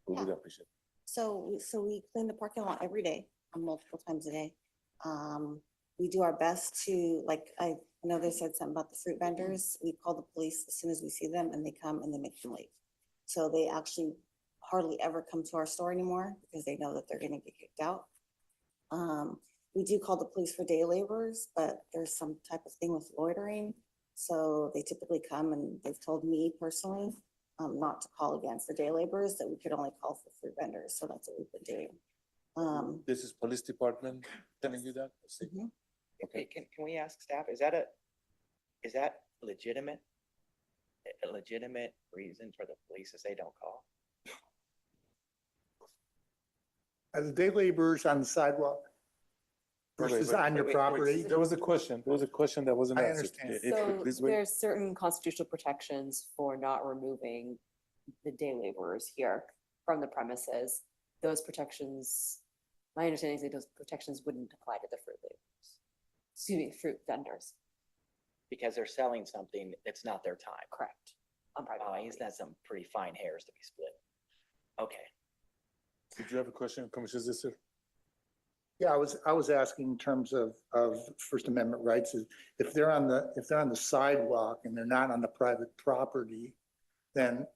we would appreciate it. So we clean the parking lot every day, multiple times a day. We do our best to, like, I know they said something about the fruit vendors. We call the police as soon as we see them and they come and they make them leave. So they actually hardly ever come to our store anymore because they know that they're gonna get kicked out. We do call the police for day laborers, but there's some type of thing with loitering. So they typically come and they've told me personally, not to call again for day laborers, that we could only call for fruit vendors. So that's what we've been doing. This is police department telling you that? I see. Okay, can we ask staff, is that a legitimate reason for the police to say don't call? Are the day laborers on the sidewalk versus on your property? There was a question that wasn't I answered. understand. If you So please wait. there's certain constitutional protections for not removing the day laborers here from the premises. Those protections, my understanding is that those protections wouldn't apply to the fruit laborers. Excuse me, fruit vendors. Because they're selling something that's not their time. Correct. On private Oh, he's got some pretty fine hairs to be split. Okay. Did you have a question, Commissioner Zisser? Yeah, I was asking in terms of First Amendment rights, is if they're on the sidewalk and they're not on the private property, then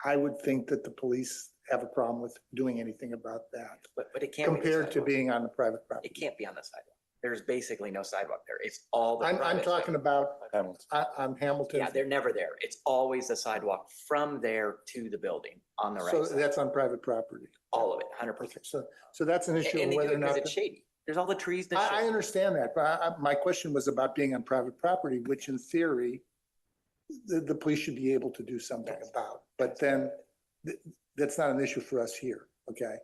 I would think that the police have a problem with doing anything about that. But it can't be the Compared to sidewalk. being on the private property. It can't be on the sidewalk. There's basically no sidewalk there. It's all the. I'm private talking about, Hamilton. on Hamilton. Yeah, they're never there. It's always the sidewalk from there to the building on the right So side. that's on private property. All of it, 100%. Okay, so that's an issue of whether or not. It's shady. There's all the trees that. I shade. understand that, but my question was about being on private property, which in theory, the police should be able to do something about. But then that's not an issue for us here, okay?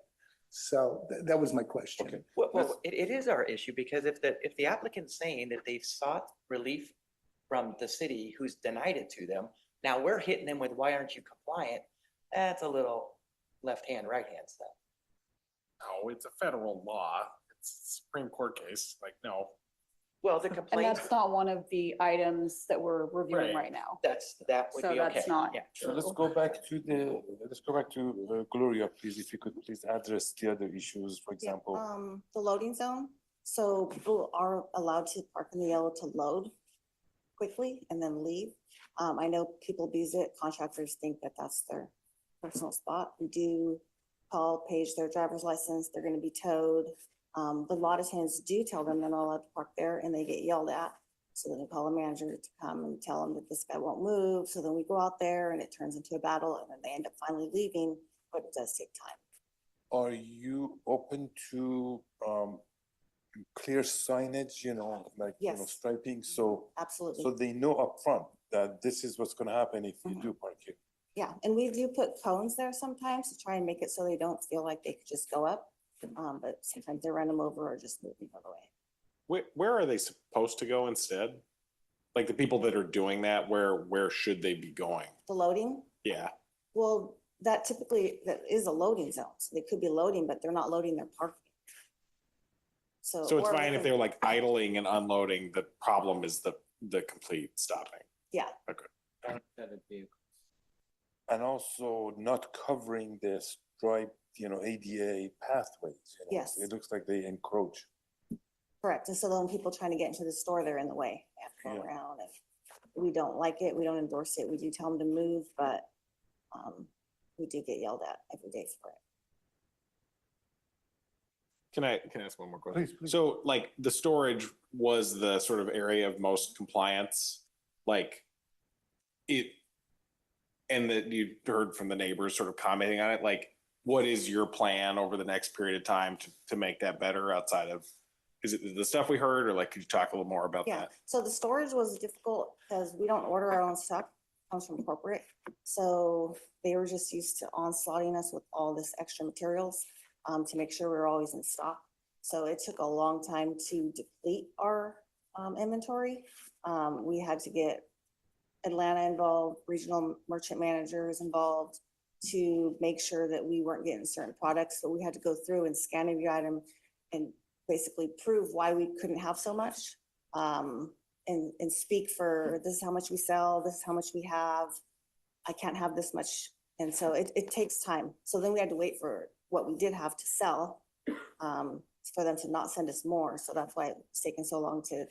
So that was my question. Okay. Well, it is our issue because if the applicant's saying that they've sought relief from the city who's denied it to them, now we're hitting them with, why aren't you compliant? That's a little left hand, right hand stuff. No, it's a federal law. It's a Supreme Court case. Like, no. Well, the And complaint, that's not one of the items that we're reviewing right now. that would So be okay. that's not. Yeah. So let's go back to Gloria, please, if you could please address the other issues, for example. The loading zone. So people are allowed to park in the yellow to load quickly and then leave. I know people abuse it. Contractors think that that's their personal spot. We do call, page their driver's license. They're gonna be towed. The lot attendants do tell them they're not allowed to park there and they get yelled at. So then they call a manager to come and tell them that this guy won't move. So then we go out there and it turns into a battle and then they end up finally leaving, but it does take time. Are you open to clear signage, like, Yes. striping, so Absolutely. they know upfront that this is what's gonna happen if you do park here? Yeah, and we do put cones there sometimes to try and make it so they don't feel like they could just go up. But sometimes they run them over or just move them out of the way. Where are they supposed to go instead? Like the people that are doing that, where should they be going? The loading, Yeah. well, that is a loading zone. So they could be loading, but they're not loading their parking. So it's or fine if they're like idling and unloading. The problem is the complete stopping. Yeah. Okay. And also not covering the striped, ADA pathways. Yes. It looks like they encroach. Correct. And so then when people trying to get into the store, they're in the way. They have to go Yeah. around. If we don't like it, we don't endorse it. We do tell them to move, but we do get yelled at every day for it. Can I ask one more question? Please. So like the storage was the sort of area of most compliance, like it, and that you heard from the neighbors sort of commenting on it, like what is your plan over the next period of time to make that better outside of is it the stuff we heard, or like, could you talk a little more about Yeah, that? so the storage was difficult because we don't order our own stuff, comes from corporate. So they were just used to onslaughting us with all this extra materials to make sure we were always in stock. So it took a long time to deplete our inventory. We had to get Atlanta involved, regional merchant managers involved to make sure that we weren't getting certain products. So we had to go through and scan every item and basically prove why we couldn't have so much. And speak for, this is how much we sell, this is how much we have. I can't have this much. And so it takes time. So then we had to wait for what we did have to sell for them to not send us more. So that's why it's taken so long to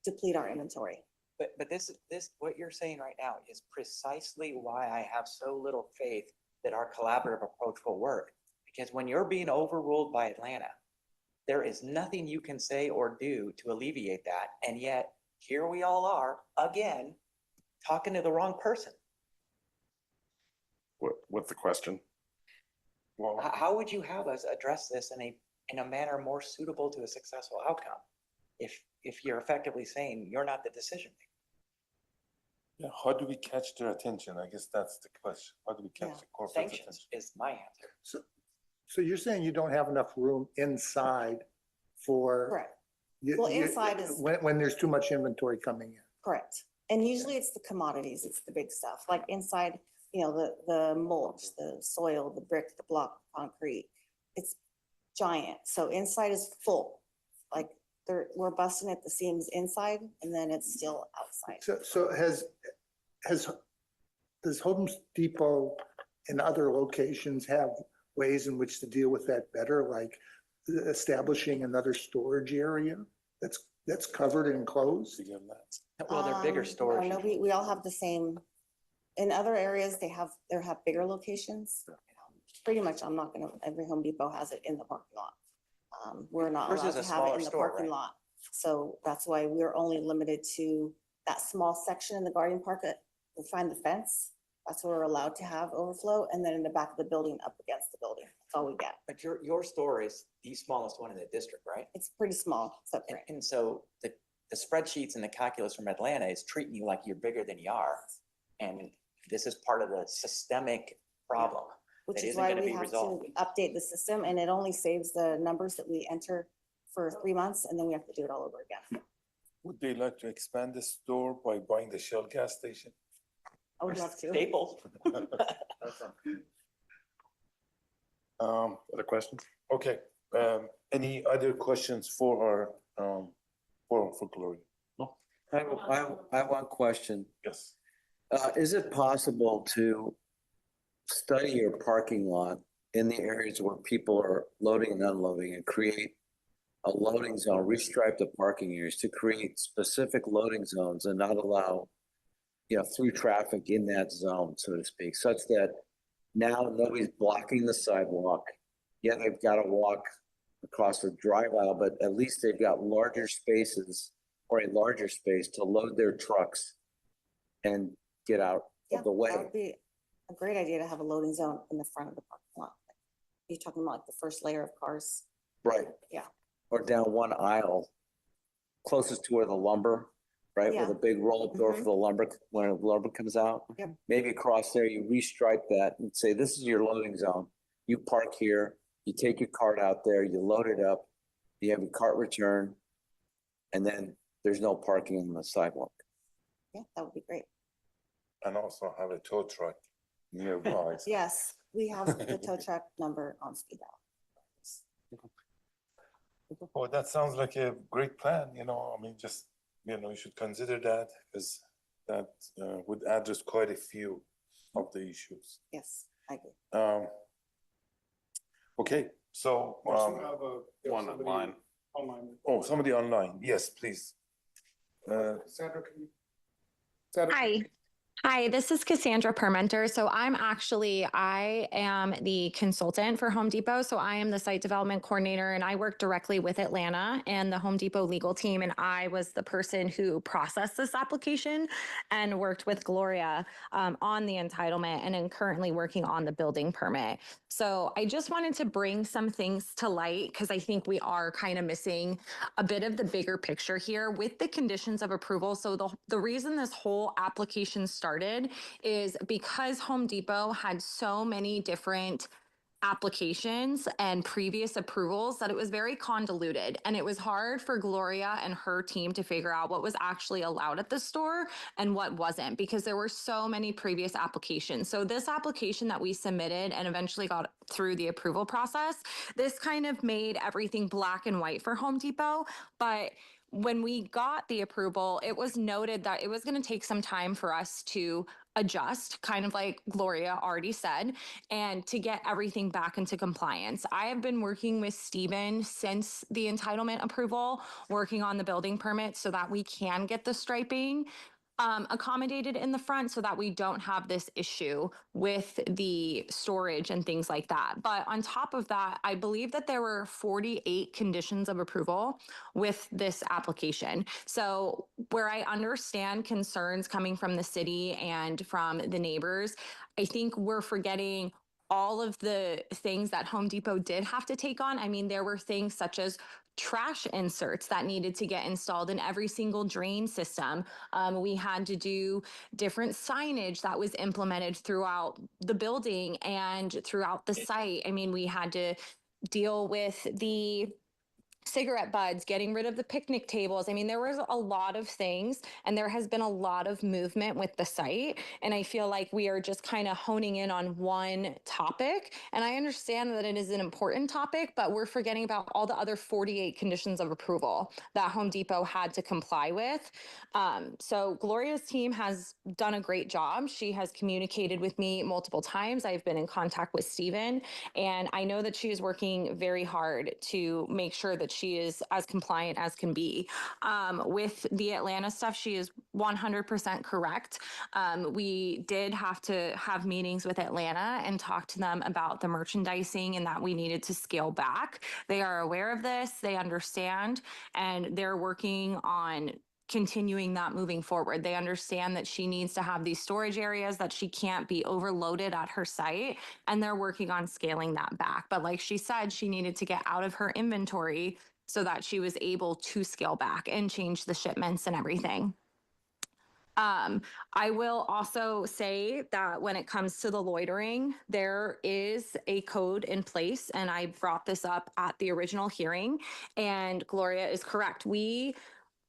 deplete our inventory. But this, what you're saying right now is precisely why I have so little faith that our collaborative approach will work. Because when you're being overruled by Atlanta, there is nothing you can say or do to alleviate that. And yet, here we all are, again, talking to the wrong person. What's the question? Well, How would you have us address this in a manner more suitable to a successful outcome? If you're effectively saying you're not the decision maker. yeah, how do we catch their attention? I guess that's the question. How do we catch the corporate attention? Sanctions is my answer. So you're saying you don't have enough room inside for? Correct. you- Well, you- inside is- When there's too much inventory coming in. Correct. And usually it's the commodities, it's the big stuff, like inside, you know, the mulch, the soil, the brick, the block, concrete. It's giant. So inside is full. Like we're busting at the seams inside and then it's still outside. So does Home Depot and other locations have ways in which to deal with that better, like establishing another storage area that's covered and enclosed? Well, they're bigger storage. No, we all have the same, in other areas, they have bigger locations. Pretty much, every Home Depot has it in the parking lot. We're not Yours allowed is a to have it smaller in the store, parking right? lot. So that's why we're only limited to that small section in the Guardian Park that we find the fence. That's where we're allowed to have overflow. And then in the back of the building, up against the building, that's all we get. But your store is the smallest one in the district, right? It's pretty small footprint. And so the spreadsheets and the calculus from Atlanta is treating you like you're bigger than you are. And this is part of the systemic problem Which that is isn't why gonna we be have resolved. to update the system, and it only saves the numbers that we enter for 3 months, and then we have to do it all over again. Would they like to expand the store by buying the Shell gas station? I would love to. Staples. Other questions? Okay, any other questions for our, for Gloria? I have one question. Yes. Is it possible to study your parking lot in the areas where people are loading and unloading and create a loading zone, restripe the parking areas to create specific loading zones and not allow, through traffic in that zone, so to speak, such that now nobody's blocking the sidewalk. Yeah, they've got to walk across the drive aisle, but at least they've got larger spaces or a larger space to load their trucks and get out Yeah, of the way. that would be a great idea to have a loading zone in the front of the parking lot. You're talking about like the first layer of cars. Right. Yeah. Or down one aisle, closest to where the lumber, right, Yeah. with a big roll-up door for the lumber, when the lumber comes out. Yep. Maybe across there, you restripe that and say, this is your loading zone. You park here, you take your cart out there, you load it up, you have your cart return, and then there's no parking on the sidewalk. Yeah, that would be great. And also have a tow truck nearby. Yes, we have the tow truck number on speed dial. Oh, that sounds like a great plan, I mean, just, you should consider that because that would address quite a few of the issues. Yes, I agree. Okay, so, One online. oh, somebody online, yes, please. Sandra, can you? Sandra, Hi, Hi, this is Cassandra Permenter. So I am the consultant for Home Depot. So I am the site development coordinator and I work directly with Atlanta and the Home Depot legal team. And I was the person who processed this application and worked with Gloria on the entitlement and am currently working on the building permit. So I just wanted to bring some things to light because I think we are kind of missing a bit of the bigger picture here with the conditions of approval. So the reason this whole application started is because Home Depot had so many different applications and previous approvals that it was very convoluted and it was hard for Gloria and her team to figure out what was actually allowed at the store and what wasn't because there were so many previous applications. So this application that we submitted and eventually got through the approval process, this kind of made everything black and white for Home Depot, but when we got the approval, it was noted that it was going to take some time for us to adjust, kind of like Gloria already said, and to get everything back into compliance. I have been working with Stephen since the entitlement approval, working on the building permit so that we can get the striping accommodated in the front so that we don't have this issue with the storage and things like that. But on top of that, I believe that there were 48 conditions of approval with this application. So where I understand concerns coming from the city and from the neighbors, I think we're forgetting all of the things that Home Depot did have to take on. I mean, there were things such as trash inserts that needed to get installed in every single drain system. We had to do different signage that was implemented throughout the building and throughout the site. I mean, we had to deal with the cigarette butts, getting rid of the picnic tables. I mean, there was a lot of things and there has been a lot of movement with the site. And I feel like we are just kind of honing in on one topic. And I understand that it is an important topic, but we're forgetting about all the other 48 conditions of approval that Home Depot had to comply with. So Gloria's team has done a great job. She has communicated with me multiple times. I've been in contact with Stephen, and I know that she is working very hard to make sure that she is as compliant as can be. With the Atlanta stuff, she is 100% correct. We did have to have meetings with Atlanta and talk to them about the merchandising and that we needed to scale back. They are aware of this, they understand, and they're working on continuing that moving forward. They understand that she needs to have these storage areas, that she can't be overloaded at her site, and they're working on scaling that back. But like she said, she needed to get out of her inventory so that she was able to scale back and change the shipments and everything. I will also say that when it comes to the loitering, there is a code in place, and I brought this up at the original hearing, and Gloria is correct.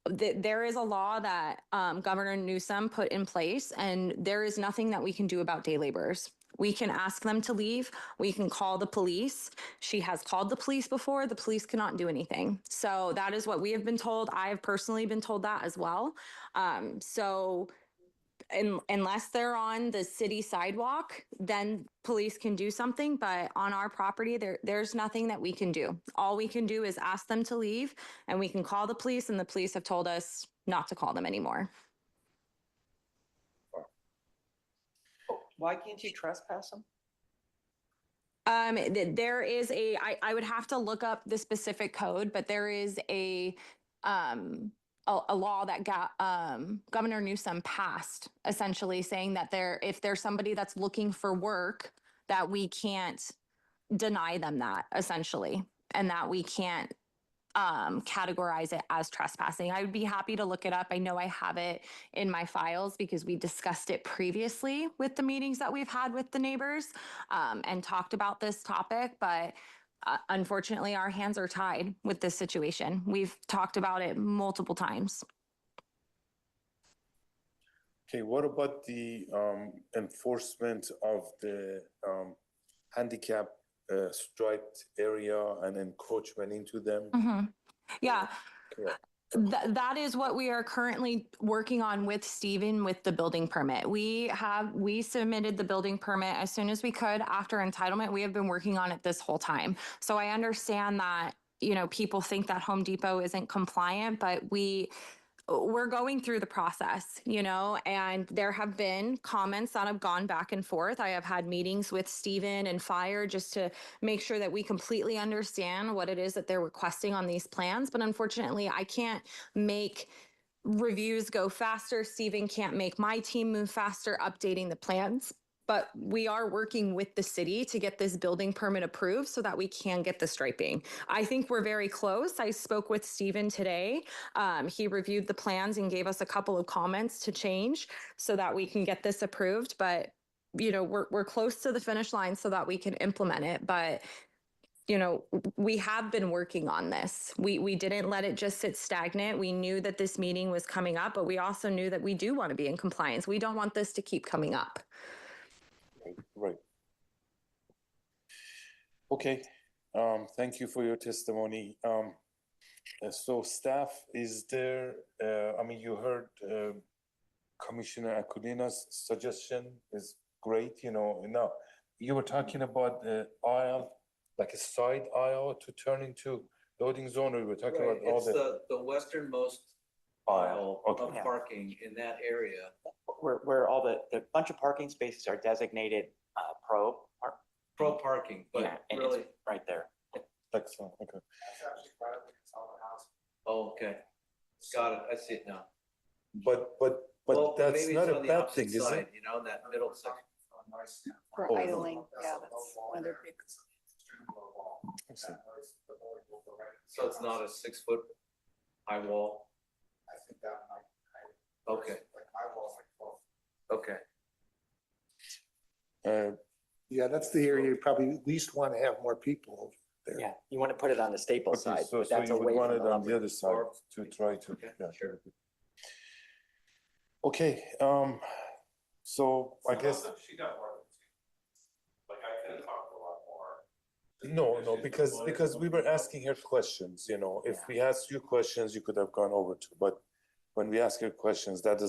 There is a law that Governor Newsom put in place, and there is nothing that we can do about day laborers. We can ask them to leave. We can call the police. She has called the police before. The police cannot do anything. So that is what we have been told. I have personally been told that as well. Unless they're on the city sidewalk, then police can do something. But on our property, there's nothing that we can do. All we can do is ask them to leave, and we can call the police, and the police have told us not to call them anymore. Why can't you trespass them? There is I would have to look up the specific code, but there is a law that Governor Newsom passed, essentially saying that if there's somebody that's looking for work, that we can't deny them that, essentially, and that we can't categorize it as trespassing. I would be happy to look it up. I know I have it in my files because we discussed it previously with the meetings that we've had with the neighbors and talked about this topic, but unfortunately, our hands are tied with this situation. We've talked about it multiple times. Okay, what about the enforcement of the handicap striped area and encroachment into them? Mm-hmm. Yeah. Correct. That is what we are currently working on with Stephen with the building permit. We submitted the building permit as soon as we could after entitlement. We have been working on it this whole time. So I understand that, people think that Home Depot isn't compliant, but we're going through the process, you know, and there have been comments that have gone back and forth. I have had meetings with Stephen and Fire just to make sure that we completely understand what it is that they're requesting on these plans. But unfortunately, I can't make reviews go faster. Stephen can't make my team move faster updating the plans. But we are working with the city to get this building permit approved so that we can get the striping. I think we're very close. I spoke with Stephen today. He reviewed the plans and gave us a couple of comments to change so that we can get this approved. But, you know, we're close to the finish line so that we can implement it. But you know, we have been working on this. We didn't let it just sit stagnant. We knew that this meeting was coming up, but we also knew that we do want to be in compliance. We don't want this to keep coming up. Right. Okay, thank you for your testimony. So staff, is there, I mean, you heard Commissioner Aquilina's suggestion is great, you know. Now, you were talking about the aisle, like a side aisle to turn into loading zone, or we were talking about all It's the westernmost aisle Okay. of parking in that area. Where all the bunch of parking spaces are designated Pro parking, Yeah, but and really, it's right there. Excellent, okay. oh, okay. Got it, I see it now. But Well, that's maybe not it's a on the bad opposite thing, is side, it? you know, that middle section. For Oh, no. idling, yeah, that's one of their big. I see. So it's not a 6-foot high wall? Okay. Okay. Yeah, that's the area you probably at least want to have more people there. Yeah, you want to put it on the staple Okay, side, so but so that's you would away want from it the on the lumber. other side to try to, yeah. Sure. Okay, so I guess. No, because we were asking her questions, you know, if we asked you questions, you could have gone over to, but when we ask her questions, that's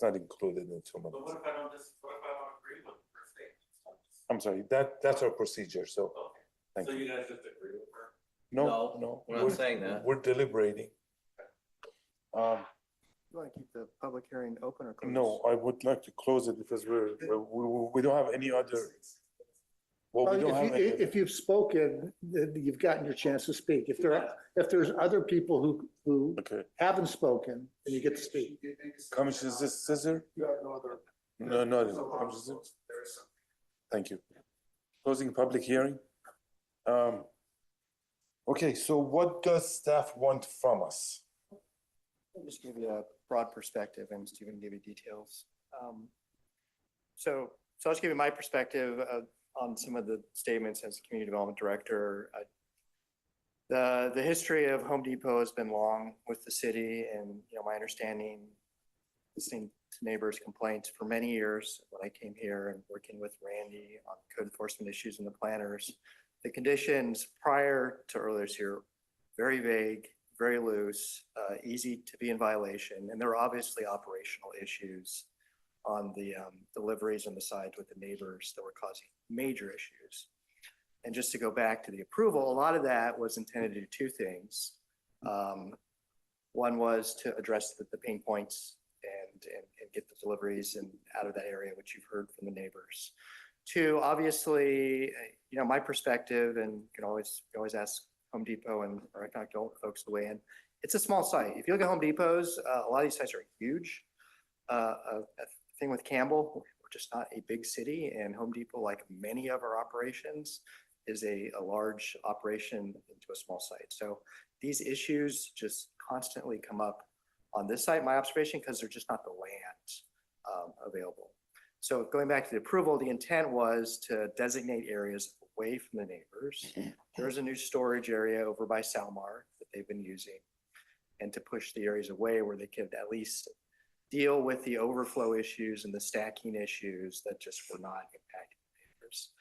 not included in 2 minutes. what if I don't agree with her statements? I'm sorry, that's our procedure, so, thank you. you guys just agree with her? No, we're not saying that. We're deliberating. You want to keep the public hearing open or closed? No, I would like to close it because we don't have any other. Well, we don't have any. If you've spoken, then you've gotten your chance to speak. If there's other people who Okay, haven't spoken, then you get to speak. Commissioner Scissor? No, Commissioner Scissor? Thank you. Closing public hearing. Okay, so what does staff want from us? I'll just give you a broad perspective and Stephen can give you details. So I'll just give you my perspective on some of the statements as Community Development Director. The history of Home Depot has been long with the city, and you know, my understanding, listening to neighbors' complaints for many years when I came here and working with Randy on code enforcement issues and the planners, the conditions prior to earlier this year, very vague, very loose, easy to be in violation, and there were obviously operational issues on the deliveries on the sides with the neighbors that were causing major issues. And just to go back to the approval, a lot of that was intended to do two things. One was to address the pain points and get the deliveries and out of that area, which you've heard from the neighbors. Two, obviously, you know, my perspective, and you can always ask Home Depot and or economic development folks to weigh in. It's a small site. If you look at Home Depots, a lot of these sites are huge. Thing with Campbell, we're just not a big city, and Home Depot, like many of our operations, is a large operation into a small site. So these issues just constantly come up on this site, my observation, because they're just not the land available. So going back to the approval, the intent was to designate areas away from the neighbors. There's a new storage area over by Salmar that they've been using, and to push the areas away where they could at least deal with the overflow issues and the stacking issues that just were not impacting neighbors.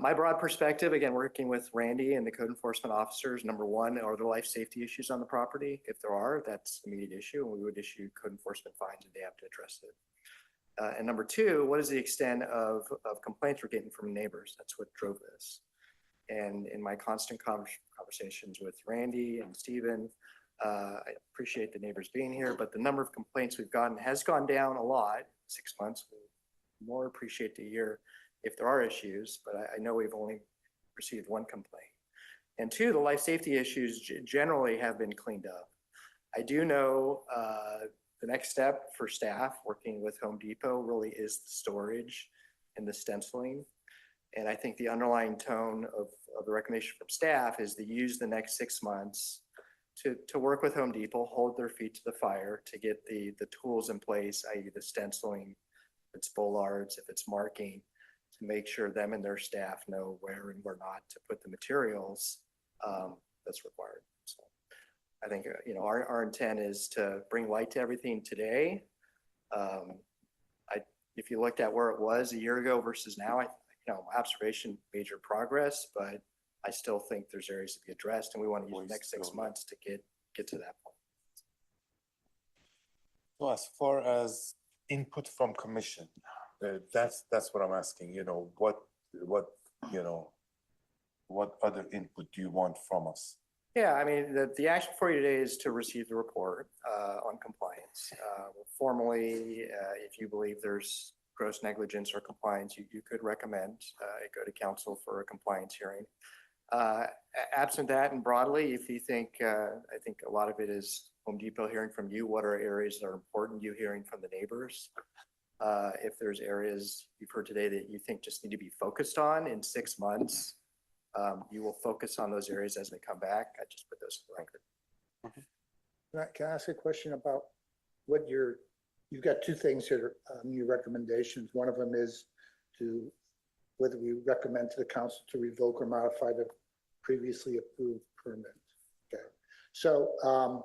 My broad perspective, again, working with Randy and the code enforcement officers, number one, are there life safety issues on the property? If there are, that's an immediate issue, and we would issue code enforcement fines if they have to address it. And number two, what is the extent of complaints we're getting from neighbors? That's what drove this. And in my constant conversations with Randy and Stephen, I appreciate the neighbors being here, but the number of complaints we've gotten has gone down a lot, 6 months. More appreciate to hear if there are issues, but I know we've only received one complaint. And two, the life safety issues generally have been cleaned up. I do know the next step for staff working with Home Depot really is the storage and the stenciling. And I think the underlying tone of the recommendation from staff is to use the next 6 months to work with Home Depot, hold their feet to the fire, to get the tools in place, i.e. the stenciling, if it's bollards, if it's marking, to make sure them and their staff know where and where not to put the materials that's required. So I think, our intent is to bring light to everything today. If you looked at where it was a year ago versus now, my observation, major progress, but I still think there's areas to be addressed, and we want to use the next 6 months to get to that point. So as far as input from commission, that's what I'm asking, what other input do you want from us? Yeah, I mean, the action for you today is to receive the report on compliance. Formally, if you believe there's gross negligence or compliance, you could recommend it go to council for a compliance hearing. Absent that, and broadly, if you think, I think a lot of it is Home Depot hearing from you, what are areas that are important, you hearing from the neighbors. If there's areas you've heard today that you think just need to be focused on in 6 months, you will focus on those areas as they come back. I just put those in the record. Can I ask a question about what you've got two things here, new recommendations. One of them is whether we recommend to the council to revoke or modify the previously approved permit. Okay, so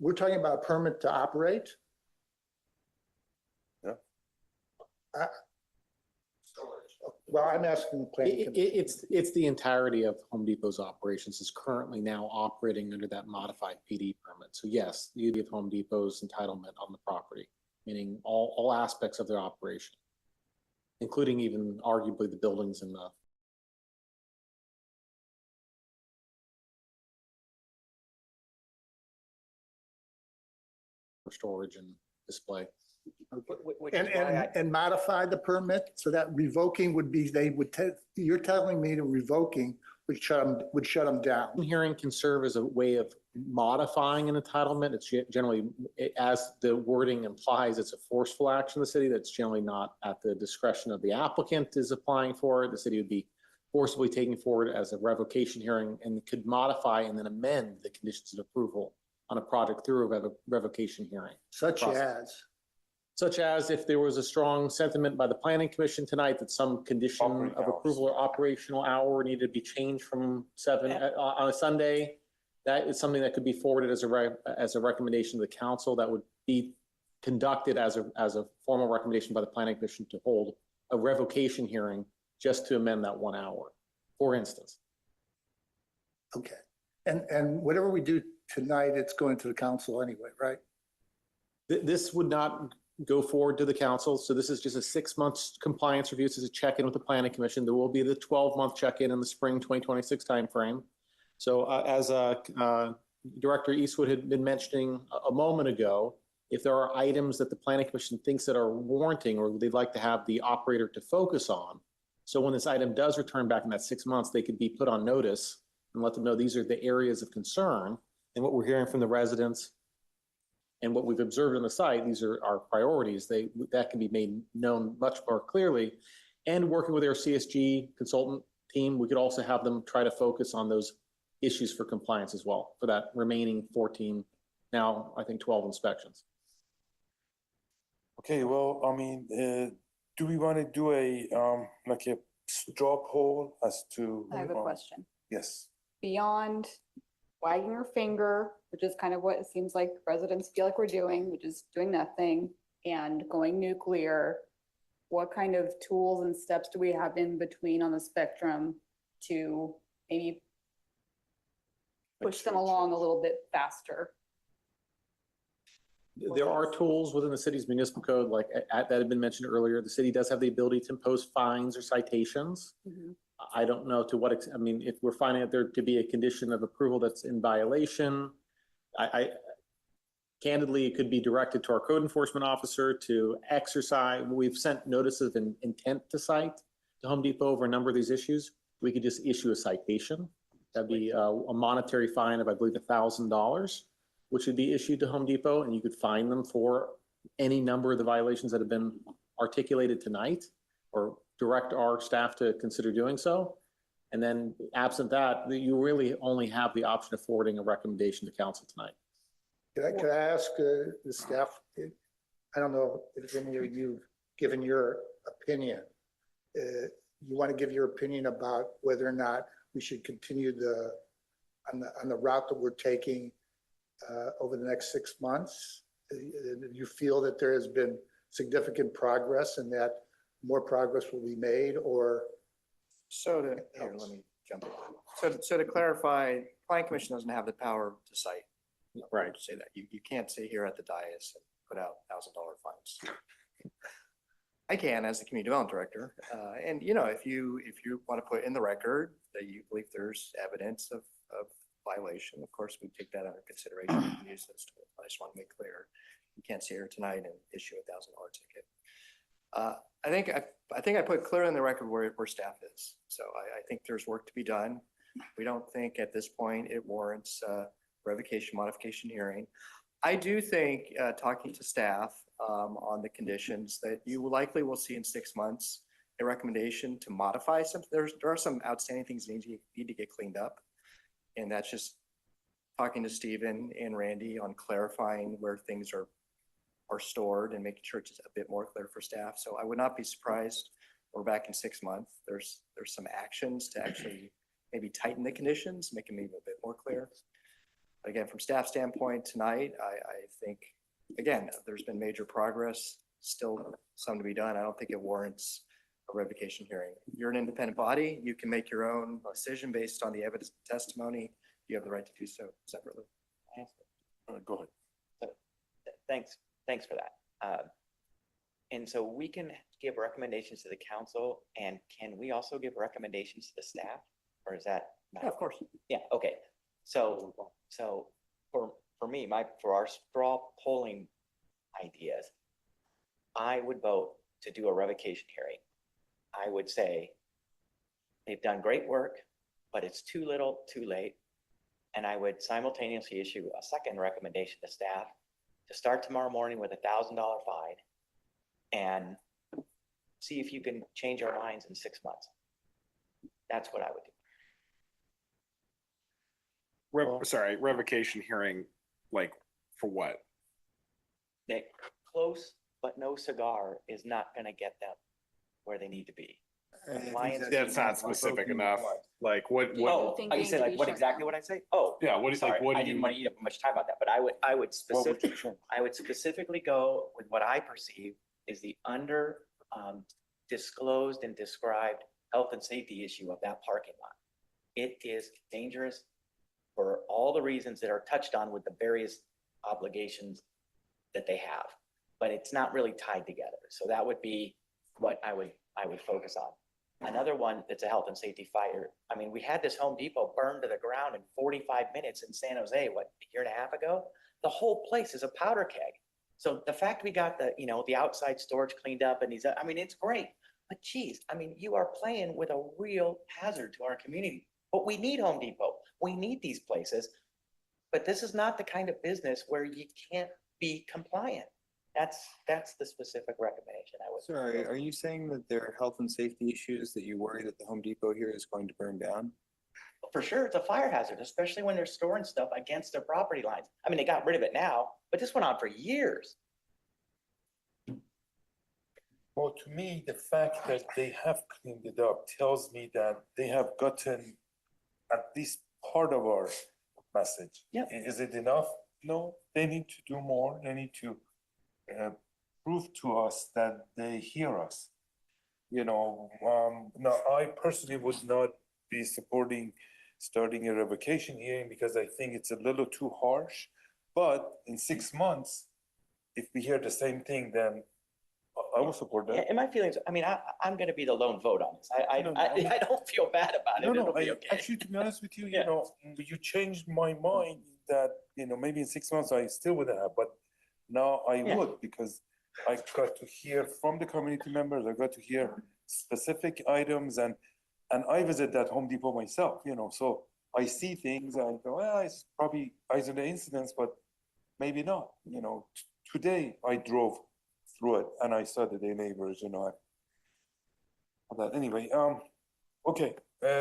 we're talking about a permit to operate. Yeah. Well, I'm asking. It's the entirety of Home Depot's operations is currently now operating under that modified PD permit. So yes, you give Home Depot's entitlement on the property, meaning all aspects of their operation, including even arguably the buildings and the storage and display. And modify the permit so that revoking would be, you're telling me that revoking would shut them down. Hearing can serve as a way of modifying an entitlement. It's generally, as the wording implies, it's a forceful action of the city that's generally not at the discretion of the applicant is applying for it. The city would be forcibly taking forward as a revocation hearing and could modify and then amend the conditions of approval on a project through a revocation hearing. Such as if there was a strong sentiment by the planning commission tonight that some condition of approval or operational hour needed to be changed from 7 on a Sunday, that is something that could be forwarded as a recommendation to the council that would be conducted as a formal recommendation by the planning commission to hold a revocation hearing just to amend that 1 hour, for instance. Okay, and whatever we do tonight, it's going to the council anyway, right? This would not go forward to the council. So this is just a 6 months compliance review. This is a check-in with the planning commission. There will be the 12-month check-in in the spring 2026 timeframe. So as Director Eastwood had been mentioning a moment ago, if there are items that the planning commission thinks that are warranting or they'd like to have the operator to focus on, so when this item does return back in that 6 months, they could be put on notice and let them know these are the areas of concern. And what we're hearing from the residents and what we've observed on the site, these are our priorities. That can be made known much more clearly. And working with our CSG consultant team, we could also have them try to focus on those issues for compliance as well, for that remaining 14, now I think 12 inspections. Okay, well, I mean, do we want to do like a straw poll as to? I have a question. Yes. Beyond wagging your finger, which is kind of what it seems like residents feel like we're doing, which is doing nothing, and going nuclear, what kind of tools and steps do we have in between on the spectrum to maybe push them along a little bit faster? There are tools within the city's municipal code, like that had been mentioned earlier. The city does have the ability to impose fines or citations. I don't know to what extent, I mean, if we're finding that there to be a condition of approval that's in violation, I candidly, it could be directed to our code enforcement officer to exercise. We've sent notices of intent to cite to Home Depot over a number of these issues. We could just issue a citation. That'd be a monetary fine of, I believe, $1,000, which would be issued to Home Depot, and you could fine them for any number of the violations that have been articulated tonight, or direct our staff to consider doing so. And then absent that, you really only have the option of forwarding a recommendation to council tonight. Could I ask the staff, I don't know if any of you, given your opinion, you want to give your opinion about whether or not we should continue on the route that we're taking over the next 6 months? Do you feel that there has been significant progress and that more progress will be made, or? Here, let me jump in. So to clarify, planning commission doesn't have the power to cite. Right. To say that. You can't sit here at the dais and put out $1,000 fines. I can as the community development director. And you know, if you want to put in the record that you believe there's evidence of violation, of course, we take that under consideration and use those tools. I just want to make clear, you can't sit here tonight and issue a $1,000 ticket. I think I put clear in the record where staff is. So I think there's work to be done. We don't think at this point it warrants revocation modification hearing. I do think talking to staff on the conditions that you likely will see in 6 months, a recommendation to modify some. There are some outstanding things that need to get cleaned up, and that's just talking to Stephen and Randy on clarifying where things are stored and making sure it's a bit more clear for staff. So I would not be surprised we're back in 6 months. There's some actions to actually maybe tighten the conditions, make them even a bit more clear. Again, from staff standpoint tonight, I think, again, there's been major progress, still some to be done. I don't think it warrants a revocation hearing. You're an independent body. You can make your own decision based on the evidence and testimony. You have the right to do so separately. Go ahead. Thanks for that. And so we can give recommendations to the council, and can we also give recommendations to the staff, or is that? Yeah, of course. Yeah, okay. So for me, for our straw polling ideas, I would vote to do a revocation hearing. I would say they've done great work, but it's too little, too late. And I would simultaneously issue a second recommendation to staff to start tomorrow morning with $1,000 fine and see if you can change our minds in 6 months. That's what I would do. Revocation hearing, like, for what? Nick, close but no cigar is not gonna get them where they need to be. That's not specific enough. Like, what? Oh, you say like, what exactly would I say? Oh. Yeah, what is like, what do I didn't want to eat up much time about that, but I would specifically go with what I perceive is the under disclosed and described health and safety issue of that parking lot. It is dangerous for all the reasons that are touched on with the various obligations that they have, but it's not really tied together. So that would be what I would focus on. Another one that's a health and safety fire. I mean, we had this Home Depot burned to the ground in 45 minutes in San Jose, what, a year and a half ago? The whole place is a powder keg. So the fact we got the outside storage cleaned up and I mean, it's great, but geez, I mean, you are playing with a real hazard to our community. But we need Home Depot. We need these places, but this is not the kind of business where you can't be compliant. That's the specific recommendation I would. Sorry, are you saying that there are health and safety issues that you worry that the Home Depot here is going to burn down? For sure, it's a fire hazard, especially when they're storing stuff against their property lines. I mean, they got rid of it now, but this went on for years. Well, to me, the fact that they have cleaned it up tells me that they have gotten at least part of our message. Yeah. Is it enough? No, they need to do more. They need to prove to us that they hear us. Now, I personally would not be supporting starting a revocation hearing because I think it's a little too harsh. But in 6 months, if we hear the same thing, then I will support that. In my feelings, I mean, I'm going to be the lone vote on this. I don't feel bad about it. It'll be okay. Actually, to be honest with you, you changed my mind that, maybe in 6 months I still wouldn't have, but now I Yeah. would, because I got to hear from the community members, I got to hear specific items, and I visit that Home Depot myself, so I see things, and I go, well, it's probably isolated incidents, but maybe not, today I drove through it and I saw that their neighbors, but anyway, okay,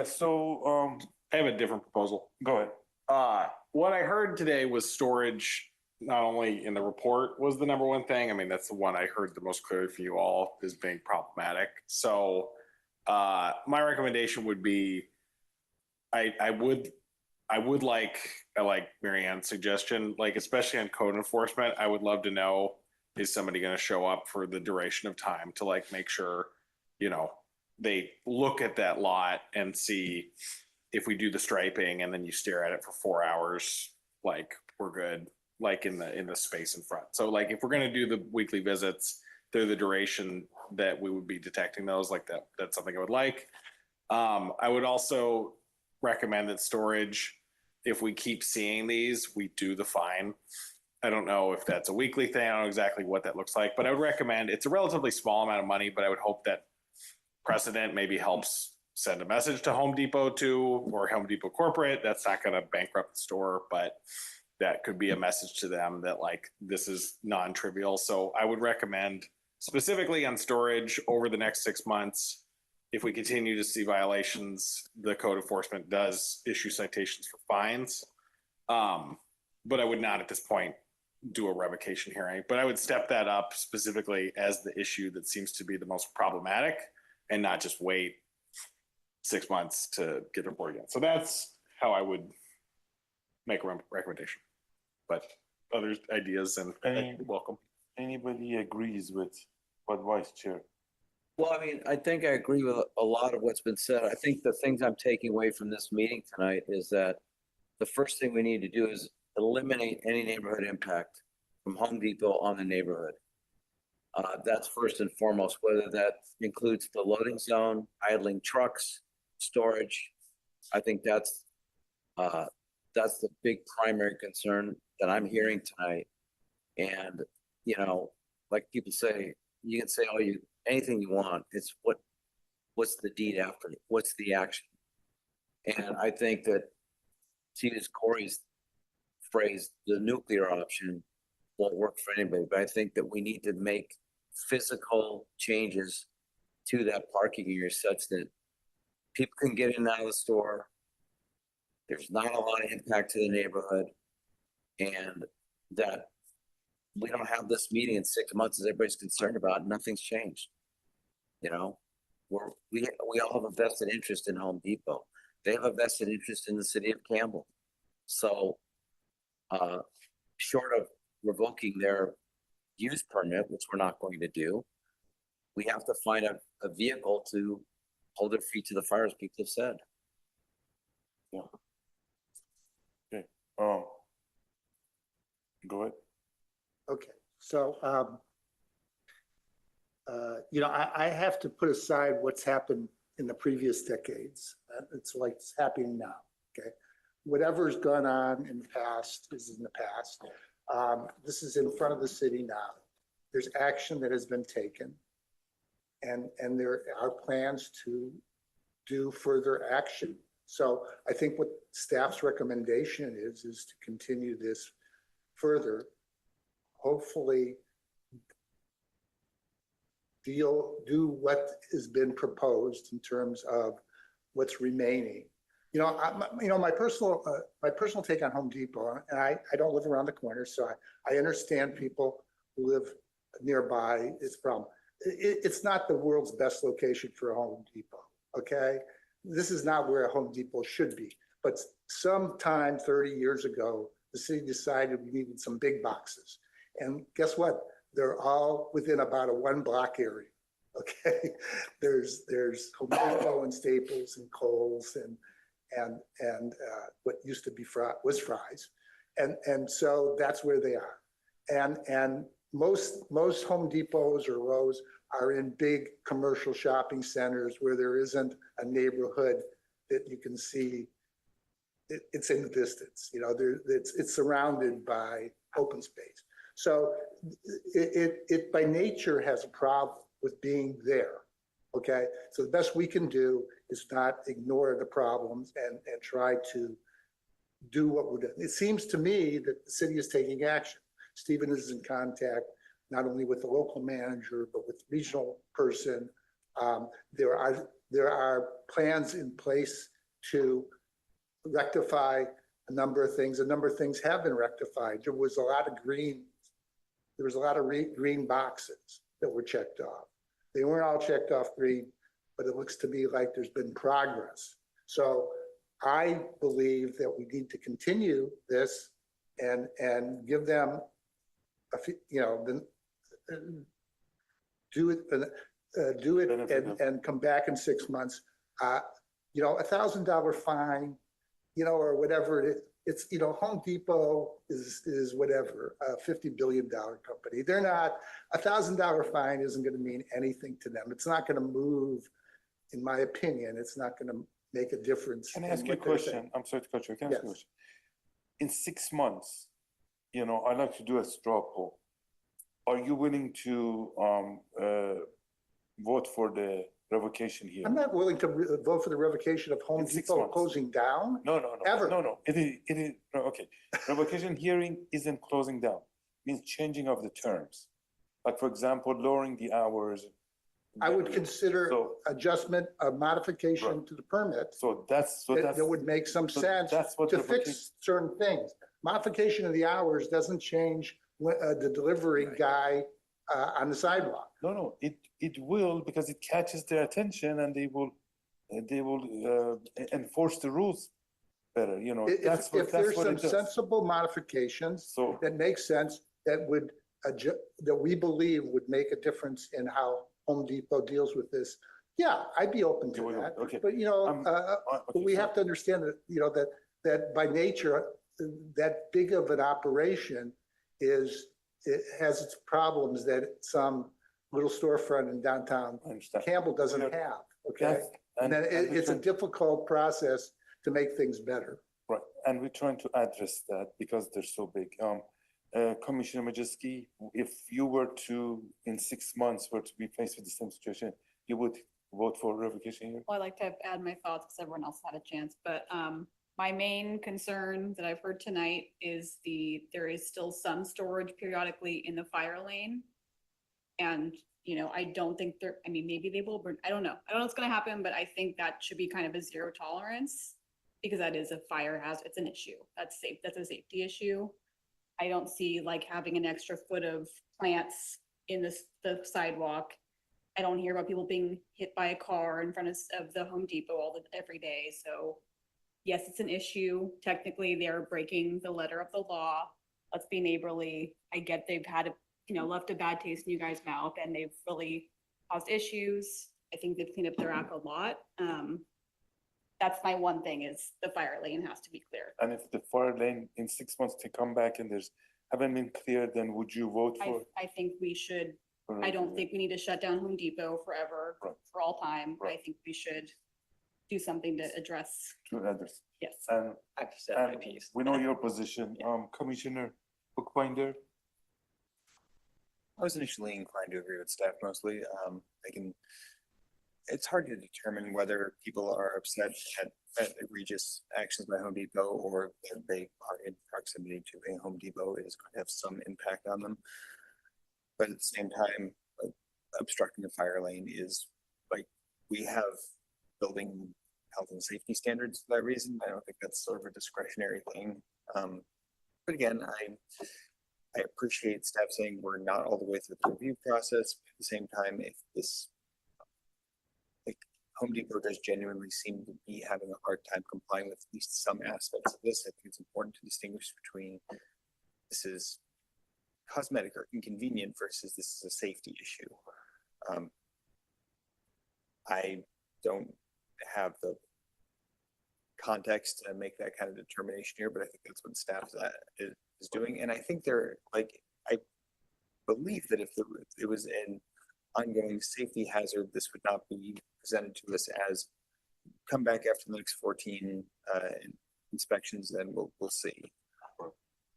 so, I have a different proposal. go ahead. What I heard today was storage, not only in the report was the number one thing. I mean, that's the one I heard the most clearly from you all as being problematic. So my recommendation would be, I would like Mary Ann's suggestion, like especially on code enforcement, I would love to know, is somebody going to show up for the duration of time to like make sure, they look at that lot and see if we do the striping and then you stare at it for 4 hours, like we're good, like in the space in front. So like if we're going to do the weekly visits through the duration that we would be detecting those, like that's something I would like. I would also recommend that storage, if we keep seeing these, we do the fine. I don't know if that's a weekly thing. I don't know exactly what that looks like, but I would recommend, it's a relatively small amount of money, but I would hope that precedent maybe helps send a message to Home Depot too, or Home Depot corporate. That's not going to bankrupt the store, but that could be a message to them that like, this is non-trivial. So I would recommend specifically on storage over the next 6 months, if we continue to see violations, the code enforcement does issue citations for fines. But I would not at this point do a revocation hearing, but I would step that up specifically as the issue that seems to be the most problematic and not just wait 6 months to get a report again. So that's how I would make a recommendation. But other ideas and welcome. Anybody agrees with what Vice Chair? Well, I mean, I think I agree with a lot of what's been said. I think the things I'm taking away from this meeting tonight is that the first thing we need to do is eliminate any neighborhood impact from Home Depot on the neighborhood. That's first and foremost, whether that includes the loading zone, idling trucks, storage. I think that's the big primary concern that I'm hearing tonight. And, like people say, you can say anything you want. It's what's the deed after it? What's the action? And I think that, to use Corey's phrase, the nuclear option won't work for anybody, but I think that we need to make physical changes to that parking area such that people can get in and out of the store. There's not a lot of impact to the neighborhood, and that we don't have this meeting in 6 months as everybody's concerned about. Nothing's changed. We all have a vested interest in Home Depot. They have a vested interest in the city of Campbell. So short of revoking their use permit, which we're not going to do, we have to find a vehicle to hold their feet to the fire, as people have said. Yeah. Okay. Go ahead. Okay, so, I have to put aside what's happened in the previous decades. It's like it's happening now, okay? Whatever's gone on in the past is in the past. This is in front of the city now. There's action that has been taken. And there are plans to do further action. So I think what staff's recommendation is to continue this further. Hopefully do what has been proposed in terms of what's remaining. My personal take on Home Depot, and I don't live around the corner, so I understand people who live nearby. It's a problem. It's not the world's best location for a Home Depot, okay? This is not where a Home Depot should be. But sometime 30 years ago, the city decided we needed some big boxes. And guess what? They're all within about a 1 block area, okay? There's Home Depot and Staples and Kohl's and what used to be was Fry's. And so that's where they are. And most Home Depots or Lowe's are in big commercial shopping centers where there isn't a neighborhood that you can see it's in the distance, it's surrounded by open space. So it by nature has a problem with being there. Okay, so the best we can do is not ignore the problems and try to do what we're doing. It seems to me that the city is taking action. Stephen is in contact not only with the local manager, but with the regional person. There are plans in place to rectify a number of things. A number of things have been rectified. There was a lot of green boxes that were checked off. They weren't all checked off green, but it looks to me like there's been progress. So I believe that we need to continue this and give them do it and come back in 6 months. $1,000 fine, or whatever it is. It's, Home Depot is whatever, a $50 billion company. They're not, $1,000 fine isn't going to mean anything to them. It's not going to move, in my opinion, it's not going to make a difference. Can I ask you a question? I'm sorry to cut you. Can I ask you a question? In 6 months, I'd like to do a straw poll. Are you willing to vote for the revocation here? I'm not willing to vote for the revocation of Home In 6 Depot months. closing down. No. Ever. No. It is, no, okay. Revocation hearing isn't closing down. It means changing of the terms. Like, for example, lowering the hours. I would consider adjustment, a modification to the permit. So that's That would make some sense to fix certain things. Modification of the hours doesn't change the delivery guy on the sidewalk. No, it will, because it catches their attention and they will enforce the rules better, If there's some sensible modifications that make sense, that we believe would make a difference in how Home Depot deals with this, yeah, I'd be open to that. Okay. But, we have to understand that, that by nature, that big of an operation it has its problems that some little storefront in downtown Campbell doesn't have, okay? And then it's a difficult process to make things better. Right, and we're trying to address that because they're so big. Commissioner Majewski, if you were to, in 6 months, were to be faced with the same situation, you would vote for revocation here? Well, I'd like to add my thoughts because everyone else had a chance, but my main concern that I've heard tonight is there is still some storage periodically in the fire lane. And, I don't think maybe they will burn, I don't know what's gonna happen, but I think that should be kind of a zero tolerance because that is a fire hazard, it's an issue. That's a safety issue. I don't see like having an extra foot of plants in the sidewalk. I don't hear about people being hit by a car in front of the Home Depot every day. So yes, it's an issue. Technically, they're breaking the letter of the law. Let's be neighborly. I get they've had left a bad taste in you guys' mouth and they've really caused issues. I think they've cleaned up their act a lot. That's my one thing is the fire lane has to be clear. And if the fire lane in 6 months to come back and haven't been cleared, then would you vote for? I think we should, I don't think we need to shut down Home Depot forever, for all time. I think we should do something to address. Yes. And I've said my piece. we know your position. Commissioner Bookbinder? I was initially inclined to agree with staff mostly. It's hard to determine whether people are upset at egregious actions by Home Depot or that they are in proximity to a Home Depot is going to have some impact on them. But at the same time, obstructing a fire lane is we have building health and safety standards for that reason. I don't think that's sort of a discretionary thing. But again, I appreciate staff saying we're not all the way through the review process. At the same time, if this Home Depot does genuinely seem to be having a hard time complying with at least some aspects of this, I think it's important to distinguish between this is cosmetic or inconvenient versus this is a safety issue. I don't have the context to make that kind of determination here, but I think that's what staff is doing. And I think I believe that if it was an ongoing safety hazard, this would not be presented to us as come back after the next 14 inspections, then we'll see.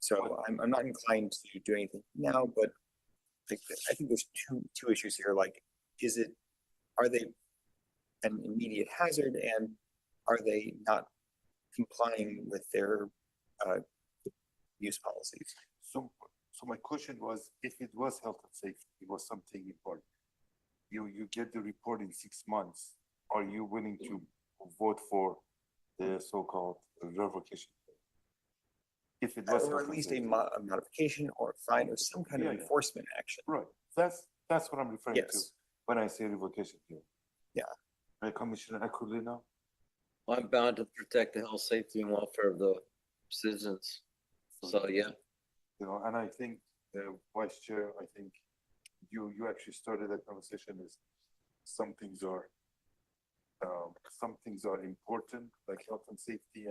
So I'm not inclined to do anything now, but I think there's two issues here, like, are they an immediate hazard, and are they not complying with their use policies? So my question was, if it was health and safety, it was something important. You get the report in 6 months. Are you willing to vote for the so-called revocation? If it was. Or at least a modification or a fine or some kind of enforcement action. Right, that's what I'm referring to Yes. when I say revocation here. Yeah. Commissioner Aquilino? I'm bound to protect the health, safety and welfare of the citizens. So, yeah. You know, and I think the vice chair, I think you actually started that conversation is some things are important, like health and safety,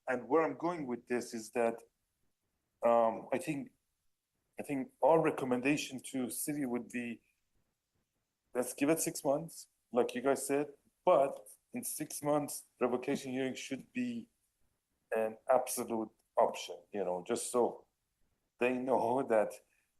and where I'm going with this is that I think our recommendation to city would be, let's give it 6 months, like you guys said, but in 6 months, revocation hearing should be an absolute option, you know, just so they know that,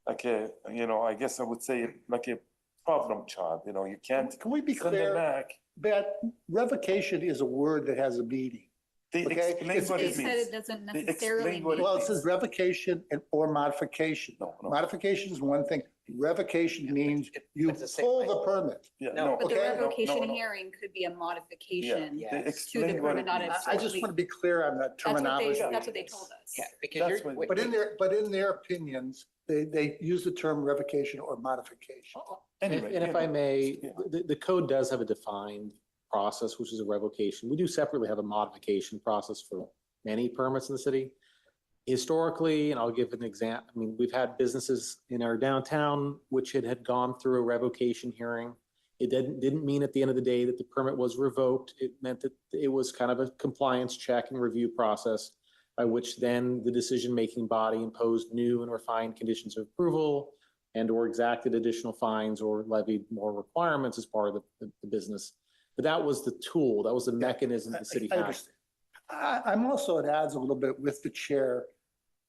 like I guess I would say like a problem child, you know, you can't Can we be send them clear back. that revocation is a word that has a meaning? They Okay, explain it's- what They it said means. it doesn't They necessarily explain what mean. Well, it says revocation or modification. No. Modification is one thing. Revocation means you it's the same pull thing. the permit. Yeah, No, no, But the Okay, no, revocation no. hearing could be a modification They Yes. to the explain what permit, it not means. I just want to be clear on that terminology. That's what they told us. Yeah, because That's you're. what- But in their opinions, they use the term revocation or modification. Anyway, And if I may, yeah. the code does have a defined process, which is a revocation. We do separately have a modification process for many permits in the city. Historically, and I'll give an example, I mean, we've had businesses in our downtown which had gone through a revocation hearing. It didn't mean at the end of the day that the permit was revoked. It meant that it was kind of a compliance check and review process by which then the decision-making body imposed new and refined conditions of approval and or exacted additional fines or levied more requirements as part of the business. But that was the tool, that was the mechanism the city I had. understand. I'm also at odds a little bit with the chair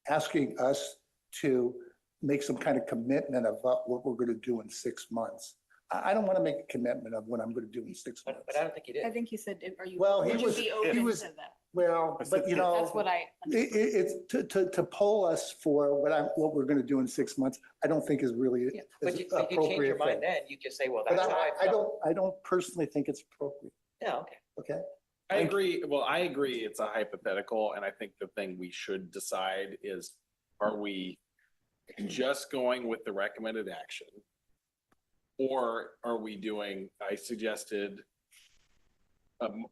asking us to make some kind of commitment of what we're going to do in 6 months. I don't want to make a commitment of what I'm going to do in 6 months. But I don't think you did. I think you said, are you? Well, he would you was- be he open was- to that? Well, but you know. That's what I. It's to poll us for what we're going to do in 6 months, I don't think is really Yeah, is but you change your appropriate. mind thing. then, you can say, well, But that's how I felt. I don't personally think it's appropriate, Yeah, okay. okay? I agree. Well, I agree. It's a hypothetical. And I think the thing we should decide is, are we just going with the recommended action? Or are we doing, I suggested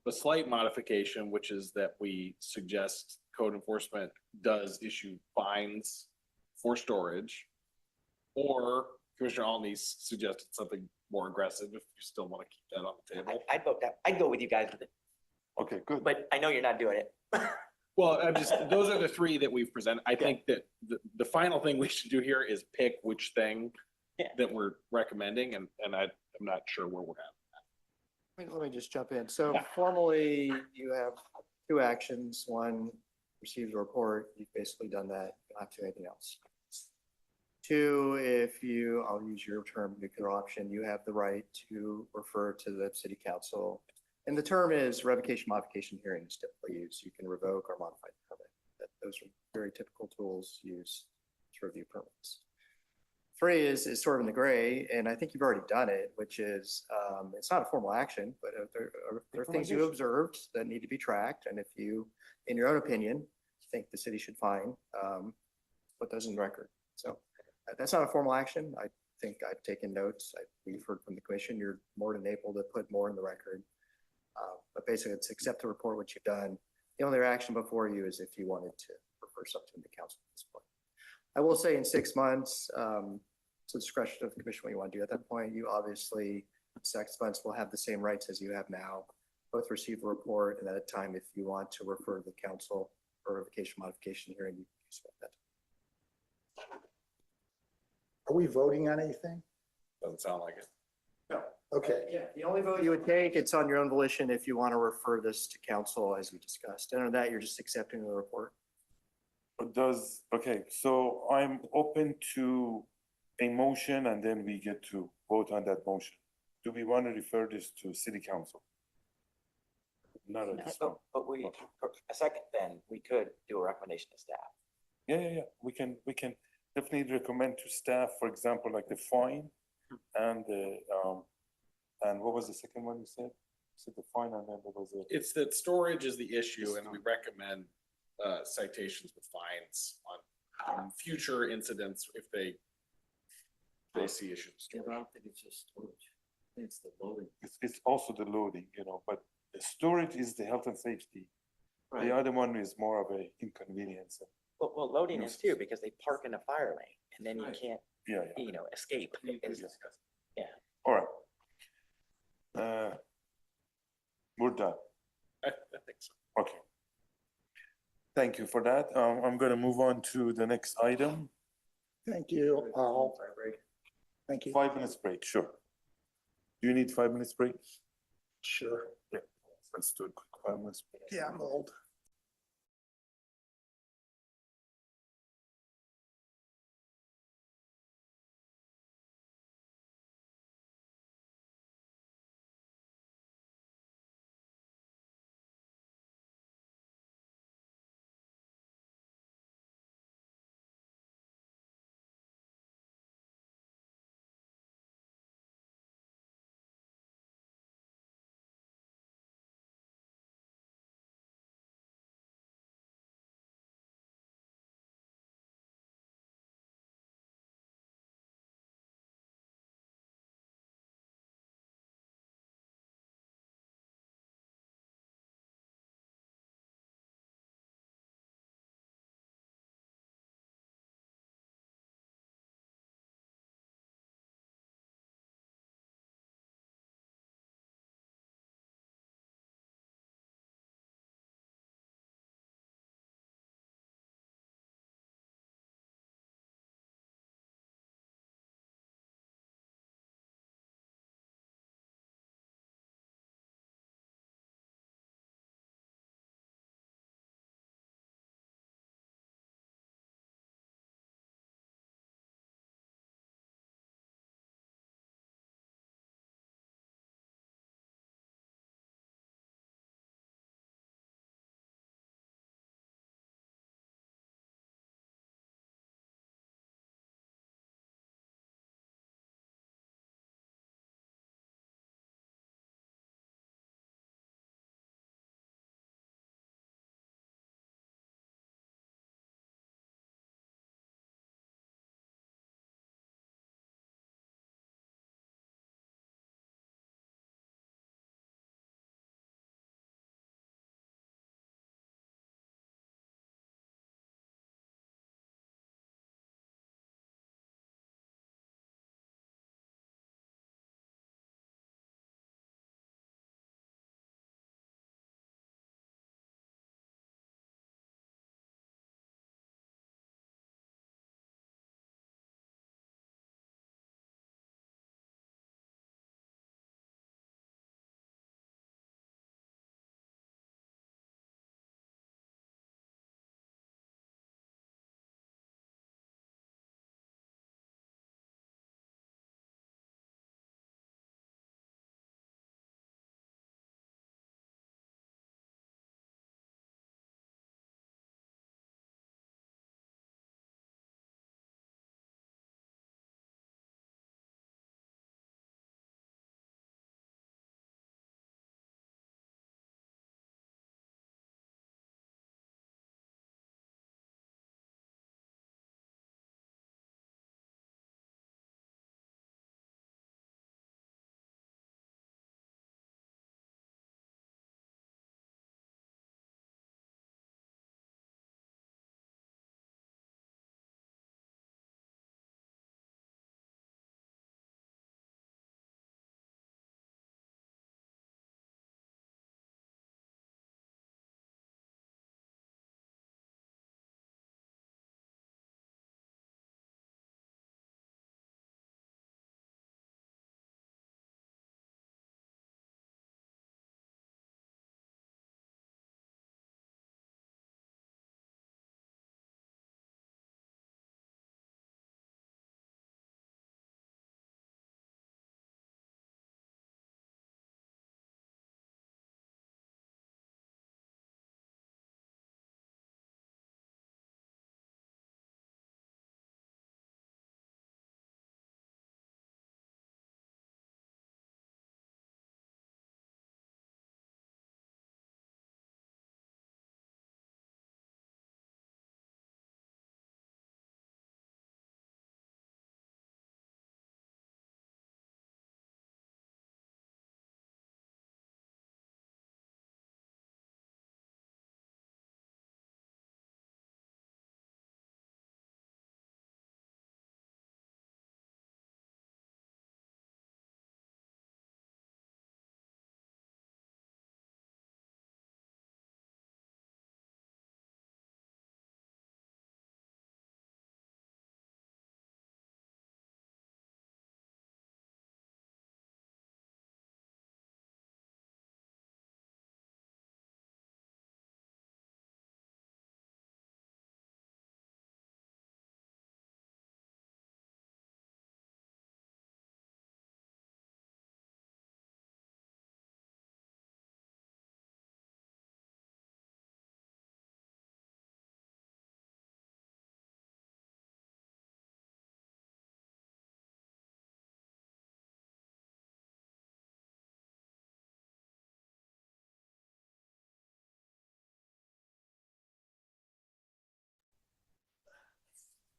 a slight modification, which is that we suggest code enforcement does issue fines for storage. Or Commissioner Alney suggested something more aggressive if you still want to keep that on the table. I'd vote that, I'd go with you guys with it, Okay, good. but I know you're not doing it. Well, those are the three that we've presented. I think that the final thing we should do here is pick which thing Yeah. that we're recommending, and I'm not sure where we're at. Let me just jump in. So Yeah. formally, you have two actions. One, receives a report. You've basically done that. You don't have to do anything else. Two, if you, I'll use your term, nuclear option, you have the right to refer to the city council. And the term is revocation modification hearings typically used. You can revoke or modify the permit. Those are very typical tools used to review permits. Three is sort of in the gray, and I think you've already done it, which is, it's not a formal action, but there are things you observed that need to be tracked. And if you, in your own opinion, think the city should fine, put those in record. So that's not a formal action. I think I've taken notes. We've heard from the commission. You're more than able to put more in the record. But basically, it's accept the report, what you've done. The only action before you is if you wanted to refer something to council at this point. I will say in 6 months, it's a discretion of the commission what you want to do at that point. You obviously, 6 months will have the same rights as you have now. Both receive a report, and at a time, if you want to refer to the council for revocation modification hearing, you can do so at that time. Are we voting on anything? Doesn't sound like it. No. Okay. Yeah, the only vote you would take, it's on your own volition if you want to refer this to council as we discussed. Other than that, you're just accepting the report. Okay, so I'm open to a motion and then we get to vote on that motion. Do we want to refer this to city council? Not at this point. But for a second, then we could do a recommendation to staff. Yeah. We can definitely recommend to staff, for example, like the fine and the, and what was the second one you said? You said the fine and then there was a. It's that storage is the issue and we recommend citations with fines on future incidents if they see issues. Yeah, but I don't think it's just storage. I think it's the loading. It's also the loading, but the storage is the health and safety. The Right. other one is more of a inconvenience. Well, loading is too, because they park in a fire lane and then you Right. can't, Yeah. escape. Yeah. All right. We're done. I think so. Okay. Thank you for that. I'm gonna move on to the next item. Thank you. Thank you. 5 minutes break, sure. Do you need 5 minutes break? Sure. Yeah. Let's do a quick 5 minutes. Yeah, I'm old.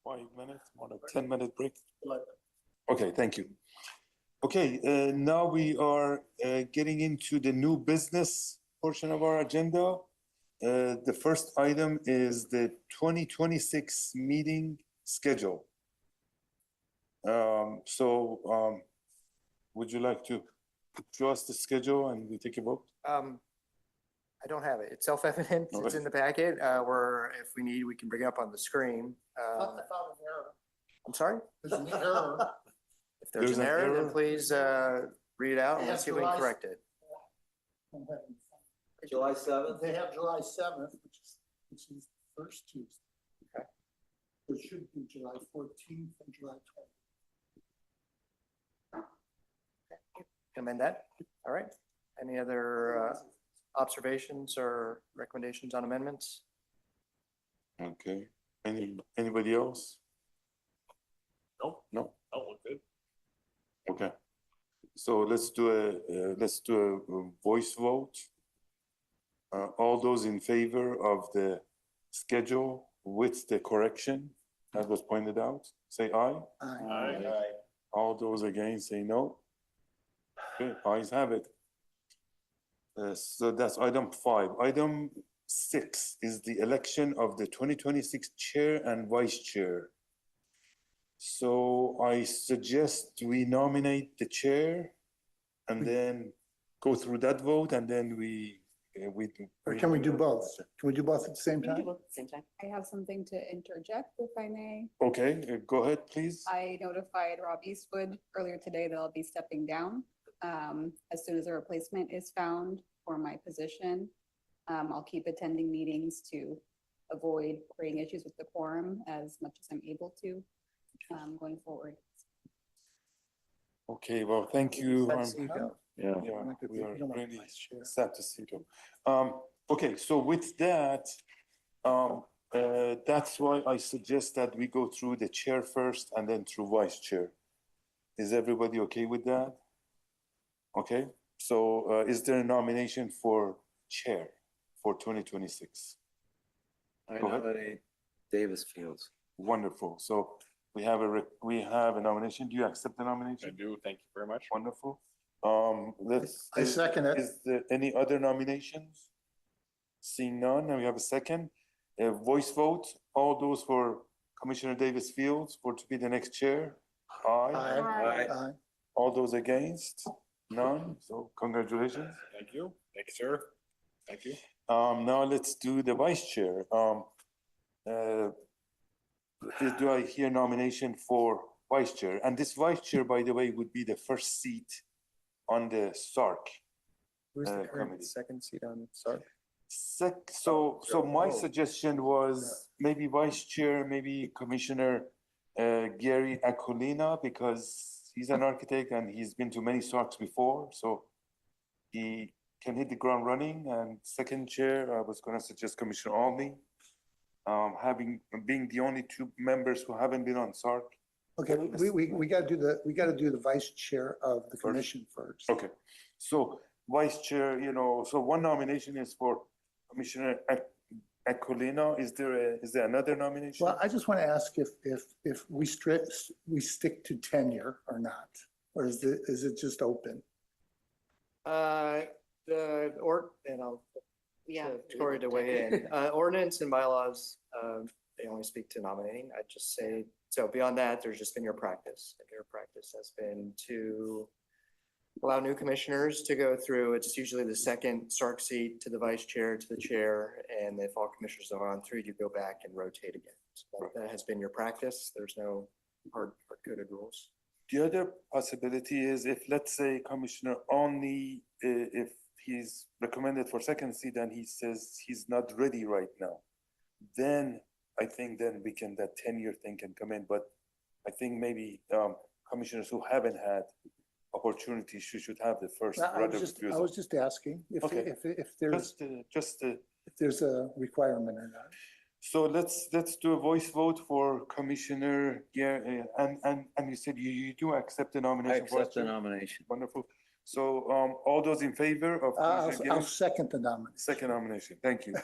5 minutes, more like 10-minute break? Okay, thank you. Okay, now we are getting into the new business portion of our agenda. The first item is the 2026 meeting schedule. Would you like to show us the schedule and we take a vote? I don't have it. It's self-evident. It's in the packet. Where if we need, we can bring it up on the screen. I'm sorry? There's an error. If there's an error, then please read it out and let's see if we can correct it. July 7th? They have July 7th, which is first Tuesday. Okay. It should be July 14th and July 20th. Amend that. All right. Any other observations or recommendations on amendments? Okay, anybody else? Nope. No? Oh, we're good. Okay, so let's do a voice vote. All those in favor of the schedule with the correction that was pointed out, say aye. Aye. All those against, say no. Okay, ayes have it. So that's item 5. Item 6 is the election of the 2026 chair and vice chair. So I suggest we nominate the chair and then go through that vote and then Or can we do both? Can we do both at the same time? Same time. I have something to interject, if I may. Okay, go ahead, please. I notified Rob Eastwood earlier today that I'll be stepping down. As soon as a replacement is found for my position, I'll keep attending meetings to avoid creating issues with the quorum as much as I'm able to, going forward. Okay, well, thank you. Yeah. Yeah, we are really sad to see you. Okay, so with that, that's why I suggest that we go through the chair first and then through vice chair. Is everybody okay with that? Okay, so is there a nomination for chair for 2026? I Go ahead. nominate Davis Fields. Wonderful. So we have a nomination. Do you accept the nomination? I do. Thank you very much. Wonderful. Let's. I second it. Is there any other nominations? Seeing none, and we have a second. A voice vote. All those for Commissioner Davis Fields to be the next chair. Aye. Aye. All those against? None. So congratulations. Thank you. Thank you, sir. Thank you. Now let's do the vice chair. Do I hear nomination for vice chair? And this vice chair, by the way, would be the first seat on the SARC. Who's the current committee. second seat on SARC? So my suggestion was maybe vice chair, maybe Commissioner Gary Acolina, because he's an architect and he's been to many SARCs before, so he can hit the ground running. And second chair, I was gonna suggest Commissioner Alney, being the only 2 members who haven't been on SARC. Okay, we gotta do the vice chair of the commission first. Okay, so vice chair, so one nomination is for Commissioner Acolina. Is there another nomination? Well, I just want to ask if we stick to tenure or not, or is it just open? And I'll Tori to weigh in. Ordinance and bylaws, they only speak to nominating. I'd just say, so beyond that, there's just been your practice. And your practice has been to allow new commissioners to go through. It's usually the second SARC seat to the vice chair, to the chair. And if all commissioners are on through, you go back and rotate again. So that has been your practice. There's no hard-coded rules. The other possibility is if, let's say, Commissioner only, if he's recommended for second seat and he says he's not ready right now, then I think then that tenure thing can come in. But I think maybe commissioners who haven't had opportunities should have the first right of refusal. I was just asking if there's a requirement or not. So let's do a voice vote for Commissioner Gary, and you said you do accept the nomination. I accept the nomination. Wonderful. So all those in favor of I'll second the nomination. Second nomination. Thank you.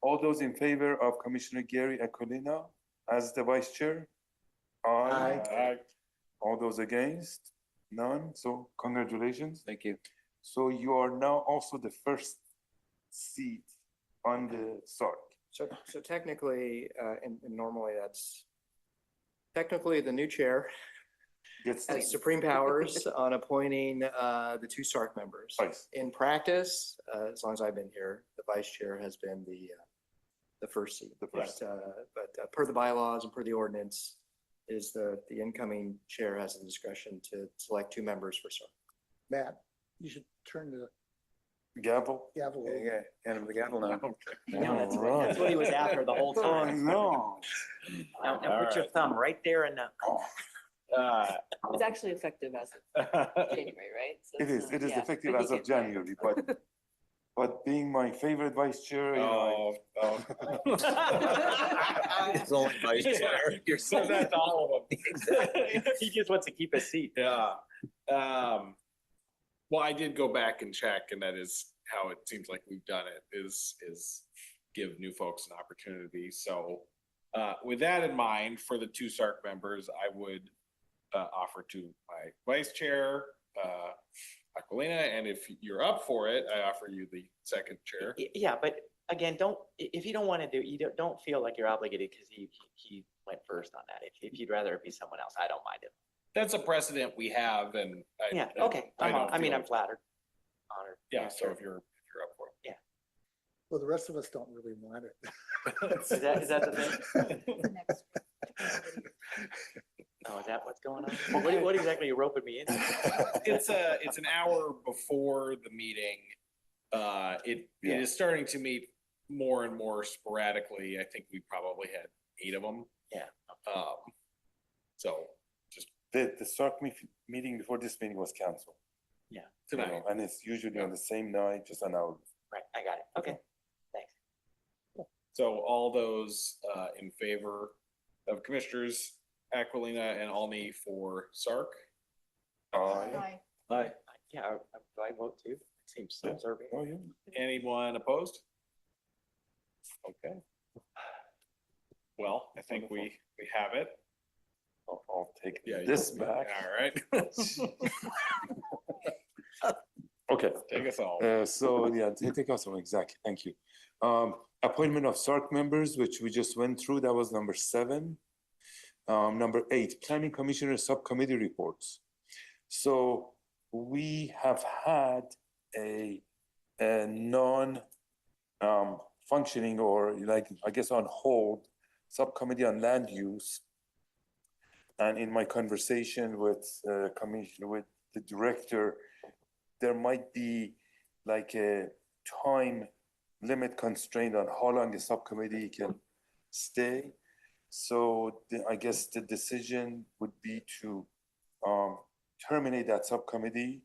All those in favor of Commissioner Gary Acolina as the vice chair, Aye. All those against? None, so congratulations. Thank you. So you are now also the first seat on the SARC. So technically, and normally that's, technically the new chair Gets has supreme powers on appointing the two SARC members. Nice. In practice, as long as I've been here, the vice chair has been the first seat. But per the bylaws and per the ordinance, is the incoming chair has the discretion to select two members for SARC. Matt, you should turn the Gavel? gavel over. Yeah, hand him the gavel now. You know, that's what he was after the whole time. No. Now put your thumb right there and It's actually effective as of January, right? So It it's is, not- it is yeah, effective but he as of can- January, but being my favorite vice chair, you know, It's only vice chair. You're saying that to all of them. he just wants to keep his seat. Yeah. Well, I did go back and check, and that is how it seems like we've done it, is give new folks an opportunity. So with that in mind, for the two SARC members, I would offer to my vice chair, Aquilina, and if you're up for it, I offer you the second chair. Yeah, but again, if you don't want to do, don't feel like you're obligated because he went first on that. If you'd rather it be someone else, I don't mind it. That's a precedent we have, and Yeah, okay. I mean, I'm flattered, honored. Yeah, so if you're up for it. Yeah. Well, the rest of us don't really want it. Is that the thing? Oh, is that what's going on? What exactly are you roping me in? It's an hour before the meeting. It is starting to meet more and more sporadically. I think we probably had 8 of them. Yeah. So the SARC meeting before this meeting was canceled. Yeah. You know, and it's usually on the same night, just an hour. Right, I got it. Okay, thanks. So all those in favor of Commissioners Aquilina and Alney for SARC? Aye. Aye. Yeah, do I vote too? It seems self-serving. Oh, yeah. Anyone opposed? Okay. Well, I think we have it. I'll take Yeah, this back. All right. Okay. Take us all. So, yeah, take us home, exactly, thank you. Appointment of SARC members, which we just went through, that was number 7. Number 8, Planning Commissioner Subcommittee reports. So we have had a non functioning, or like, I guess on hold, subcommittee on land use. And in my conversation with Commissioner, with the director, there might be like a time limit constraint on how long the subcommittee can stay. So I guess the decision would be to terminate that subcommittee,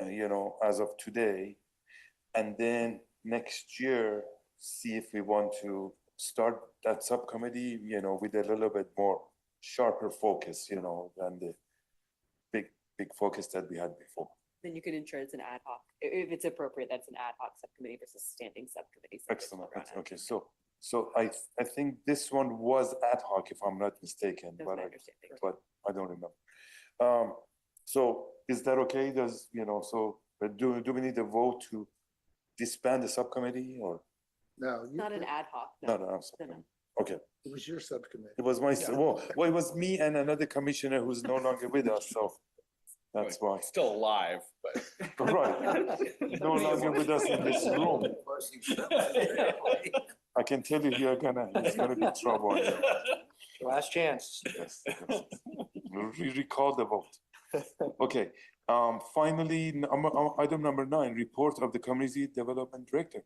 you know, as of today. And then next year, see if we want to start that subcommittee, you know, with a little bit more sharper focus, you know, than the big focus that we had before. Then you could ensure it's an ad hoc, if it's appropriate, that's an ad hoc subcommittee versus standing subcommittee. Excellent. Okay, so I think this one was ad hoc, if I'm not mistaken, That's but my understanding. I don't remember. So is that okay? Does, you know, so do we need a vote to disband the subcommittee, or? No. Not an ad hoc. No, I'm sorry. Okay. It was your subcommittee. It was my, well, it was me and another commissioner who's no longer with us, so that's why. Still alive, but. Right. No longer with us in this room. I can tell you he's gonna be trouble. here. Last chance. Yes. Recall the vote. Okay, finally, item number 9, report of the Community Development Director.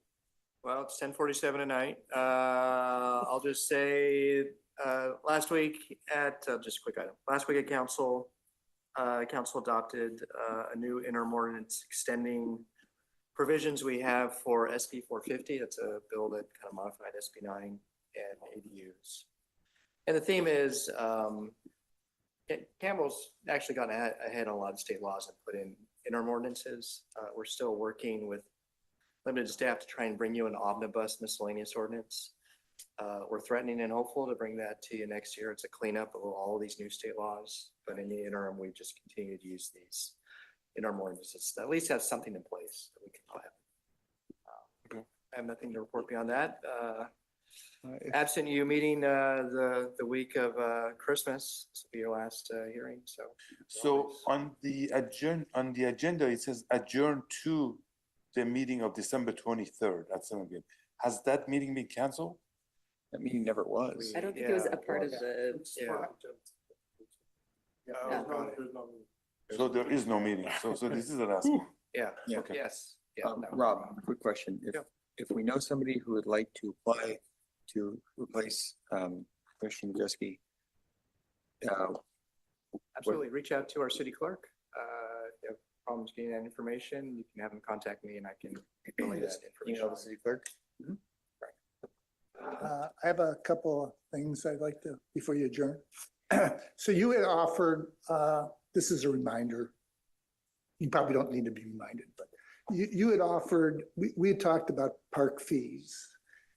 Well, it's 10:47 tonight. I'll just say, last week at, just a quick item, last week at council, council adopted a new interim ordinance extending provisions we have for SB 450. That's a bill that kind of modified SB 9 and ADUs. And the theme is, Campbell's actually gotten ahead on a lot of state laws and put in interim ordinances. We're still working with limited staff to try and bring you an omnibus miscellaneous ordinance. We're threatening and hopeful to bring that to you next year. It's a cleanup of all these new state laws, but in the interim, we just continue to use these in our ordinances. At least have something in place that we can plan. I have nothing to report beyond that. Absent you meeting the week of Christmas, this will be your last hearing, so. So on the agenda, it says adjourn to the meeting of December 23rd at 7 p.m. Has that meeting been canceled? That meeting never was. I don't think it was a part of the. So there is no meeting. So this is the last one. Yeah, Okay. yes. Rob, quick question. If we know somebody who would like to apply to replace Commissioner Majeski, Absolutely. Reach out to our city clerk. If you have problems getting that information, you can have them contact me and I can relay that information. email the city clerk. I have a couple of things I'd like to, before you adjourn. So you had offered, this is a reminder. You probably don't need to be reminded, but you had offered, we had talked about park fees.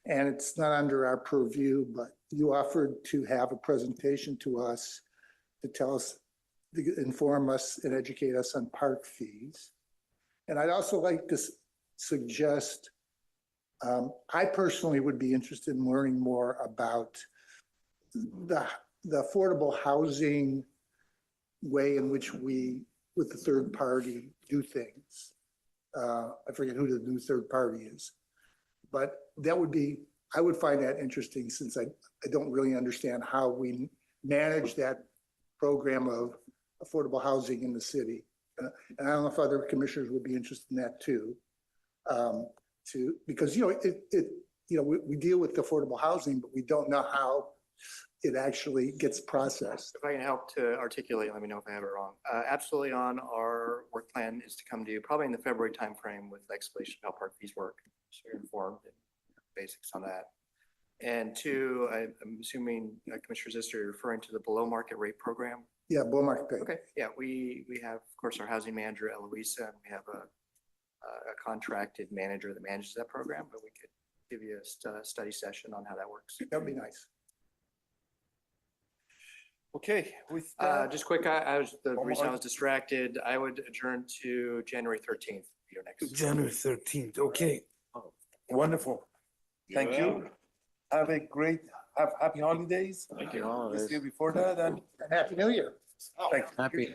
And it's not under our purview, but you offered to have a presentation to us to tell us, to inform us and educate us on park fees. And I'd also like to suggest, I personally would be interested in learning more about the affordable housing way in which we, with the third party, do things. I forget who the new third party is. But that would be, I would find that interesting since I don't really understand how we manage that program of affordable housing in the city. And I don't know if other commissioners would be interested in that too. Because, we deal with affordable housing, but we don't know how it actually gets processed. If I can help to articulate, let me know if I have it wrong. Absolutely on our work plan is to come to you probably in the February timeframe with explanation of how park fees work. So you're informed and basics on that. And two, I'm assuming Commissioner Zister, you're referring to the below market rate program. Yeah, below market pay. Okay, yeah, we have, of course, our housing manager, Eloisa, and we have a contracted manager that manages that program, but we could give you a study session on how that works. That'd be nice. Okay, with that. Just quick, the reason I was distracted, I would adjourn to January 13th, your next. January 13th, okay. Wonderful. Thank you. Have happy holidays. Thank you. See you before that and Happy New Year. thank you. Happy.